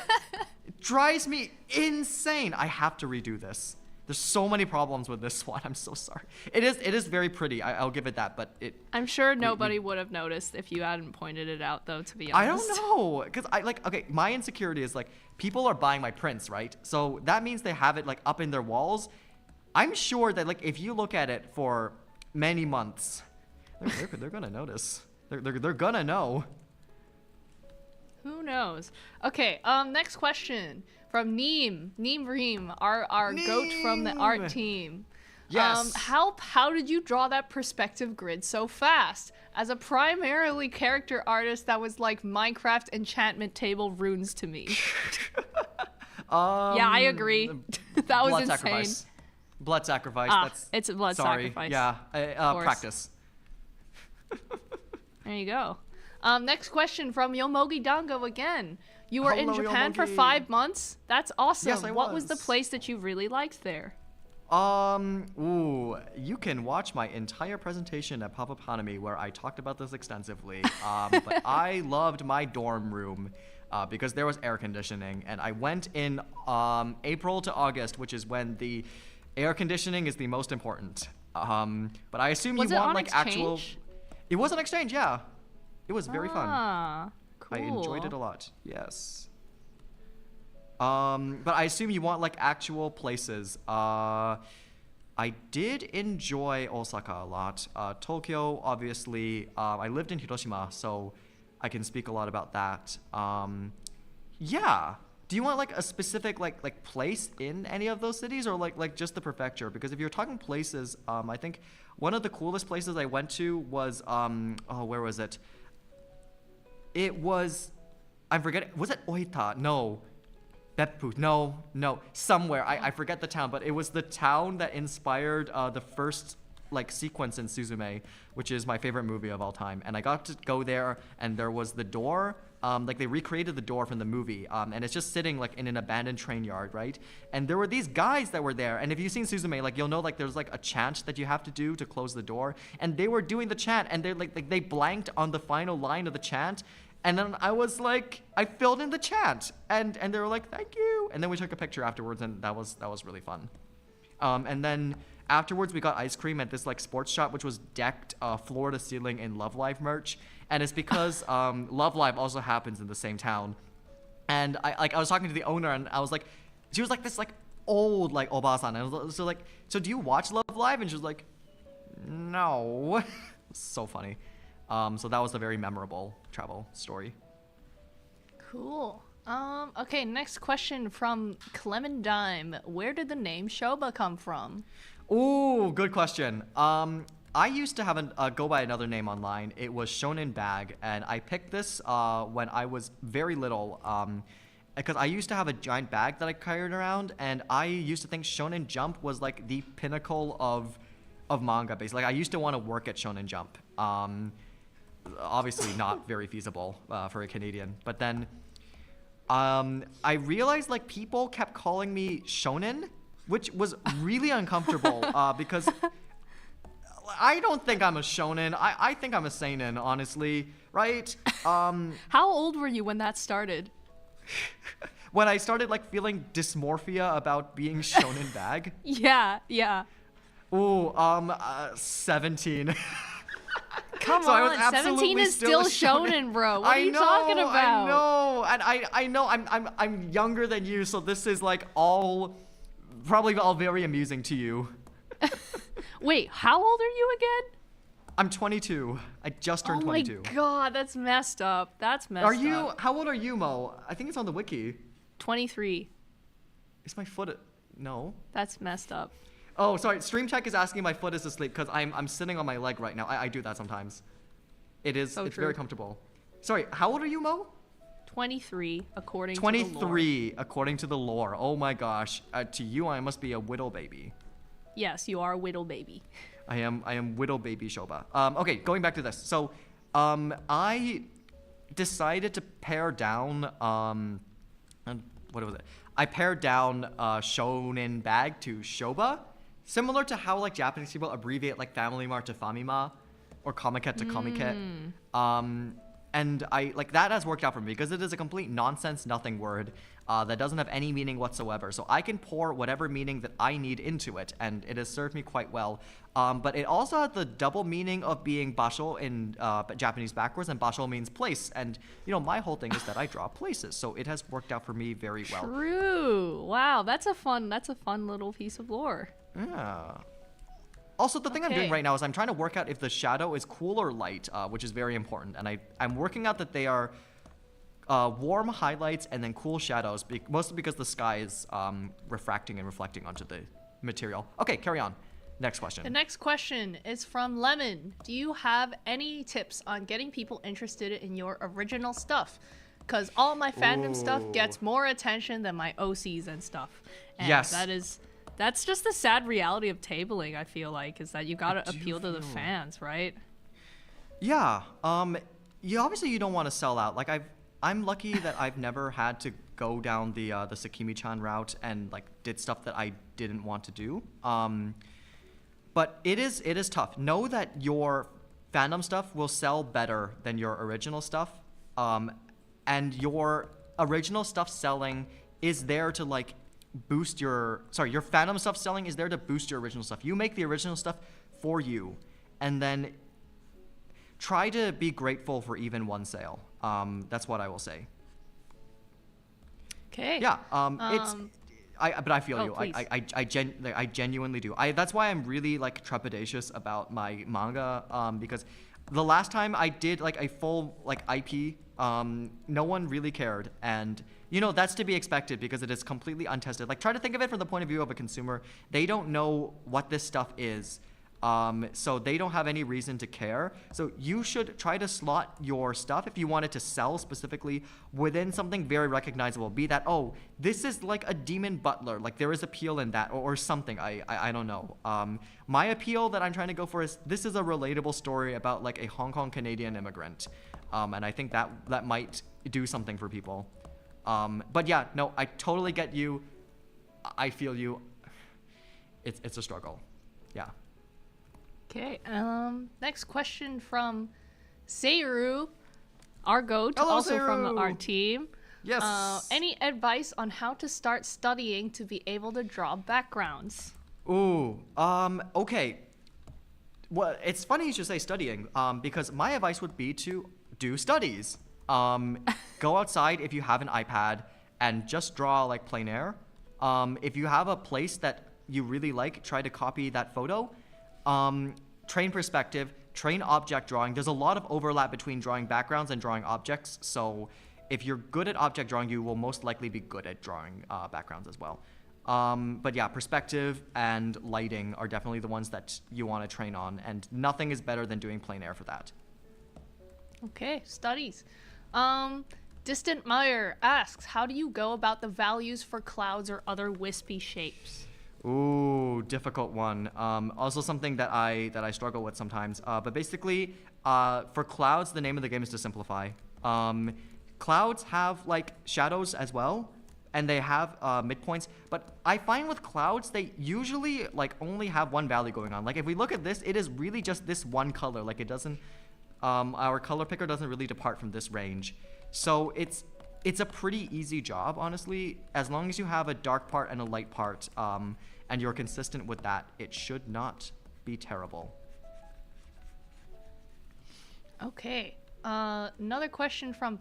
It drives me insane. I have to redo this. There's so many problems with this one. I'm so sorry. It is very pretty. I'll give it that, but I'm sure nobody would have noticed if you hadn't pointed it out, though, to be honest. I don't know, because okay, my insecurity is like, people are buying my prints, right? So that means they have it like up in their walls. I'm sure that like if you look at it for many months, they're gonna notice. They're gonna know. Who knows? Okay, next question from Neem Reem, our goat from the art team. Yes. How did you draw that perspective grid so fast? As a primarily character artist, that was like Minecraft enchantment table runes to me. Yeah, I agree. That was insane. Sacrifice. Blood sacrifice. It's a blood sacrifice. Yeah, practice. There you go. Next question from Yomogi Dango again. You were in Hello, Japan for Yomogi. 5 months? That's awesome. Yes, I What was the was. place that you really liked there? You can watch my entire presentation at Pop-Up Hanami where I talked about this extensively. But I loved my dorm room because there was air conditioning, and I went in April to August, which is when the air conditioning is the most important. But I assume Was you it want on like actual. exchange? It was an exchange, yeah. It was very fun. Ah, cool. I enjoyed it a lot. Yes. But I assume you want like actual places. I did enjoy Osaka a lot. Tokyo, obviously. I lived in Hiroshima, so I can speak a lot about that. Yeah. Do you want like a specific like place in any of those cities, or like just the prefecture? Because if you're talking places, I think one of the coolest places I went to was where was it? It was, I forget. Was it Oita? No. Beppu? No. Somewhere. I forget the town, but it was the town that inspired the first like sequence in Suzume, which is my favorite movie of all time. And I got to go there, and there was the door. Like they recreated the door from the movie, and it's just sitting like in an abandoned train yard, right? And there were these guys that were there, and if you've seen Suzume, like you'll know like there's like a chant that you have to do to close the door, and they were doing the chant, and they're like they blanked on the final line of the chant, and then I was like, I filled in the chant, and they were like, thank you, and then we took a picture afterwards, and that was really fun. And then afterwards, we got ice cream at this like sports shop, which was decked floor to ceiling in Love Live merch. And it's because Love Live also happens in the same town. And I was talking to the owner, and I was like, she was like this like old like obasan. And I was so like, so do you watch Love Live? And she was like, no. So funny. So that was a very memorable travel story. Cool. Okay, next question from Clementine. Where did the name Shoba come from? Ooh, good question. I used to have go by another name online. It was Shonen Bag, and I picked this when I was very little. Because I used to have a giant bag that I carried around, and I used to think Shonen Jump was like the pinnacle of manga. Basically, like I used to want to work at Shonen Jump. Obviously, not very feasible for a Canadian. But then I realized like people kept calling me Shonen, which was really uncomfortable because I don't think I'm a shonen. I think I'm a seinen, honestly, right? How old were you when that started? When I started like feeling dysmorphia about being shonen bag. Yeah. Ooh, 17. Come So I was on, absolutely 17 is still still a shonen, bro. What are you talking about? I know, and I know I'm younger than you, so this is like probably all very amusing to you. Wait, how old are you again? I'm 22. I just turned 22. Oh my god, that's messed up. That's messed up. How old are you, Mo? I think it's on the wiki. 23. Is my foot... No. That's messed up. Oh, sorry. Stream Tech is asking my foot is asleep because I'm sitting on my leg right now. I do that sometimes. It's true. very comfortable. Sorry, how old are you, Mo? 23, according to the 23, according to the lore. Oh my gosh. To you, I must be a widow baby. Yes, you are a whittle baby. I am widow baby Shoba. Okay, going back to this. So, I decided to pare down, what was it? I pared down Shonen Bag to Shoba, similar to how like Japanese people abbreviate like Family Mart to Famima, or Comiket to Comiket. And I like that has worked out for me because it is a complete nonsense nothing word that doesn't have any meaning whatsoever. So I can pour whatever meaning that I need into it, and it has served me quite well. But it also had the double meaning of being basho in Japanese backwards, and basho means place. And you know, my whole thing is that I draw places, so it has worked out for me very well. True. Wow, that's a fun little piece of lore. Yeah. Also, the thing I'm doing Okay. right now is I'm trying to work out if the shadow is cool or light, which is very important. And I'm working out that they are warm highlights and then cool shadows, mostly because the sky is refracting and reflecting onto the material. Okay, carry on. Next question. The next question is from Lemon. Do you have any tips on getting people interested in your original stuff? Because all my fandom stuff gets more attention than my OCs and stuff. And Yes. that's just the sad reality of tabling, I feel like, is that you gotta appeal to the fans, right? Yeah. Obviously you don't want to sell out. Like I'm lucky that I've never had to go down the Sakimi-chan route and like did stuff that I didn't want to do. But it is tough. Know that your fandom stuff will sell better than your original stuff. And your original stuff selling is there to like boost your fandom stuff selling is there to boost your original stuff. You make the original stuff for you, and then try to be grateful for even one sale. That's what I will say. Okay. Yeah. But I feel Oh, you. please. I genuinely do. That's why I'm really like trepidatious about my manga. Because the last time I did like a full like IP, no one really cared, and you know that's to be expected because it is completely untested. Like try to think of it from the point of view of a consumer. They don't know what this stuff is. So they don't have any reason to care. So you should try to slot your stuff if you want it to sell specifically within something very recognizable. Be that, oh, this is like a demon butler. Like there is appeal in that or something. I don't know. My appeal that I'm trying to go for is this is a relatable story about like a Hong Kong Canadian immigrant. And I think that might do something for people. But yeah, no, I totally get you. I feel you. It's a struggle. Yeah. Okay. Next question from Seiru, our goat, Hello, also from Seiru. our team. Yes. Any advice on how to start studying to be able to draw backgrounds? Ooh. Okay. Well, it's funny you should say studying. Because my advice would be to do studies. Go outside if you have an iPad and just draw like plein air. If you have a place that you really like, try to copy that photo. Train perspective, train object drawing. There's a lot of overlap between drawing backgrounds and drawing objects. So if you're good at object drawing, you will most likely be good at drawing backgrounds as well. But yeah, perspective and lighting are definitely the ones that you want to train on. And nothing is better than doing plein air for that. Okay, studies. Distant Meyer asks, how do you go about the values for clouds or other wispy shapes? Ooh, difficult one. Also something that I struggle with sometimes. But basically, for clouds, the name of the game is to simplify. Clouds have like shadows as well, and they have midpoints. But I find with clouds, they usually like only have one value going on. Like if we look at this, it is really just this one color. Like it doesn't, our color picker doesn't really depart from this range. So it's a pretty easy job, honestly. As long as you have a dark part and a light part, and you're consistent with that, it should not be terrible. Okay. Another question from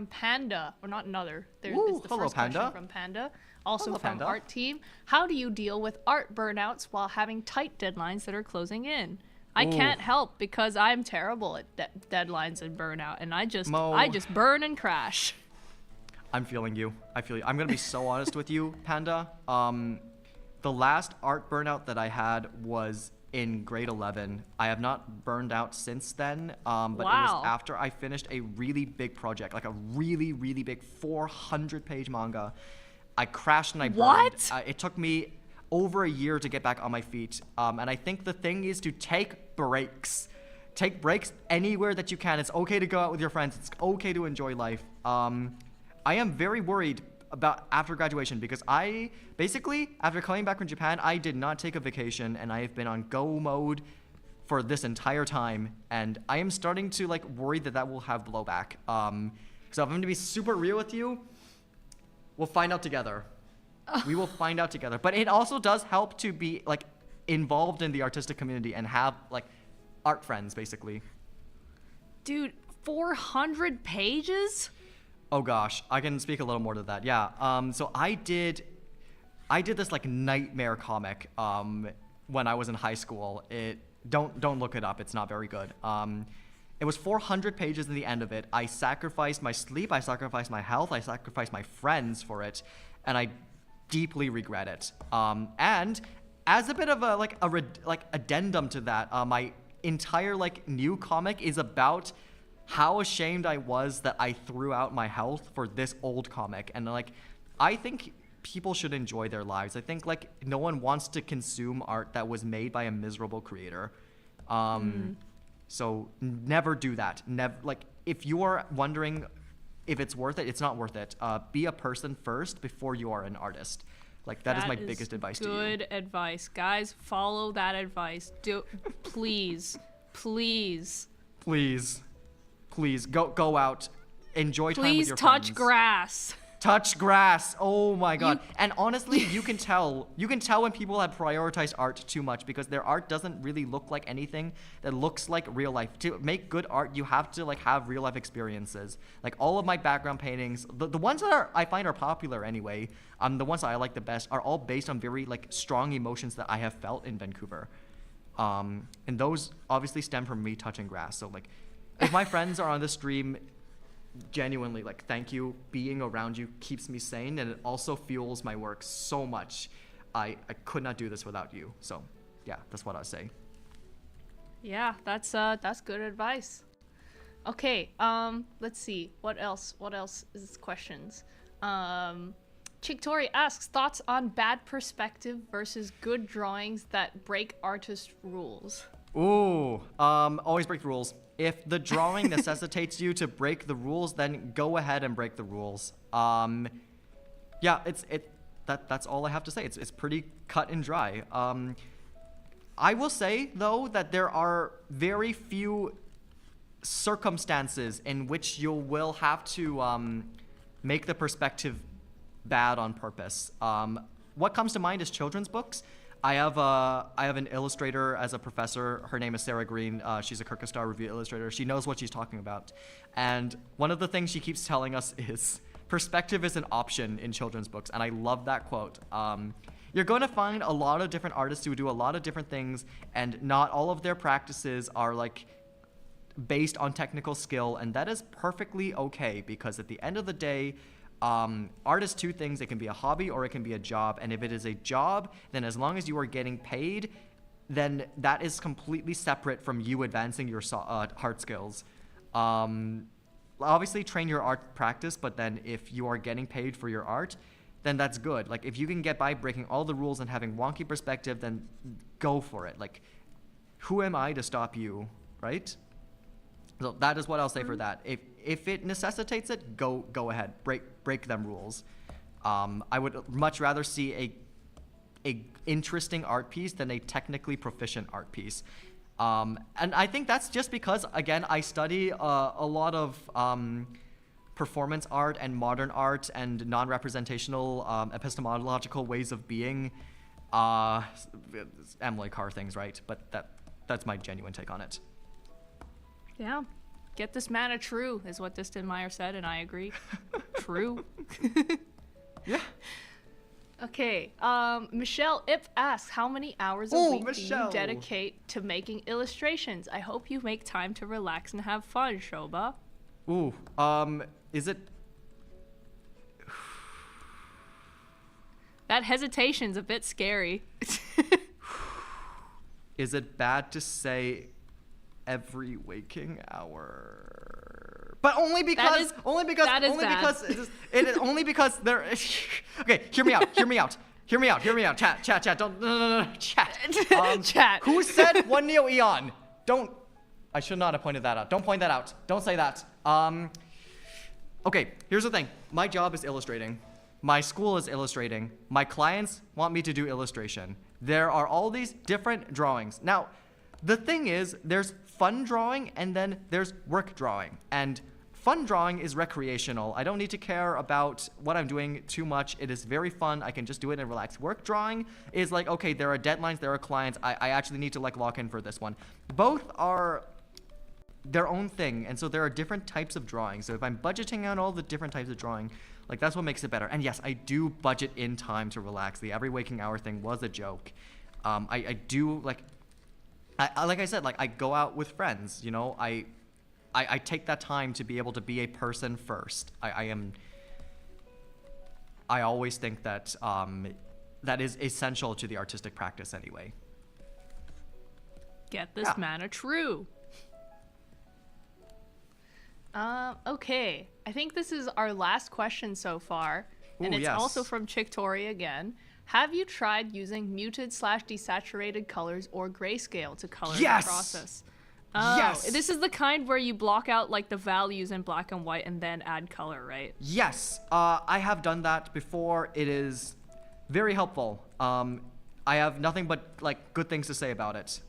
Panda, or not another. Ooh, it's the hello, first question Panda. from Panda, also Hello, from Panda. Art Team. How do you deal with art burnouts while having tight deadlines that are closing in? I Ooh. can't help because I'm terrible at deadlines and burnout, and I just Mo. burn and crash. I'm feeling you. I feel you. I'm gonna be so honest with you, Panda. The last art burnout that I had was in grade 11. I have not burned out since then, but it Wow. was after I finished a really big project, like a really, really big 400-page manga. I crashed and I burned. What? It took me over a year to get back on my feet, and I think the thing is to take breaks. Take breaks anywhere that you can. It's okay to go out with your friends. It's okay to enjoy life. I am very worried about after graduation because I basically, after coming back from Japan, I did not take a vacation and I have been on go mode for this entire time, and I am starting to like worry that that will have blowback. So if I'm gonna be super real with you, we'll find out together. We will find out together. But it also does help to be like involved in the artistic community and have like art friends, basically. Dude, 400 pages? Oh gosh, I can speak a little more to that. Yeah. So I did this like nightmare comic when I was in high school. Don't look it up. It's not very good. It was 400 pages in the end of it. I sacrificed my sleep, I sacrificed my health, I sacrificed my friends for it, and I deeply regret it. And as a bit of a addendum to that, my entire like new comic is about how ashamed I was that I threw out my health for this old comic. And like, I think people should enjoy their lives. I think like no one wants to consume art that was made by a miserable creator. So never do that. Never, like, if you are wondering if it's worth it, it's not worth it. Be a person first before you are an artist. Like that is my biggest advice to you. Good advice. Guys, follow that advice. Please, please. Please go out, enjoy time with Please your touch friends. grass. Touch grass. Oh my god. And honestly, you can tell when people have prioritized art too much because their art doesn't really look like anything that looks like real life. To make good art, you have to like have real life experiences. Like all of my background paintings, the ones that I find are popular anyway, the ones that I like the best are all based on very like strong emotions that I have felt in Vancouver. And those obviously stem from me touching grass. So like if my friends are on the stream, genuinely, like, thank you. Being around you keeps me sane, and it also fuels my work so much. I could not do this without you. So, yeah, that's what I say. Yeah, that's good advice. Okay, let's see. What else is questions? Chiktori asks, thoughts on bad perspective versus good drawings that break artist rules? Ooh, always break the rules. If the drawing necessitates you to break the rules, then go ahead and break the rules. Yeah, that's all I have to say. It's pretty cut and dry. I will say though that there are very few circumstances in which you will have to make the perspective bad on purpose. What comes to mind is children's books. I have an illustrator as a professor. Her name is Sarah Green. She's a Kirkistar Review illustrator. She knows what she's talking about. And one of the things she keeps telling us is perspective is an option in children's books. And I love that quote. You're going to find a lot of different artists who do a lot of different things, and not all of their practices are like based on technical skill, and that is perfectly okay because at the end of the day, art is two things. It can be a hobby or it can be a job. And if it is a job, then as long as you are getting paid, then that is completely separate from you advancing your art skills. Obviously, train your art practice, but then if you are getting paid for your art, then that's good. Like, if you can get by breaking all the rules and having wonky perspective, then go for it. Like, who am I to stop you, right? So that is what I'll say for that. If it necessitates it, go ahead. Break them rules. I would much rather see a interesting art piece than a technically proficient art piece. And I think that's just because, again, I study a lot of performance art and modern art and non-representational epistemological ways of being. Emily Carr things, right? But that's my genuine take on it. Yeah. Get this man a true, is what Distin Meyer said, and I agree. True. Yeah. Okay. Michelle Ip asks, how many hours a week do you dedicate to making illustrations? I hope you make time to relax and have fun, Shoba. Ooh. Is it That hesitation's a bit scary. Is it bad to say every waking hour? But only because only because there is. Okay, hear me out. Chat. Don't no, chat. Chat. Who said one Neo Eon? Don't. I should not have pointed that out. Don't point that out. Don't say that. Okay, here's the thing. My job is illustrating. My school is illustrating. My clients want me to do illustration. There are all these different drawings. Now, the thing is, there's fun drawing and then there's work drawing. And fun drawing is recreational. I don't need to care about what I'm doing too much. It is very fun. I can just do it and relax. Work drawing is like, okay, there are deadlines, there are clients. I actually need to like lock in for this one. Both are their own thing, and so there are different types of drawing. So if I'm budgeting out all the different types of drawing, like that's what makes it better. And yes, I do budget in time to relax. The every waking hour thing was a joke. I do like I said, like I go out with friends, you know, I take that time to be able to be a person first. I always think that that is essential to the artistic practice anyway. Get this man a true. Okay. I think this is our last question so far. And Ooh, it's yes. also from Chick Tori again. Have you tried using muted/desaturated colors or grayscale to color Yes! the process? Oh, Yes! This is the kind where you block out like the values in black and white and then add color, right? Yes, I have done that before. It is very helpful. I have nothing but like good things to say about it.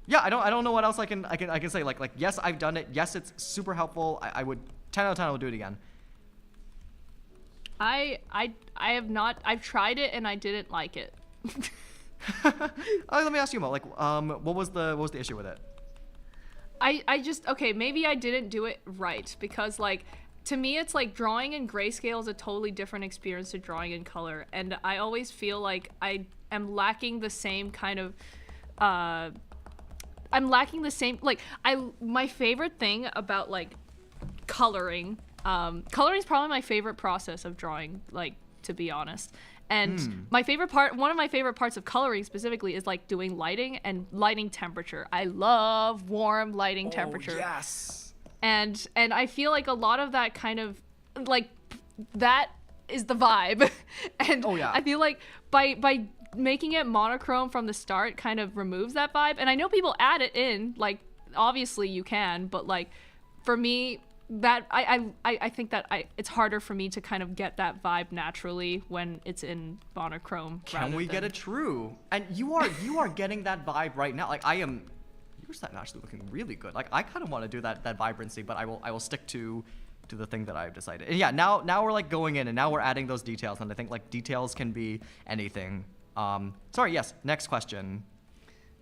Yeah, I don't know what else I can say. Like yes, I've done it. Yes, it's super helpful. I would 10 out of 10 I would do it again. I have not. I've tried it and I didn't like it. Let me ask you, Mo. Like, what was the issue with it? I just okay. Maybe I didn't do it right because like to me it's like drawing in grayscale is a totally different experience to drawing in color, and I always feel like I am lacking the same kind of. I'm lacking the same like my favorite thing about like coloring. Coloring is probably my favorite process of drawing, like, to be honest. And my favorite part, one of my favorite parts of coloring specifically is like doing lighting and lighting temperature. I love warm lighting temperature. Yes. And I feel like a lot of that kind of like that is the vibe. And I feel like by making it monochrome from the start kind of removes that vibe. And I know people add it in, like obviously you can, but like for me that I think that it's harder for me to kind of get that vibe naturally when it's in monochrome. Can we get a true? And you are getting that vibe right now. Like I am. Yours is actually looking really good. Like I kind of want to do that vibrancy, but I will stick to the thing that I've decided. And yeah, now we're like going in and now we're adding those details, and I think like details can be anything. Sorry. Yes. Next question.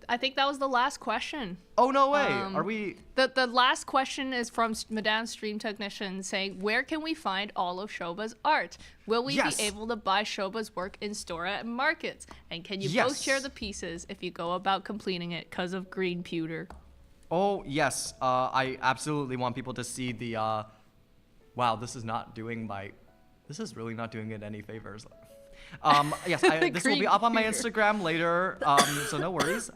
I think that was the last question. Oh, no way. Are we... The last question is from Madame Stream Technician saying, where can we find all of Shoba's art? Will we be able to buy Shoba's work in store at markets? And can you both share the pieces if you go about completing it because of green pewter? Oh, yes. I absolutely want people to see the... Wow, this is not doing my... This is really not doing it any favors. Yes, this will be up on my Instagram later, so no worries.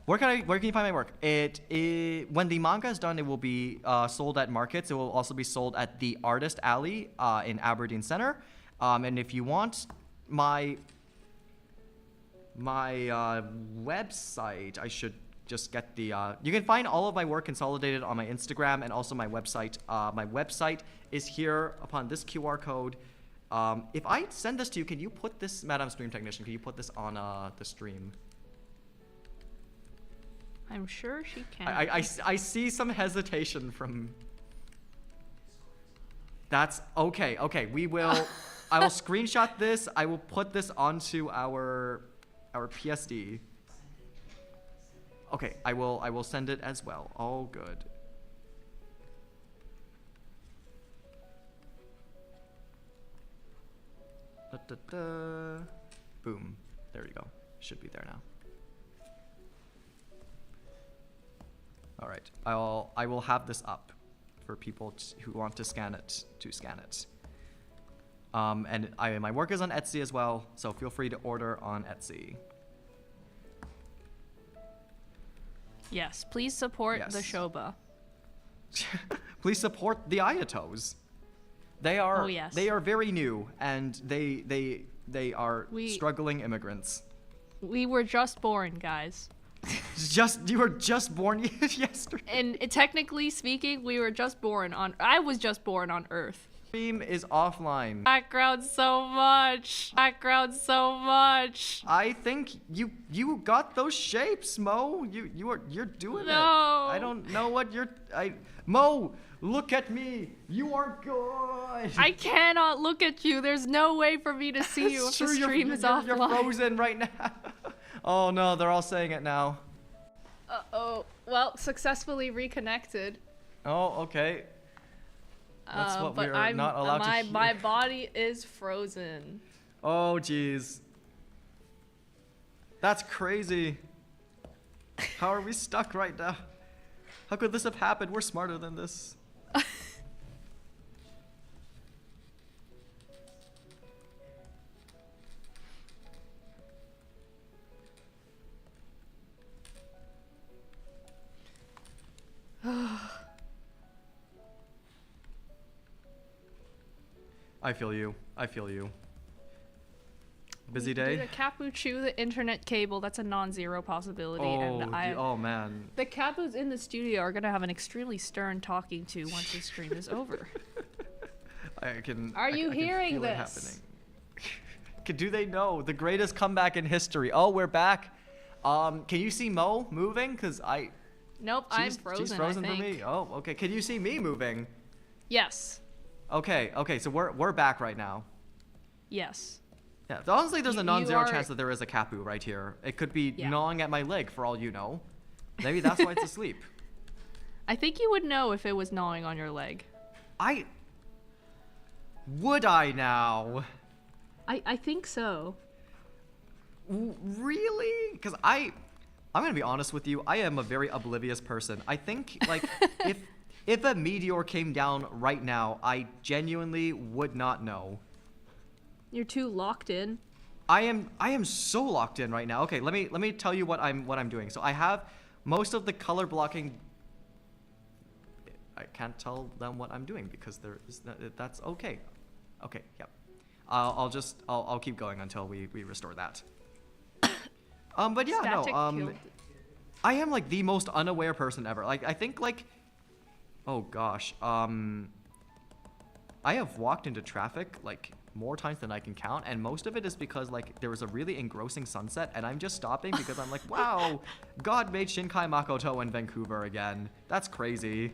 Where can you find my work? When the manga is done, it will be sold at markets. It will also be sold at the Artist Alley in Aberdeen Center. And if you want my website, I should just get the... you can find all of my work consolidated on my Instagram and also my website. My website is here upon this QR code. If I send this to you, can you put this, Madam Stream Technician, can you put this on the stream? I'm sure she can. I see some hesitation from... That's okay. Okay, we will... I will screenshot this. I will put this onto our PSD. Okay, I will send it as well. All good. Boom. There you go. Should be there now. All right. I will have this up for people who want to scan it. And my work is on Etsy as well, so feel free to order on Etsy. Yes, please support the Yes. Shoba. Please support the Ayatos. They are Oh, yes. they are very new, and they are struggling immigrants. We were just born, guys. You were just born yesterday. And technically speaking, I was just born on Earth. Stream is offline. Background so much. I think you got those shapes, Mo. You're doing it. No. I don't know what Mo, look at me. You are good. I cannot look at you. There's no way for me to see you if the stream is offline. You're frozen right now. Oh no, they're all saying it now. Uh-oh. Well, successfully reconnected. Oh, okay. That's what but we're not allowed to hear. My body is frozen. Oh, jeez. That's crazy. How are we stuck right now? How could this have happened? We're smarter than this. I feel you. Busy day? Due to Cappudachi, the internet cable, that's a non-zero possibility. Oh man. The Capus in the studio are gonna have an extremely stern talking to once the stream is over. Are you hearing this? Do they know the greatest comeback in history? Oh, we're back. Can you see Mo moving? Nope, I'm frozen. She's frozen I for think. me. Oh, okay. Can you see me moving? Yes. Okay. So we're back right now. Yes. Yeah. Honestly, there's a non-zero are- chance that there is a Kapu right here. It could be Yeah. gnawing at my leg for all you know. Maybe that's why it's asleep. I think you would know if it was gnawing on your leg. Would I now? I think so. Really? Because I'm gonna be honest with you. I am a very oblivious person. I think like if a meteor came down right now, I genuinely would not know. You're too locked in. I am so locked in right now. Okay, let me tell you what I'm doing. So I have most of the color blocking. I can't tell them what I'm doing because that's okay. Okay, yep. I'll keep going until we restore that. But yeah, Static no. killed. I am like the most unaware person ever. Like I think like, oh gosh, I have walked into traffic like more times than I can count, and most of it is because like there was a really engrossing sunset, and I'm just stopping because I'm like, wow, God made Shinkai Makoto in Vancouver again. That's crazy.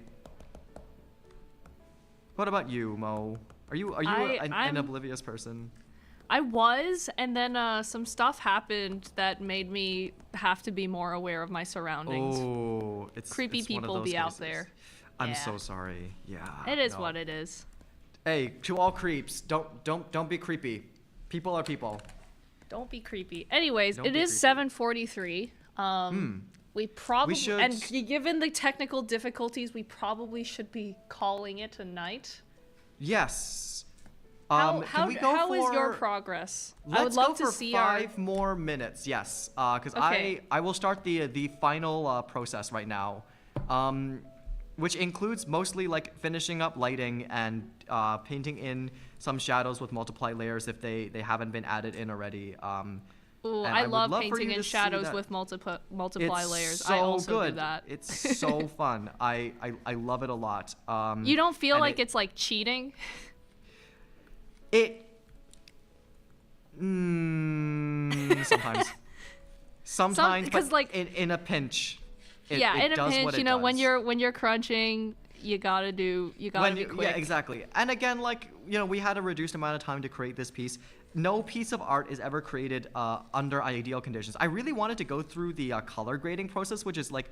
What about you, Mo? Are you an oblivious person? I was, and then some stuff happened that made me have to be more aware of my surroundings. Oh, it's Creepy it's one of people those be out cases. there. I'm Yeah. so sorry. Yeah. It is no. what it is. Hey, to all creeps, don't be creepy. People are people. Don't be creepy. Anyways, Don't it be is creepy. 7:43. We probably, should- and given the technical difficulties, we probably should be calling it a night. Yes. How can we go is your for- progress? Let's I would love go to for see 5 more minutes. Yes, because Okay. I will start the final process right now, which includes mostly like finishing up lighting and painting in some shadows with multiply layers if they haven't been added in already. Ooh, and I would love for painting you in to see shadows that. with multiply It's layers. so I also good. do that. It's so fun. I love it a lot. You don't feel and like it's like cheating? Sometimes. Sometimes, 'cause, but like- in a pinch. In it a does pinch, what it you know, when does. you're crunching, you gotta be quick. Yeah, exactly. And again, like, you know, we had a reduced amount of time to create this piece. No piece of art is ever created under ideal conditions. I really wanted to go through the color grading process, which is like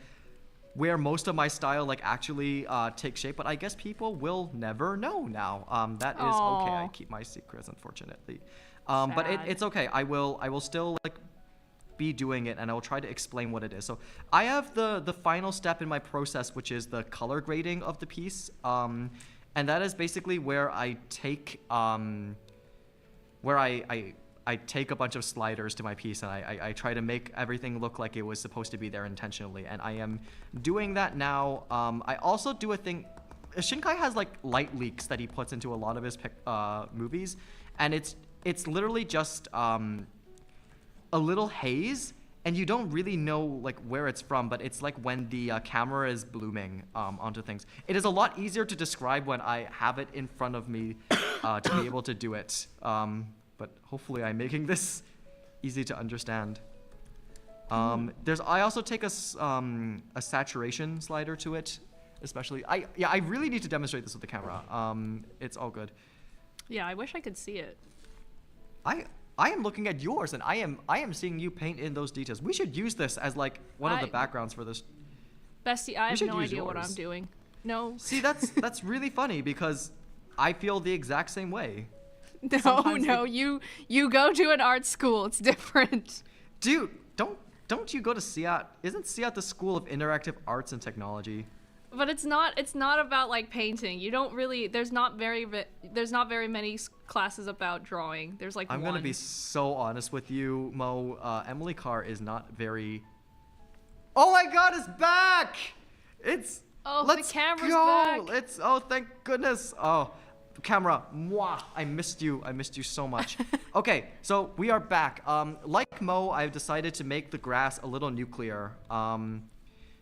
where most of my style like actually takes shape. But I guess people will never know now. That is okay. I Aw. keep my secrets, unfortunately. But Sad. it's okay. I will still like be doing it, and I will try to explain what it is. So I have the final step in my process, which is the color grading of the piece, and that is basically where I take where I take a bunch of sliders to my piece and I try to make everything look like it was supposed to be there intentionally. And I am doing that now. I also do a thing. Shinkai has like light leaks that he puts into a lot of his movies, and it's literally just a little haze, and you don't really know like where it's from, but it's like when the camera is blooming onto things. It is a lot easier to describe when I have it in front of me to be able to do it. But hopefully I'm making this easy to understand. I also take a saturation slider to it, especially. I really need to demonstrate this with the camera. It's all good. Yeah, I wish I could see it. I am looking at yours, and I am seeing you paint in those details. We should use this as like one of the backgrounds for this. Bestie, I have should no use idea what yours. I'm doing. No. See, that's really funny because I feel the exact same way. No, Sometimes no, you go to an art school. It's different. Dude, don't you go to SIAT? Isn't SIAT the School of Interactive Arts and Technology? But it's not about like painting. You don't really there's not very many classes about drawing. There's like I'm one. gonna be so honest with you, Mo. Emily Carr is not very. Oh my God, it's back! Let's the camera's go. back. Thank goodness. Oh, camera, mwah! I missed you so much. Okay, so we are back. Like Mo, I've decided to make the grass a little nuclear.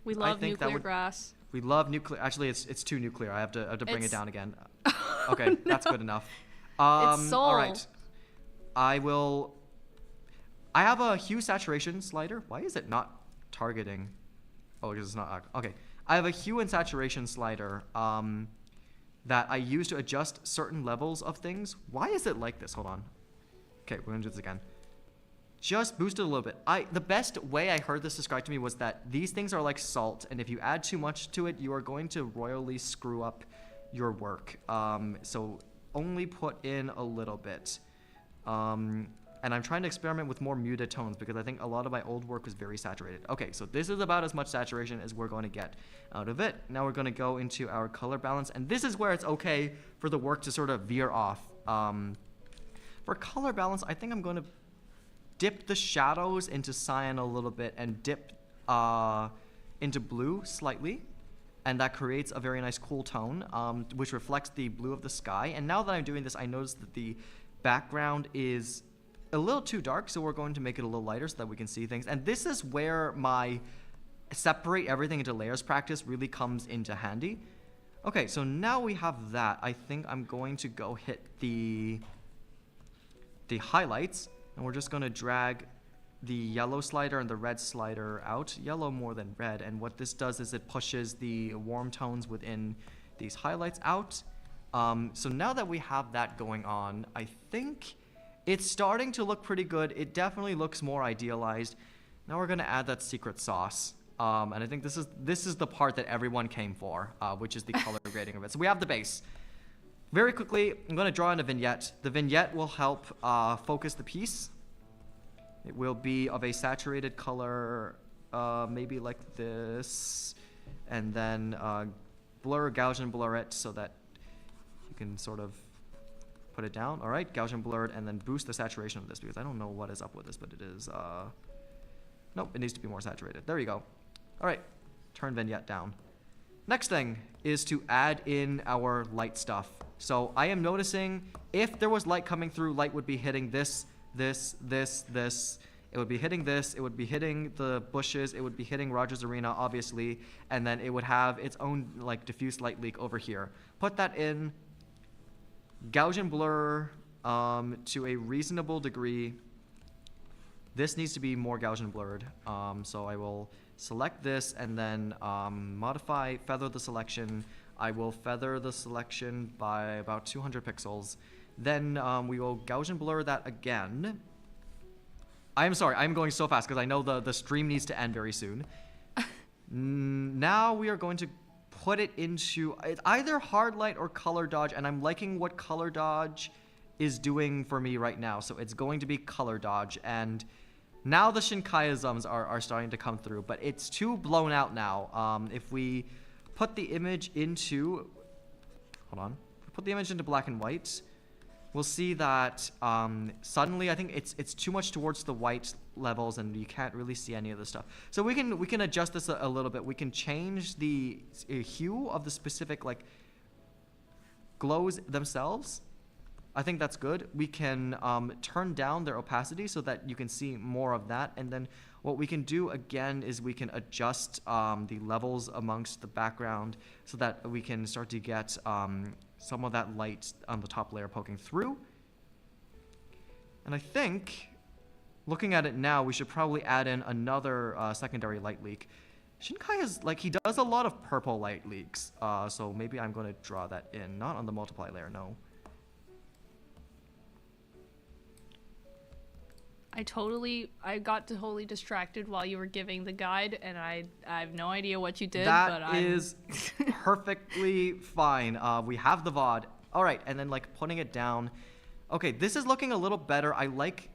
We love nuclear grass. We love nuclear. Actually, it's too nuclear. I have to bring it down again. Okay, No. that's good enough. It's Soul. All right. I have a hue saturation slider. Why is it not targeting? Oh, because it's not. Okay. I have a hue and saturation slider that I use to adjust certain levels of things. Why is it like this? Hold on. Okay, we're gonna do this again. Just boost it a little bit. The best way I heard this described to me was that these things are like salt, and if you add too much to it, you are going to royally screw up your work. So only put in a little bit. And I'm trying to experiment with more muted tones because I think a lot of my old work was very saturated. Okay, so this is about as much saturation as we're going to get out of it. Now we're going to go into our color balance, and this is where it's okay for the work to sort of veer off. For color balance, I think I'm going to dip the shadows into cyan a little bit and dip into blue slightly. And that creates a very nice cool tone, which reflects the blue of the sky. And now that I'm doing this, I notice that the background is a little too dark, so we're going to make it a little lighter so that we can see things. And this is where my separate everything into layers practice really comes into handy. Okay, so now we have that. I think I'm going to go hit the highlights, and we're just going to drag the yellow slider and the red slider out. Yellow more than red, and what this does is it pushes the warm tones within these highlights out. So now that we have that going on, I think it's starting to look pretty good. It definitely looks more idealized. Now we're gonna add that secret sauce. And I think this is the part that everyone came for, which is the color grading of it. So we have the base. Very quickly, I'm gonna draw in a vignette. The vignette will help focus the piece. It will be of a saturated color, maybe like this, and then gouge and blur it so that you can sort of put it down. All right, gouge and blur it, and then boost the saturation of this because I don't know what is up with this, but it is, nope, it needs to be more saturated. There you go. All right, turn vignette down. Next thing is to add in our light stuff. So I am noticing if there was light coming through, light would be hitting this. It would be hitting this. It would be hitting the bushes. It would be hitting Rogers Arena, obviously, and then it would have its own like diffuse light leak over here. Put that in. Gouge and blur to a reasonable degree. This needs to be more gouge and blurred. So I will select this and then modify feather the selection. I will feather the selection by about 200 pixels. Then we will gouge and blur that again. I'm sorry, I'm going so fast because I know the stream needs to end very soon. Now we are going to put it into either hard light or color dodge, and I'm liking what color dodge is doing for me right now. So it's going to be color dodge, and now the Shinkai-isms are starting to come through, but it's too blown out now. If we put the image into, hold on, put the image into black and white, we'll see that suddenly I think it's too much towards the white levels and you can't really see any of the stuff. So we can adjust this a little bit. We can change the hue of the specific like glows themselves. I think that's good. We can turn down their opacity so that you can see more of that. And then what we can do again is we can adjust the levels amongst the background so that we can start to get some of that light on the top layer poking through. And I think, looking at it now, we should probably add in another secondary light leak. Shinkai is, like, he does a lot of purple light leaks, so maybe I'm going to draw that in. Not on the multiply layer, no. I got totally distracted while you were giving the guide, and I have no idea what you did. That is perfectly fine. We have the VOD. All right, and then like putting it down. Okay, this is looking a little better. I like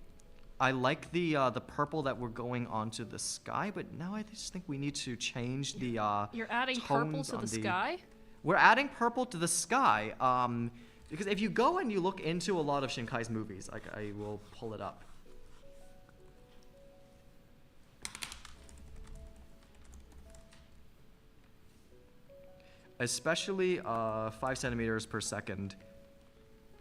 the purple that we're going onto the sky, but now I just think we need to change the You're adding purple to the sky? We're adding purple to the sky. Because if you go and you look into a lot of Shinkai's movies, like I will pull it up. Especially 5 centimeters per second.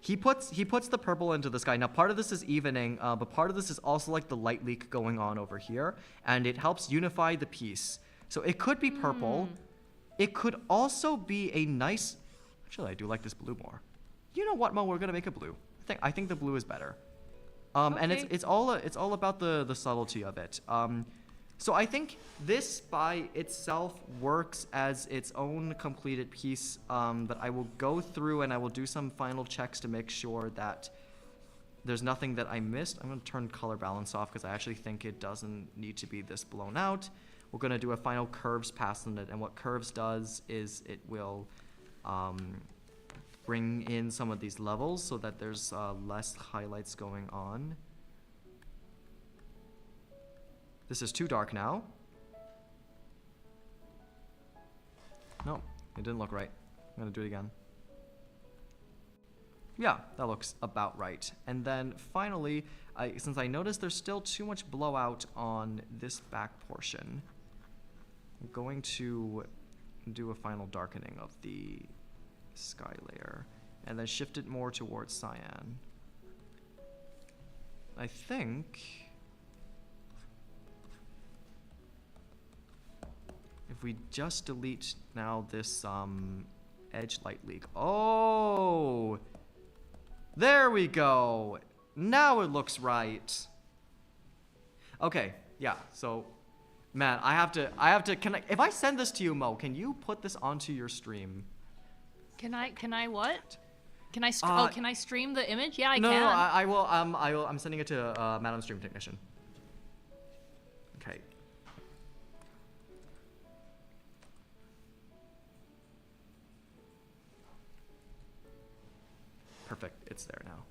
He puts the purple into the sky. Now part of this is evening, but part of this is also like the light leak going on over here, and it helps unify the piece. So it could be purple. It could also be a nice. Actually, I do like this blue more. You know what, Mo? We're gonna make it blue. I think the blue is better. And it's all about the subtlety of it. So I think this by itself works as its own completed piece, but I will go through and I will do some final checks to make sure that there's nothing that I missed. I'm going to turn color balance off because I actually think it doesn't need to be this blown out. We're going to do a final curves pass on it, and what curves does is it will bring in some of these levels so that there's less highlights going on. This is too dark now. No, it didn't look right. I'm gonna do it again. Yeah, that looks about right. And then finally, since I noticed there's still too much blowout on this back portion, I'm going to do a final darkening of the sky layer and then shift it more towards cyan. I think if we just delete now this edge light leak. Oh, there we go. Now it looks right. Okay, yeah. So, man, I have to. Can I? If I send this to you, Mo, can you put this onto your stream? Can I what? Can I stream the image? Yeah, I can. No, I will. I'm sending it to Madam Stream Technician. Okay. Perfect, it's there now.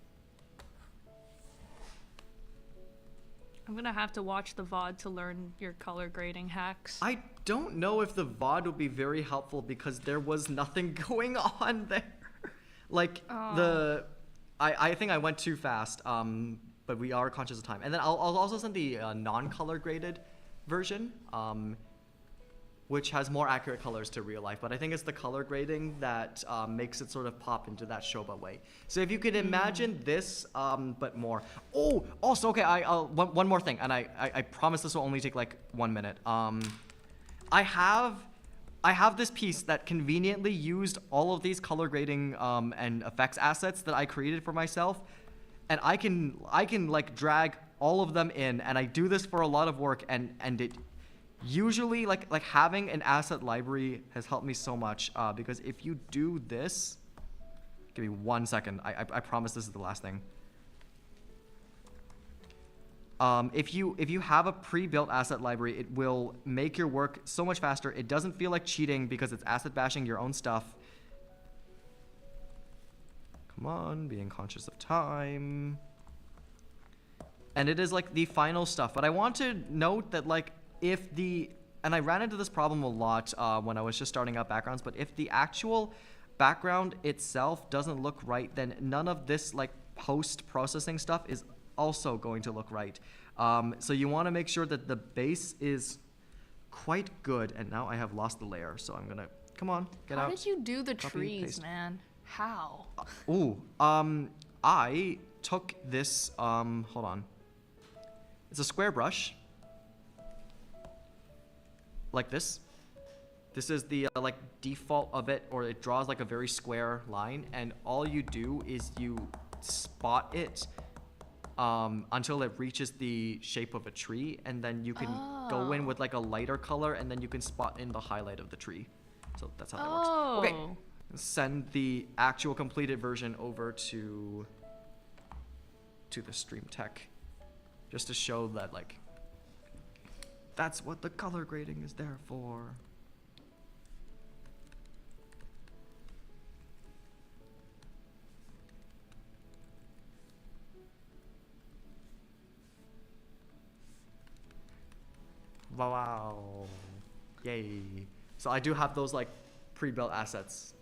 I'm gonna have to watch the VOD to learn your color grading hacks. I don't know if the VOD would be very helpful because there was nothing going on there. Like, I think I went too fast, but we are conscious of time. And then I'll also send the non-color graded version, which has more accurate colors to real life. But I think it's the color grading that makes it sort of pop into that Shoba way. So if you could imagine this, but more. Oh, also, okay, one more thing, and I promise this will only take like 1 minute. I have this piece that conveniently used all of these color grading and effects assets that I created for myself, and I can like drag all of them in, and I do this for a lot of work, and it usually like having an asset library has helped me so much because if you do this, give me 1 second. I promise this is the last thing. If you have a pre-built asset library, it will make your work so much faster. It doesn't feel like cheating because it's asset bashing your own stuff. Come on, being conscious of time. And it is like the final stuff. But I want to note that like and I ran into this problem a lot when I was just starting out backgrounds, but if the actual background itself doesn't look right, then none of this like post-processing stuff is also going to look right. So you want to make sure that the base is quite good. And now I have lost the layer, so I'm gonna come on, get How out. did you do the Copy, trees, paste. man? How? I took this. Hold on. It's a square brush, like this. This is the like default of it, or it draws like a very square line, and all you do is you spot it until it reaches the shape of a tree, and then you can go in with like a lighter color, and then you can spot in the highlight of the tree. So that's how that works. Okay, send the actual completed version over to the stream tech, just to show that like that's what the color grading is there for. Wow. Yay. So I do have those like pre-built assets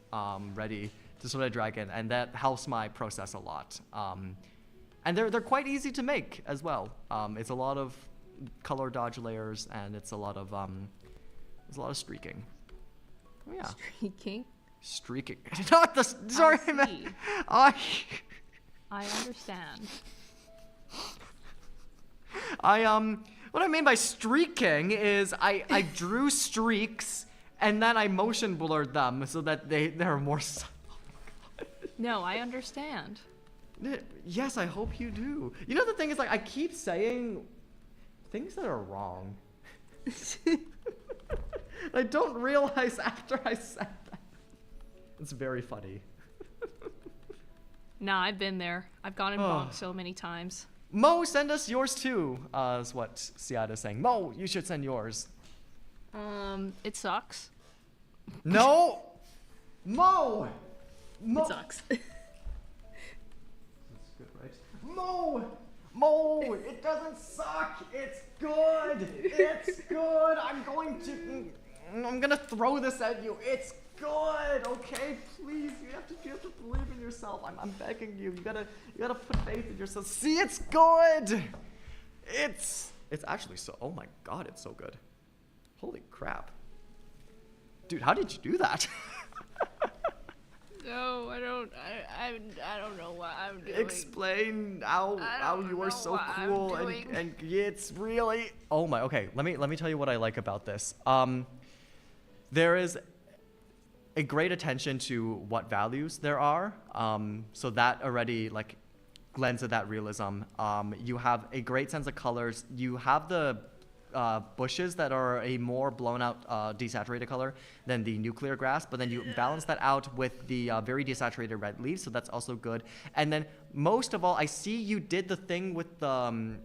ready to sort of drag in, and that helps my process a lot. And they're quite easy to make as well. It's a lot of color dodge layers, and it's a lot of streaking. Oh, yeah. Streaking? Not the sorry, man. I understand. What I mean by streaking is I drew streaks and then I motion blurred them so that they're more subtle. No, I understand. Yes, I hope you do. You know, the thing is, like, I keep saying things that are wrong. I don't realize after I said that. It's very funny. Nah, I've been there. I've gone and bonked so many times. Mo, send us yours too, is what Seatta's saying. Mo, you should send yours. It sucks. No! Mo! It sucks. That's good, right? Mo! Mo! It doesn't suck! It's good! It's good! I'm gonna throw this at you. It's good, okay? Please, you have to believe in yourself. I'm begging you. You gotta put faith in yourself. See, it's good! It's actually so, oh my god, it's so good. Holy crap. Dude, how did you do that? No, I don't know what I'm doing. Explain how you are so cool and it's really, oh my, okay, let me tell you what I like about this. There is a great attention to what values there are, so that already like lends to that realism. You have a great sense of colors. You have the bushes that are a more blown out desaturated color than the nuclear grass, but then you balance that out with the very desaturated red leaves, so that's also good. And then most of all, I see you did the thing with the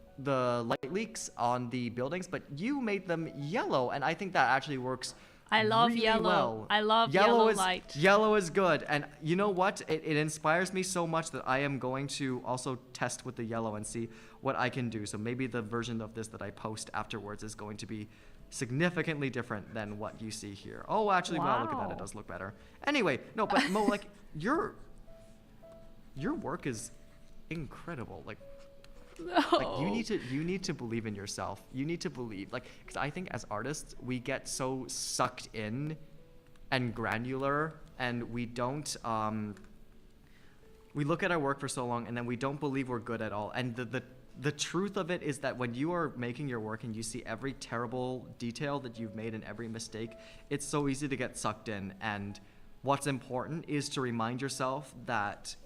light leaks on the buildings, but you made them yellow, and I think that actually works. I love really yellow. well. I love yellow light. Yellow is good. And you know what? It inspires me so much that I am going to also test with the yellow and see what I can do. So maybe the version of this that I post afterwards is going to be significantly different than what you see here. Oh, actually, wow, look at that. It does look better. Anyway, no, but Mo, like, your work is incredible. Like, No. like you need to believe in yourself. You need to believe, like, because I think as artists we get so sucked in and granular, and we don't we look at our work for so long and then we don't believe we're good at all. And the truth of it is that when you are making your work and you see every terrible detail that you've made and every mistake, it's so easy to get sucked in. And what's important is to remind yourself that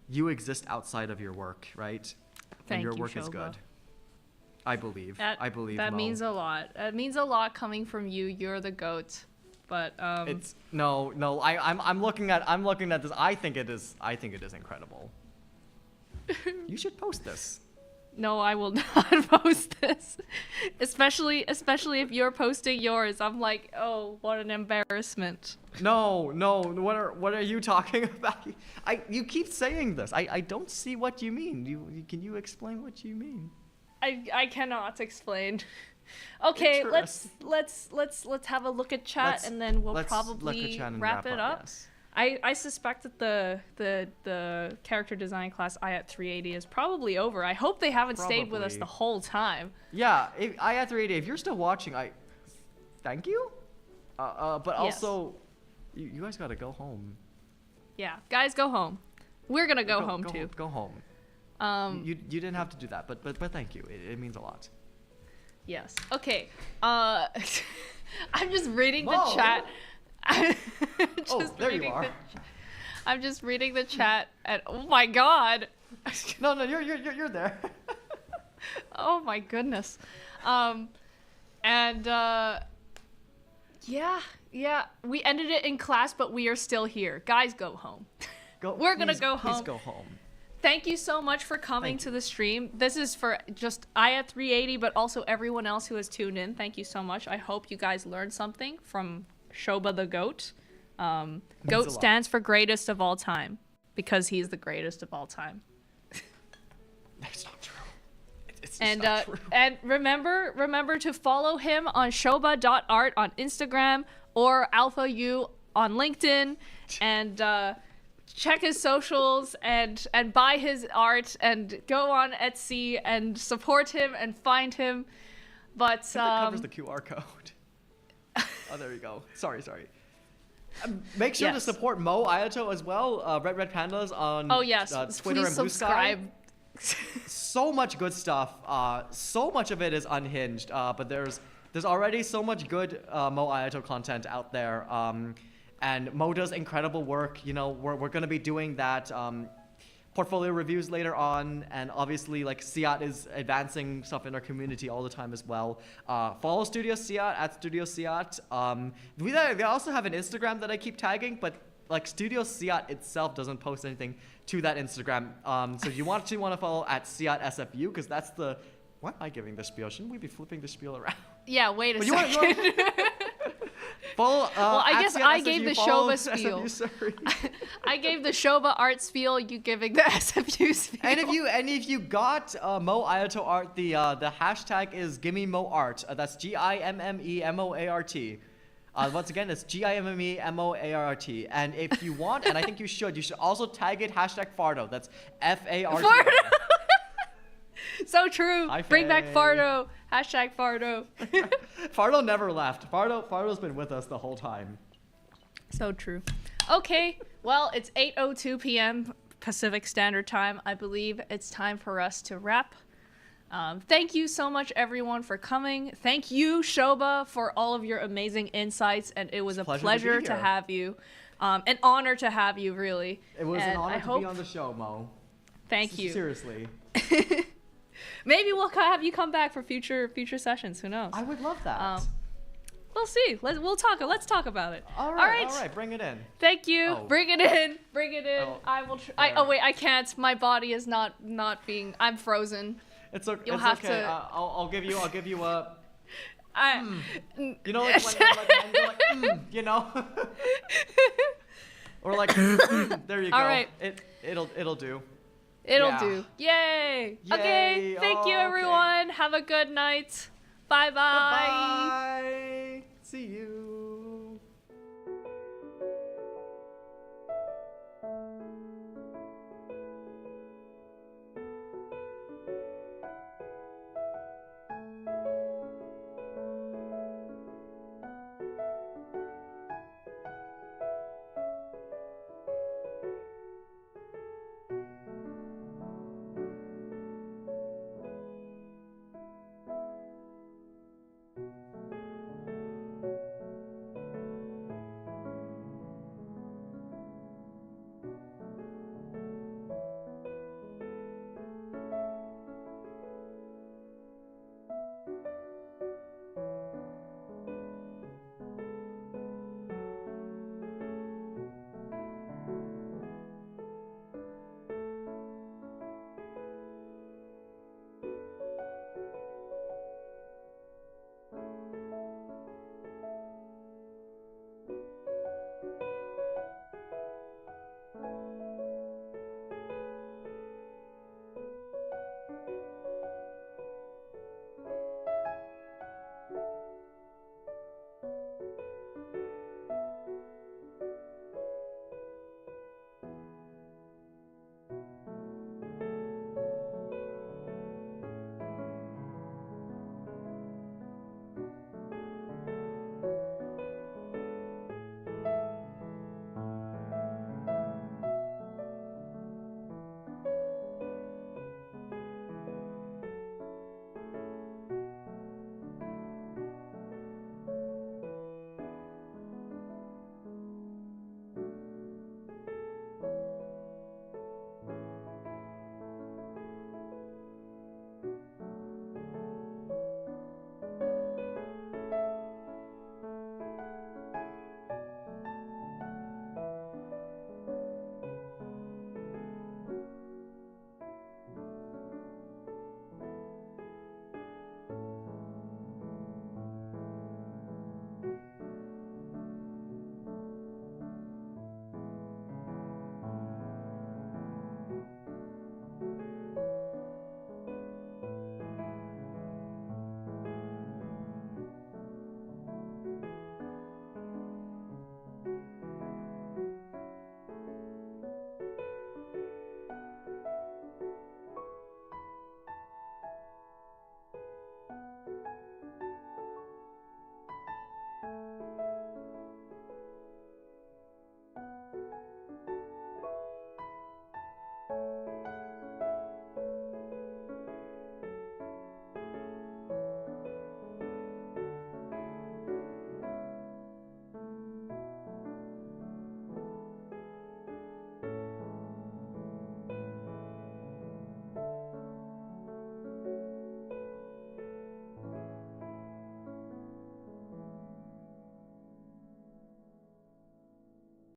you exist outside of your work, right? Thank and your you, work is Shoba. good. I believe. I believe. That Mo. means a lot. It means a lot coming from you. You're the goat. But It's no. I'm looking at this. I think it is incredible. You should post this. no, I will not post this. Especially if you're posting yours. I'm like, oh, what an embarrassment. No. What are you talking about? You keep saying this. I don't see what you mean. Can you explain what you mean? I cannot explain. Okay, let's have a look at chat, and then we'll let's look probably at chat and wrap it up. Yes. I suspect that the character design class IAT 380 is probably over. I hope they haven't stayed with us Probably. the whole time. Yeah, I at 380. If you're still watching, thank you. But Yes. also, you guys gotta go home. Yeah, guys, go home. We're gonna go home too. Go home. You didn't have to do that, but thank you. It means a lot. Yes. Okay. I'm just reading the Whoa. chat. There you are. I'm just reading the chat, and oh my god. No, you're there. Oh my goodness. Yeah, we ended it in class, but we are still here. Guys, go home. We're gonna go home. Please go home. Thank you so much for coming to the stream. This is for just Aya 380, but also everyone else who has tuned in. Thank you so much. I hope you guys learned something from Shoba the Goat. Goat stands for greatest of all time because he's the greatest of all time. That's not true. It's just And not true. and remember to follow him on Shoba.art on Instagram or Alpha U on LinkedIn, and check his socials and buy his art and go on Etsy and support him and find him. But That covers the QR code. Oh, there you go. Sorry. Make sure to Yes. support Mo Ayato as well. Red Pandas on oh yes, Twitter please and Bluesky. subscribe. So much good stuff. So much of it is unhinged. But there's already so much good Mo Ayato content out there. And Mo does incredible work. You know, we're gonna be doing that portfolio reviews later on, and obviously like Siat is advancing stuff in our community all the time as well. Follow Studio Siat at Studio Siat. They also have an Instagram that I keep tagging, but like Studio Siat itself doesn't post anything to that Instagram. So you want to follow at Siat SFU, because that's the. Why am I giving the spiel? Shouldn't we be flipping the spiel around? Yeah, wait a But you want- second. Follow. Well, I at guess Siat I SFU, gave the follow Shoba spiel. SFU, sorry. I gave the Shoba.art spiel, you giving the SFU spiel. And if you got Mo Ayato art, the hashtag is GimmeMoArt. That's GIMMEMOART. Once again, it's GIMMEMOART. And if you want, and I think you should also tag it hashtag Fardo. That's FARDO. Fardo. So true. Hi, Bring back Faye. Fardo. Hashtag Fardo. Fardo never left. Fardo's been with us the whole time. So true. Okay, well, it's 8:02 p.m. Pacific Standard Time. I believe it's time for us to wrap. Thank you so much, everyone, for coming. Thank you, Shoba, for all of your amazing insights, and it was a pleasure to here. have you. An honor to have you, really. It was And an honor I to hope, be on the show, Mo. Thank you. Seriously. Maybe we'll have you come back for future sessions. Who knows? I would love that. We'll see. Let's talk about it. All right, bring it in. Thank you. Oh. Bring it in. Oh, I will. there. Oh wait, I can't. My body is not being. I'm frozen. It's okay. You'll it's have okay. to- I'll give you a. I. You know, like when you're like, you know, or like, there you go. All right. It'll do. It'll Yeah. do. Yay. Okay. Yay. Thank you, Okay. everyone. Have a good night. Bye bye. Bye. See you.